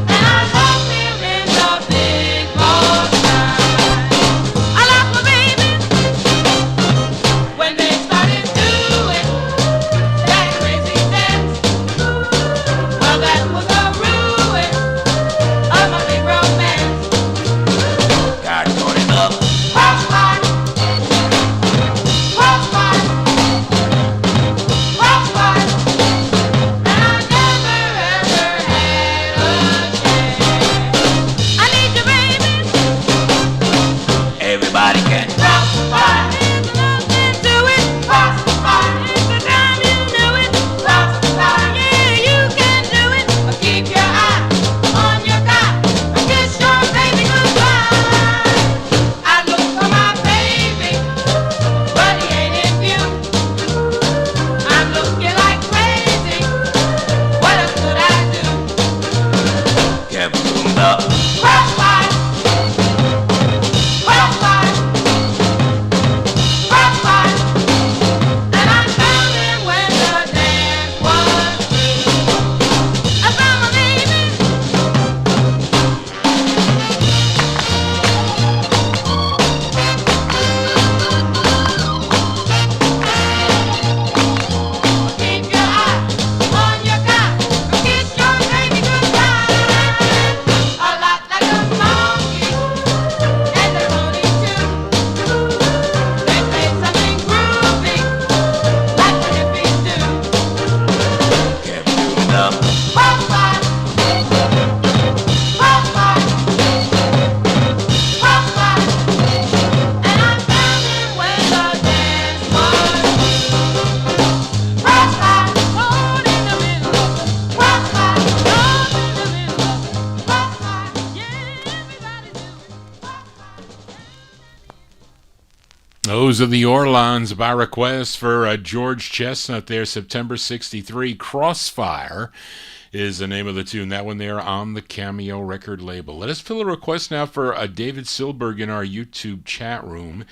And I love him in the big boy time. I love my baby when they started doing that crazy dance. Well, that was the ruin of my big romance. got started up. Crossfire. Crossfire. Crossfire. And I never ever had a chance. I need you, baby. Everybody can Crossfire. If you love me, do it. Crossfire. It's the time you know it. Crossfire. Yeah, you can do it. But keep your eye on your guy. But kiss your baby goodbye. I look for my baby, but he ain't in view. I'm looking like crazy. What else could I do? keep doing the Crossfire. Crossfire. Crossfire. And I found him when the dance was through. I found my baby. Keep your eye on your guy. Kiss your baby goodbye. A lot like a monkey and a pony too. They play something groovy like the hippies do. keep doing the Crossfire. Crossfire. Crossfire. And I found him when the dance was through. Crossfire. Caught in the middle of the crossfire. Caught in the middle of the crossfire. Yeah, everybody do it. Those are the Orlons by request for George Chestnut there, September 63. Crossfire is the name of the tune. That one there on the Cameo record label. Let us fill a request now for David Silberg in our YouTube chat room.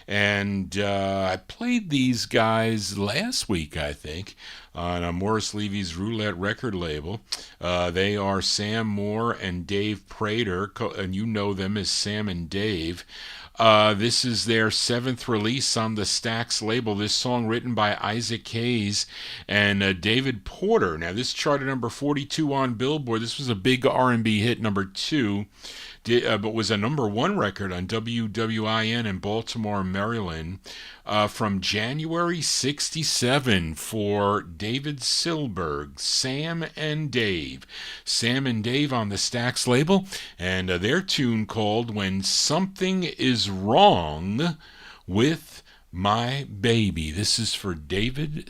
And I played these guys last week, I think, on Morris Levy's Roulette record label. They are Sam Moore and Dave Prater, and you know them as Sam and Dave. This is their 7th release on the Stax label. This song written by Isaac Hayes and David Porter. Now, this charted number 42 on Billboard. This was a big R&B hit, number 2. But was a number 1 record on WWIN in Baltimore, Maryland, from January 67 for David Silberg, Sam and Dave. Sam and Dave on the Stax label, and their tune called When Something Is Wrong with My Baby. This is for David.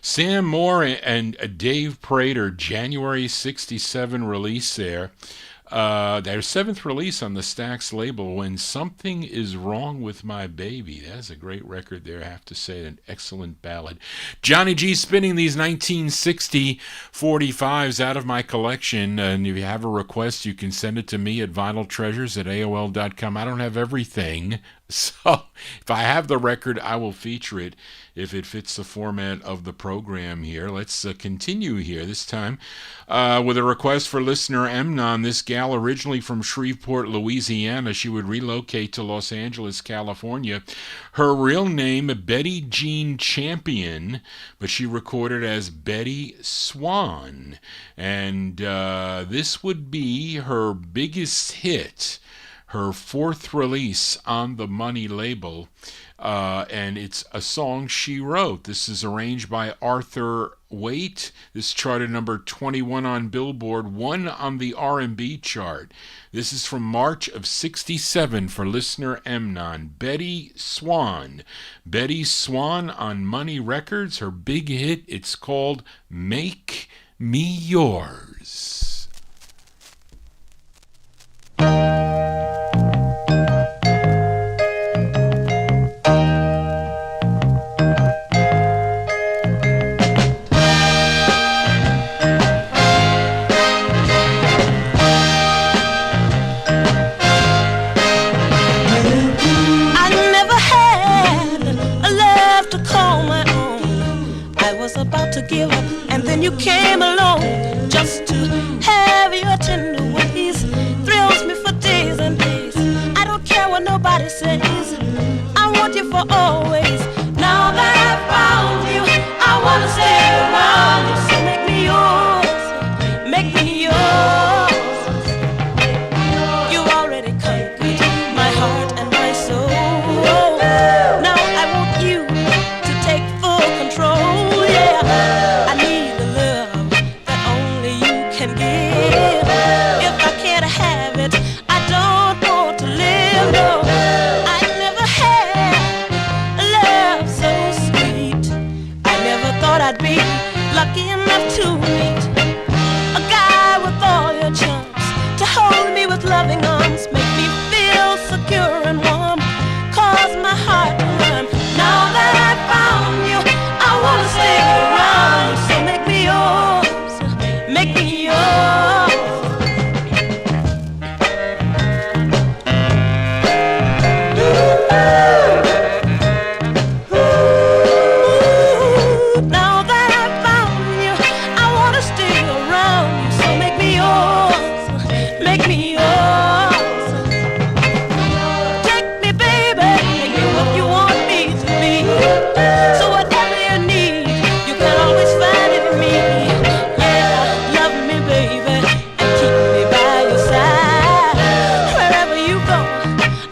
Sam Moore and Dave Prater, January 67 release there. Their seventh release on the Stax label, When Something Is Wrong With My Baby. That's a great record there, I have to say. An excellent ballad. Johnny G spinning these 1960 45s out of my collection. And if you have a request, you can send it to me at vinyltreasures@aol.com. I don't have everything, so if I have the record, I will feature it if it fits the format of the program here. Let's continue here, this time with a request for listener Emnon. This gal, originally from Shreveport, Louisiana, she would relocate to Los Angeles, California. Her real name, Betty Jean Champion, but she recorded as Betty Swan. And this would be her biggest hit, her fourth release on the Money label, and it's a song she wrote. This is arranged by Arthur Waite. This charted number 21 on Billboard, 1 on the R&B chart. This is from March of 67 for listener Emnon. Betty Swan. Betty Swan on Money Records. Her big hit, it's called Make Me Yours. give up, and then you came along just to have your tender ways. Thrills me for days and days. I don't care what nobody says. I want you for always. Now that I've found you, I wanna stay around you. So make me yours, make me yours. You've already conquered my heart and my soul. Now I want you to take full control. Yeah, I need the love that only you can give. If I can't have it, I don't want to live. No, I never had a love so sweet. I never thought I'd be lucky enough to meet a guy with all your charms, to hold me with loving arms, make me feel secure and warm, cause my heart to run. Now that I found you, I wanna stay around. So make me yours, make me yours. Now that I found you, I wanna stay around you. So make me yours, make me yours. Take me, baby, make me what you want me to be. So whatever you need, you can always find it in me. Yeah, love me, baby, and keep me by your side. Wherever you go,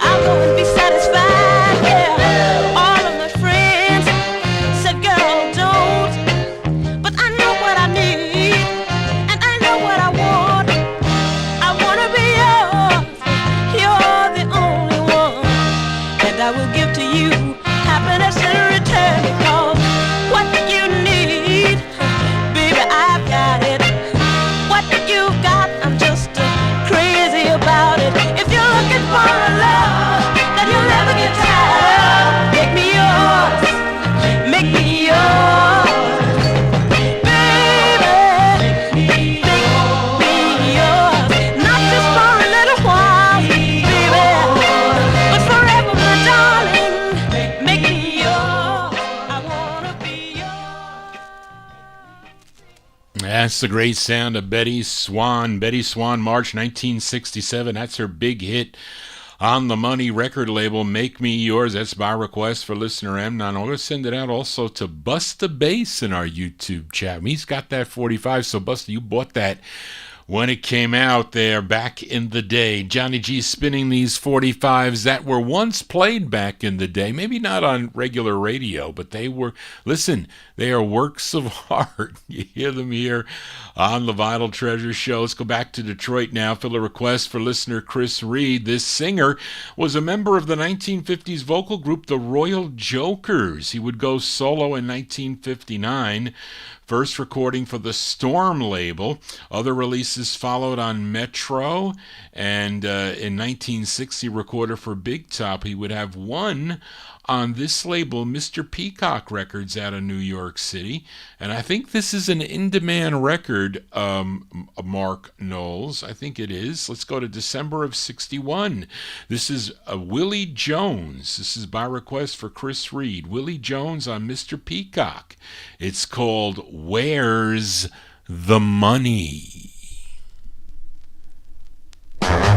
I'll go and be satisfied. Yeah, all of my friends said, girl, don't. But I know what I need, and I know what I want. I wanna be yours, you're the only one. And I will give to you happiness in return, because what you need, baby, I've got it. What you've got, I'm just crazy about it. If you're looking for a love that you'll never get tired of, make me yours, make me yours. Baby, make me yours. Not just for a little while, baby, but forever, my darling. Make me yours. I wanna be yours. That's the great sound of Betty Swan. Betty Swan, March 1967. That's her big hit on the Money record label, Make Me Yours. That's by request for listener M. Now, I'm going to send it out also to Busta Bass in our YouTube chat. He's got that 45, so Busta, you bought that when it came out there back in the day. Johnny G spinning these 45s that were once played back in the day. Maybe not on regular radio, but they were, listen, they are works of art. You hear them here on the Vinyl Treasure Show. Let's go back to Detroit now. Fill a request for listener Chris Reed. This singer was a member of the 1950s vocal group the Royal Jokers. He would go solo in 1959. First recording for the Storm label. Other releases followed on Metro, and in 1960 recorded for Big Top. He would have one on this label, Mr. Peacock Records out of New York City. And I think this is an in-demand record, Mark Knowles. I think it is. Let's go to December of 61. This is Willie Jones. This is by request for Chris Reed. Willie Jones on Mr. Peacock. It's called Where's the Money? Well,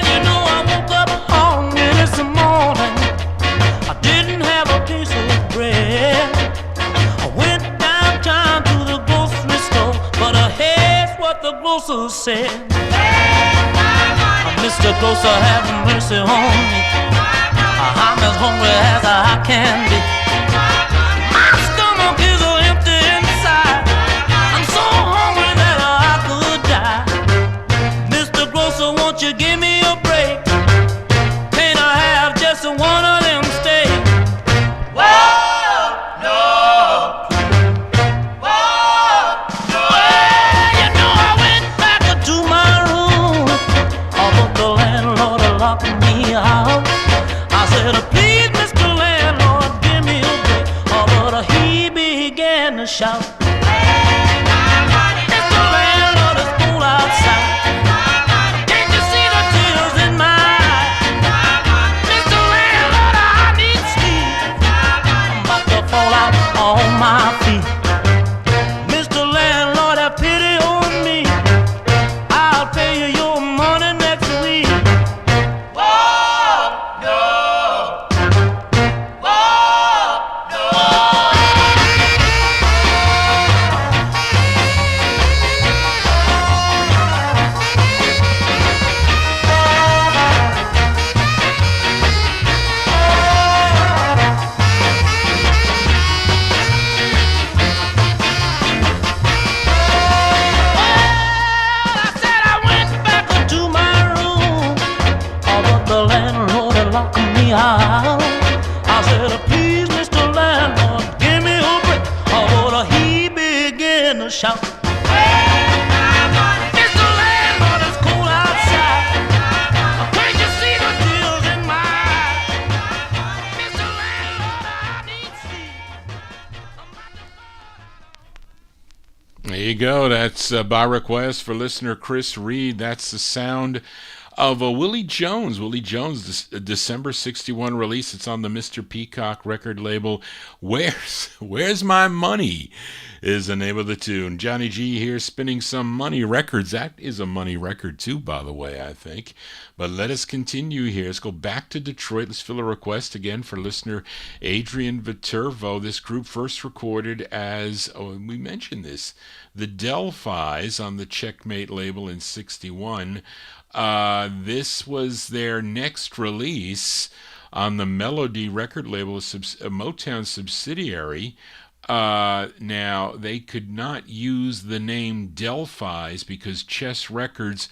you know I woke up hungry this morning. I didn't have a piece of bread. I went downtown to the grocery store, but here's what the grocer said. Mr. Grocer, have mercy on me. I'm as hungry as I can be. My stomach is empty inside. I'm so hungry that I could die. Mr. Grocer, won't you give me a break? Can't I have just one of them steaks? Whoa, no. Whoa, no. Well, you know I went back to my room, but the landlord locked me out. I said, please, Mr. Landlord, give me a break. But he began to shout. Mr. Landlord is cool outside. Can't you see the tears in my eyes? Mr. Landlord. me how. I said, please, Mr. Landlord, give me a break. Oh, he began to shout. Mr. Landlord, it's cold outside. Can't you see the tears in my eyes? Mr. Landlord, I need sleep. There you go. That's by request for listener Chris Reed. That's the sound of Willie Jones. Willie Jones, December 61 release. It's on the Mr. Peacock record label. Where's My Money is the name of the tune. Johnny G here spinning some money records. That is a money record too, by the way, I think. But let us continue here. Let's go back to Detroit. Let's fill a request again for listener Adrian Viterbo. This group first recorded as, we mentioned this, the Delphis on the Checkmate label in 61. This was their next release on the Melody record label, a Motown subsidiary. Now, they could not use the name Delphis because Chess Records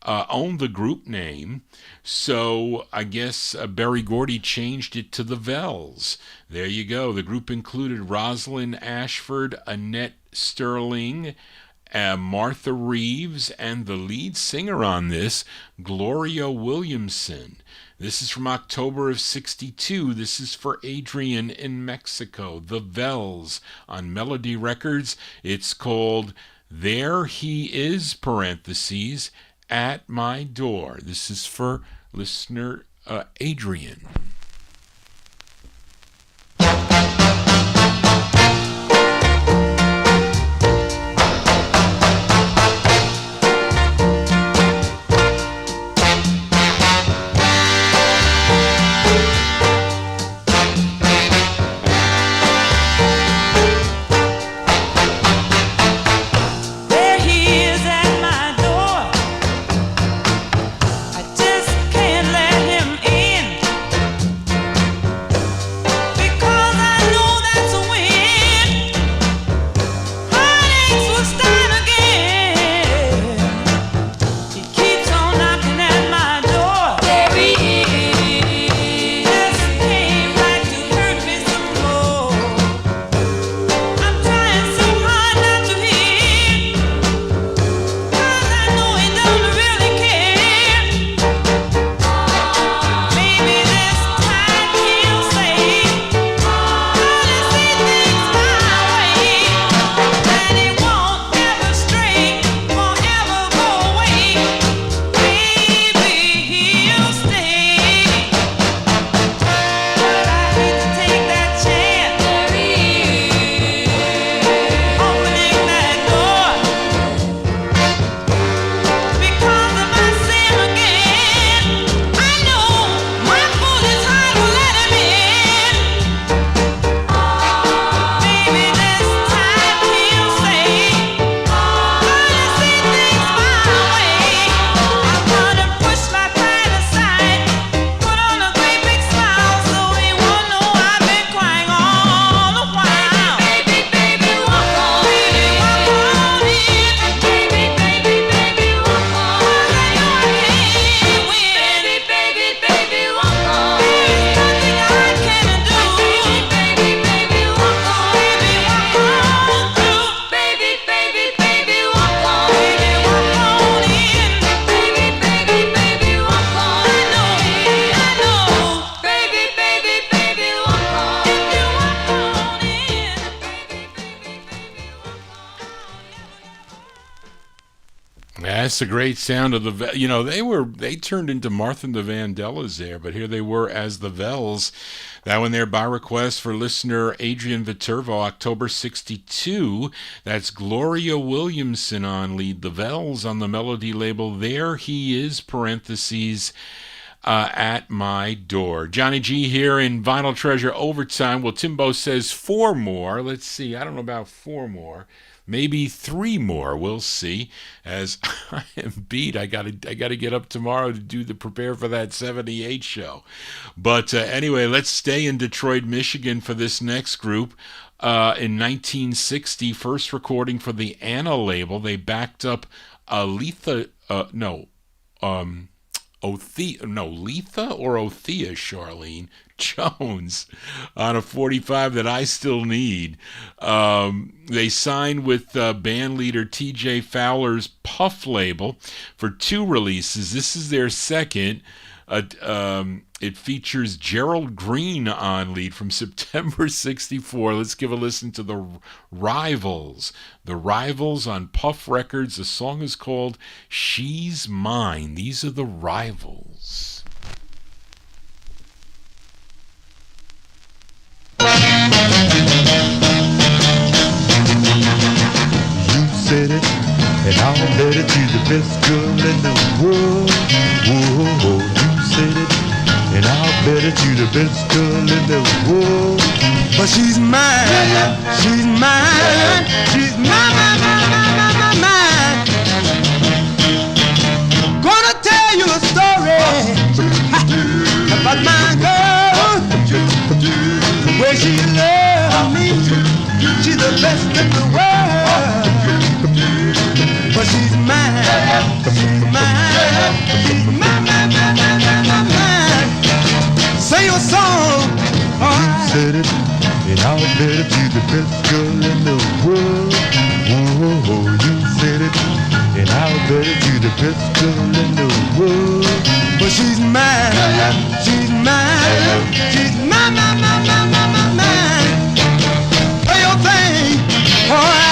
owned the group name. So I guess Berry Gordy changed it to the Vels. There you go. The group included Rosalind Ashford, Annette Sterling, Martha Reeves, and the lead singer on this, Gloria Williamson. This is from October of 62. This is for Adrian in Mexico. The Vels on Melody Records. It's called There He Is, parentheses, At My Door. This is for listener Adrian. There he is at my door. I just can't let him in because I know that's a win. Heartaches will start again. He keeps on knocking at my door. There he is. Just came back to hurt me some more. I'm trying so hard not to hit, 'cause I know he don't really care. Maybe this time he'll say, "Honey, see things my way," and he won't ever stray, won't ever go away. Maybe he'll stay, but I hate to take that chance. There he is, opening that door because of my sin again. I know my foolish heart will let him in. Maybe this time he'll say, "Honey, see things my way." I'm gonna push my pride aside, put on a great big smile so he won't know I've been crying all the while. Baby, baby, walk on in. Walk on in. Baby, baby, baby, walk on. 'Cause I know I can't win. Baby, baby, walk on. There's nothing I can do. Baby, baby, walk on. Baby, walk on through. Baby, baby, baby, walk on. Baby, walk on in. Baby, baby, baby, walk on. I know. Baby, baby, baby, walk on. If you walk on in. Baby, baby, baby, walk on. That's the great sound of the, they turned into Martha and the Vandellas there, but here they were as the Vels. That one there by request for listener Adrian Viterbo, October 62. That's Gloria Williamson on lead. The Vels on the Melody label. There he is, parentheses, At My Door. Johnny G here in Vinyl Treasure Overtime. Well, Timbo says 4 more. Let's see. I don't know about 4 more. Maybe 3 more. We'll see. As I am beat, I gotta get up tomorrow to prepare for that 78 show. But anyway, let's stay in Detroit, Michigan for this next group. In 1960, first recording for the Anna label. They backed up Letha or Othea, Charlene Jones on a 45 that I still need. They signed with band leader TJ Fowler's Puff label for 2 releases. This is their second. It features Gerald Green on lead from September 64. Let's give a listen to the Rivals. The Rivals on Puff Records. The song is called She's Mine. These are the Rivals. You said it, and I'll bet it you're the best girl in the world. Whoa, you said it, and I'll bet it you're the best girl in the world. But she's mine, she's mine, she's mine, mine. Gonna tell you a story about my girl, the way she loved me. She's the best in the world. But she's mine, she's mine, she's mine, mine. Sing your song, alright. You said it, and I'll bet it you're the best girl in the world. Whoa, you said it, and I'll bet it you're the best girl in the world. But she's mine, she's mine, she's mine, mine, mine, mine, mine, mine. Play your thing, alright.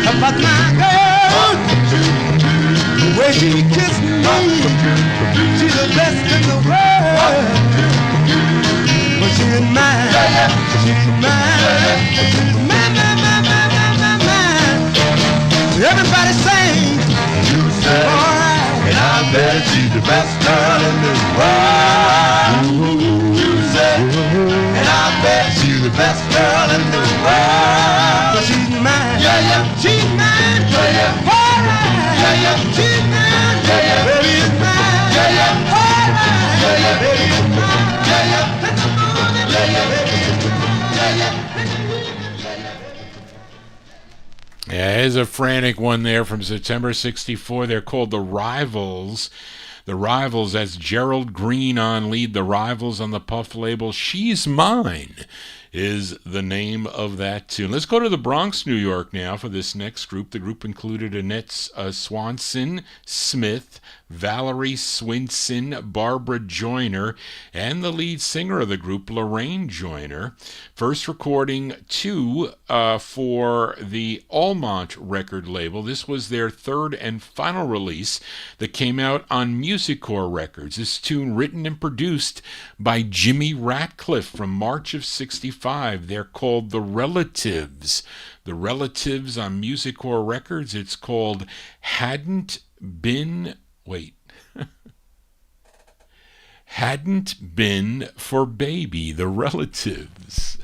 About my girl, the way she kissed me, she's the best in the world. But she's mine, she's mine, she's mine, mine, mine, mine, mine, mine. Everybody sing, you said, alright, and I bet she's the best girl in the world. You said, and I bet she's the best girl in the world. But she's mine, yeah, yeah, she's mine, yeah, yeah, alright, yeah, yeah, she's mine, yeah, yeah, baby is mine, yeah, yeah, alright, yeah, yeah, baby is mine, yeah, yeah, in the morning, yeah, yeah, baby is mine, yeah, yeah. Yeah, here's a frantic one there from September 64. They're called The Rivals. The Rivals, that's Gerald Green on lead. The Rivals on the Puff label. She's Mine is the name of that tune. Let's go to the Bronx, New York now for this next group. The group included Annette Swanson Smith, Valerie Swinson, Barbara Joyner, and the lead singer of the group, Lorraine Joyner. First recording 2 for the Almont record label. This was their third and final release that came out on Musicorps Records. This tune written and produced by Jimmy Ratcliffe from March of 65. They're called The Relatives. The Relatives on Musicorps Records. It's called Hadn't Been for Baby. The Relatives.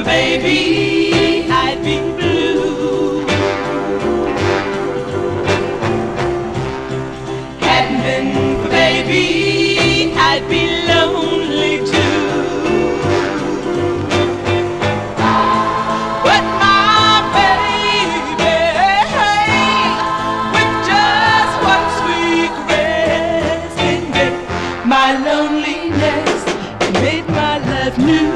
Baby, I'd be blue. Hadn't been for baby, I'd be lonely too. But my baby, with just one sweet caress, it made my loneliness, it made my life new.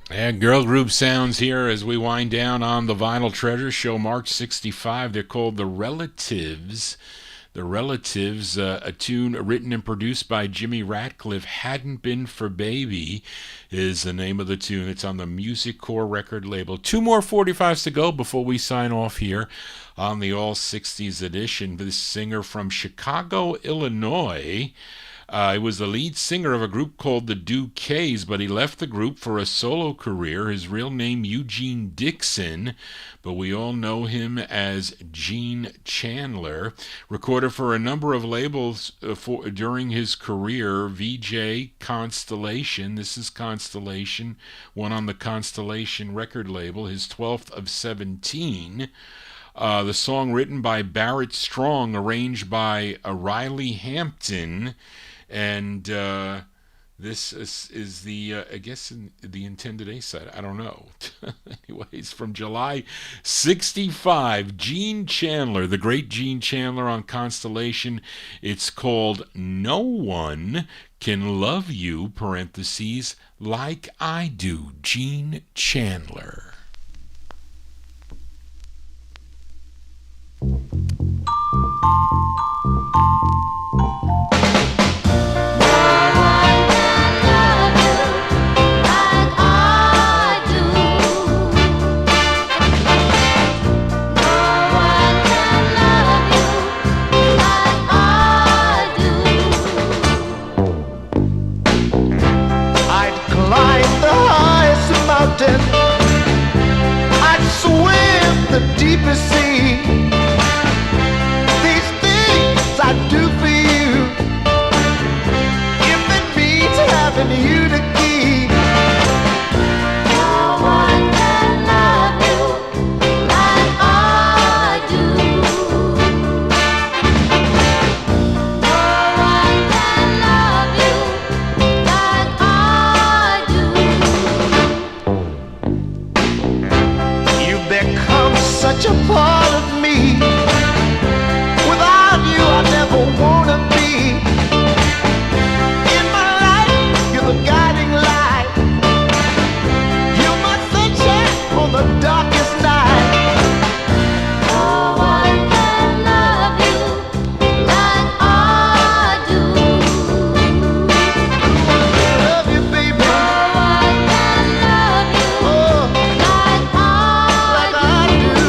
And girl group sounds here as we wind down on the Vinyl Treasure Show, Mark 65. They're called The Relatives. The Relatives, a tune written and produced by Jimmy Ratcliffe. Hadn't Been for Baby is the name of the tune. It's on the Music Core record label. Two more 45s to go before we sign off here on the All 60s edition. This singer from Chicago, Illinois. He was the lead singer of a group called the Duquesnes, but he left the group for a solo career. His real name, Eugene Dixon, but we all know him as Gene Chandler. Recorded for a number of labels during his career. VJ, Constellation, this is Constellation, one on the Constellation record label, his 12th of 17. The song written by Barrett Strong, arranged by Riley Hampton. And this is the, I guess, the intended A-side. I don't know. Anyways, from July 65, Gene Chandler, the great Gene Chandler on Constellation. It's called No One Can Love You, parentheses, Like I Do, Gene Chandler. I'd swim the deepest sea. These things I do for you, if it means having you to keep. No one can love you like I do. No one can love you like I do. You've become such a part of me. Without you I never wanna be. In my life you're the guiding light. You're my sunshine on the darkest night. No one can love you like I do. Love you, baby. No one can love you like I do.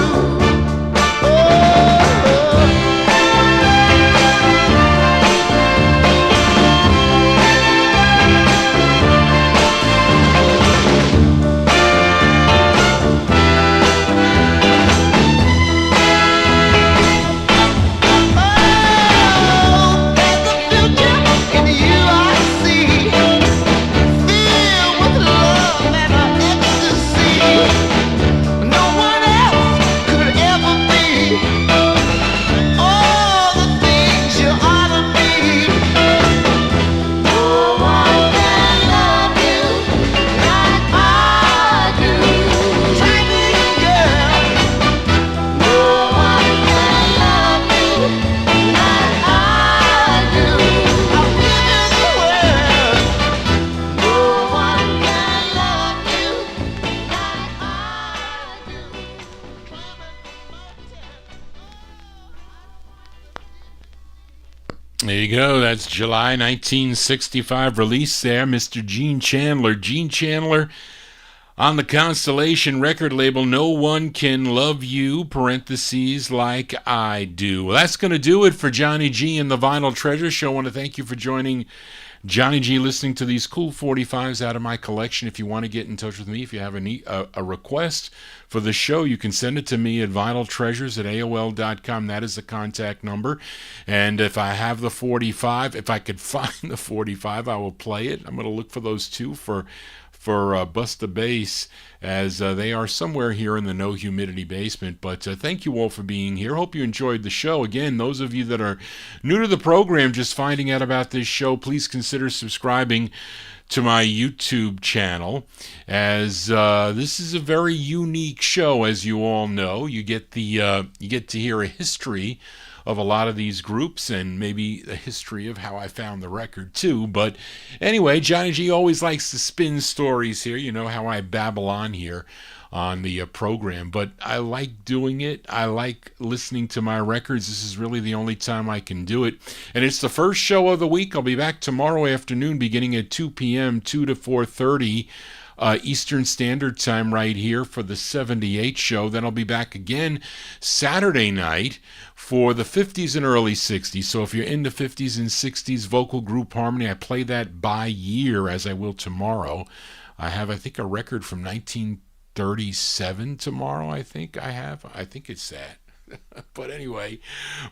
There you go. That's July 1965 release there, Mr. Gene Chandler. Gene Chandler on the Constellation record label, No One Can Love You, parentheses, Like I Do. Well, that's going to do it for Johnny G and the Vinyl Treasure Show. I want to thank you for joining Johnny G, listening to these cool 45s out of my collection. If you want to get in touch with me, if you have a request for the show, you can send it to me at vinyltreasures@aol.com. That is the contact number. And if I have the 45, if I could find the 45, I will play it. I'm going to look for those two for Bust the Bass, as they are somewhere here in the No Humidity basement. But thank you all for being here. Hope you enjoyed the show. Again, those of you that are new to the program, just finding out about this show, please consider subscribing to my YouTube channel, as this is a very unique show. As you all know, you get to hear a history of a lot of these groups and maybe the history of how I found the record too. But anyway, Johnny G always likes to spin stories here. You know how I babble on here on the program, but I like doing it. I like listening to my records. This is really the only time I can do it, and it's the first show of the week. I'll be back tomorrow afternoon beginning at 2 p.m., 2 to 4:30 Eastern Standard Time right here for the 78 show. Then I'll be back again Saturday night for the 50s and early 60s. So if you're into 50s and 60s vocal group harmony, I play that by year, as I will tomorrow. I have, I think, a record from 1937 tomorrow. I think it's that. But anyway,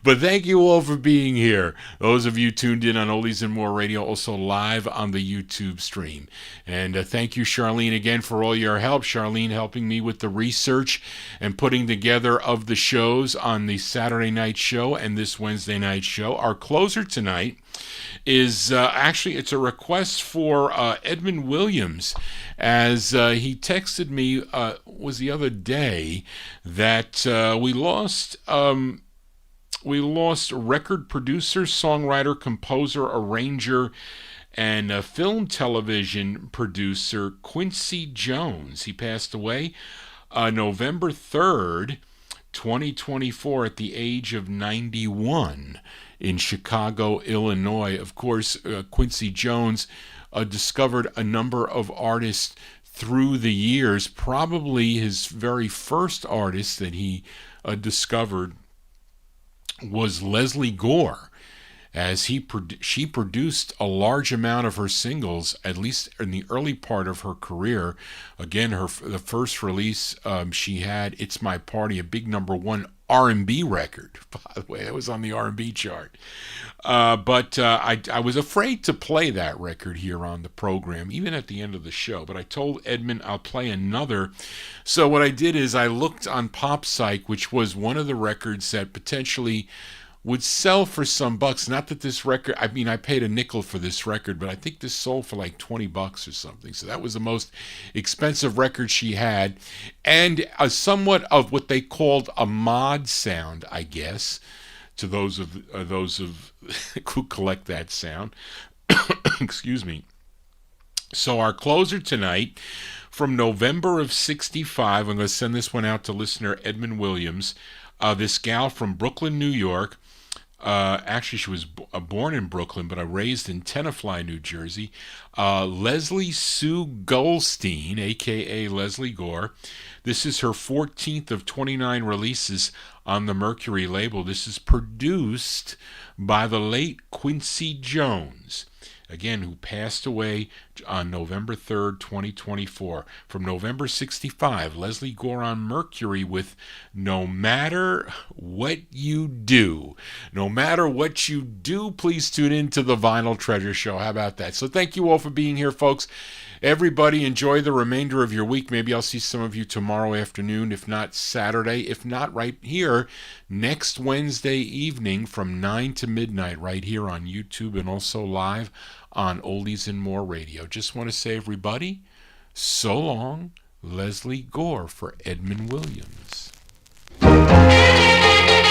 thank you all for being here. Those of you tuned in on Oldies and More Radio, also live on the YouTube stream. And thank you, Charlene, again for all your help. Charlene helping me with the research and putting together of the shows on the Saturday night show and this Wednesday night show. Our closer tonight is actually, it's a request for Edwin Williams, as he texted me was the other day that we lost record producer, songwriter, composer, arranger, and film television producer Quincy Jones. He passed away November 3rd, 2024 at the age of 91 in Chicago, Illinois. Of course, Quincy Jones discovered a number of artists through the years. Probably his very first artist that he discovered was Leslie Gore, as she produced a large amount of her singles, at least in the early part of her career. Again, the first release she had, It's My Party, a big #1 R&B record, by the way. That was on the R&B chart. But I was afraid to play that record here on the program, even at the end of the show. But I told Edmund I'll play another. So what I did is I looked on Pop Psych, which was one of the records that potentially would sell for some bucks. Not that this record, I mean, I paid a nickel for this record, but I think this sold for like $20 or something. So that was the most expensive record she had, and somewhat of what they called a mod sound, I guess, to those of who collect that sound. Excuse me. So our closer tonight, from November of '65, I'm going to send this one out to listener Edmund Williams. This gal from Brooklyn, New York. Actually, she was born in Brooklyn, but raised in Tenafly, New Jersey. Leslie Sue Goldstein, a.k.a. Leslie Gore. This is her 14th of 29 releases on the Mercury label. This is produced by the late Quincy Jones, again, who passed away on November 3rd, 2024. From November 65, Leslie Gore on Mercury with No Matter What You Do. No matter what you do, please tune in to the Vinyl Treasure Show. How about that? So thank you all for being here, folks. Everybody, enjoy the remainder of your week. Maybe I'll see some of you tomorrow afternoon, if not Saturday, if not right here next Wednesday evening from 9 to midnight right here on YouTube and also live on Oldies and More Radio. Just want to say, everybody, so long, Leslie Gore for Edmund Williams. Oh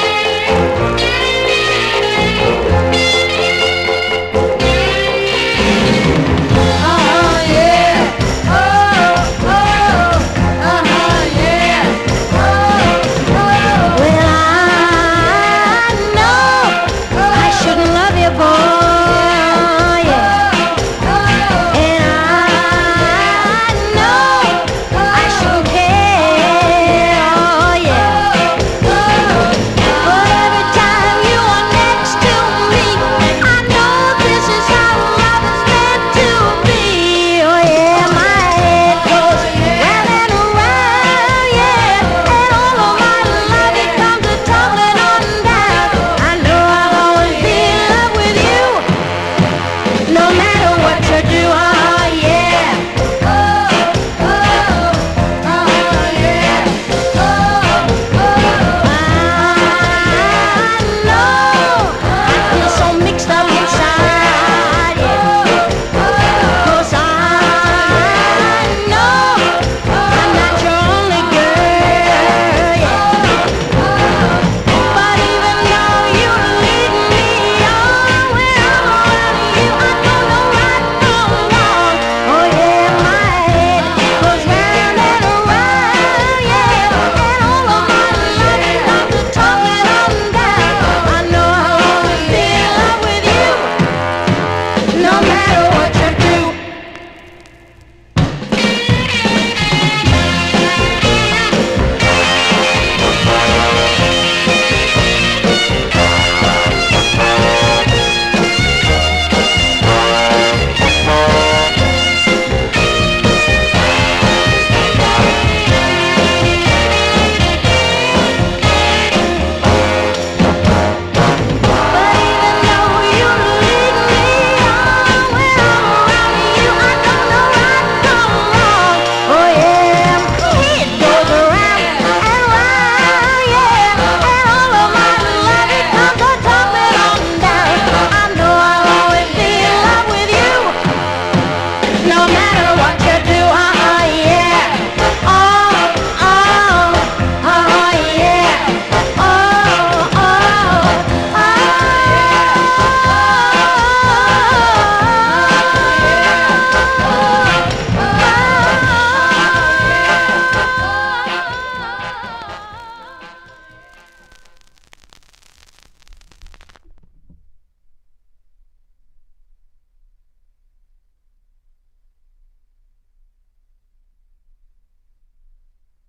matter what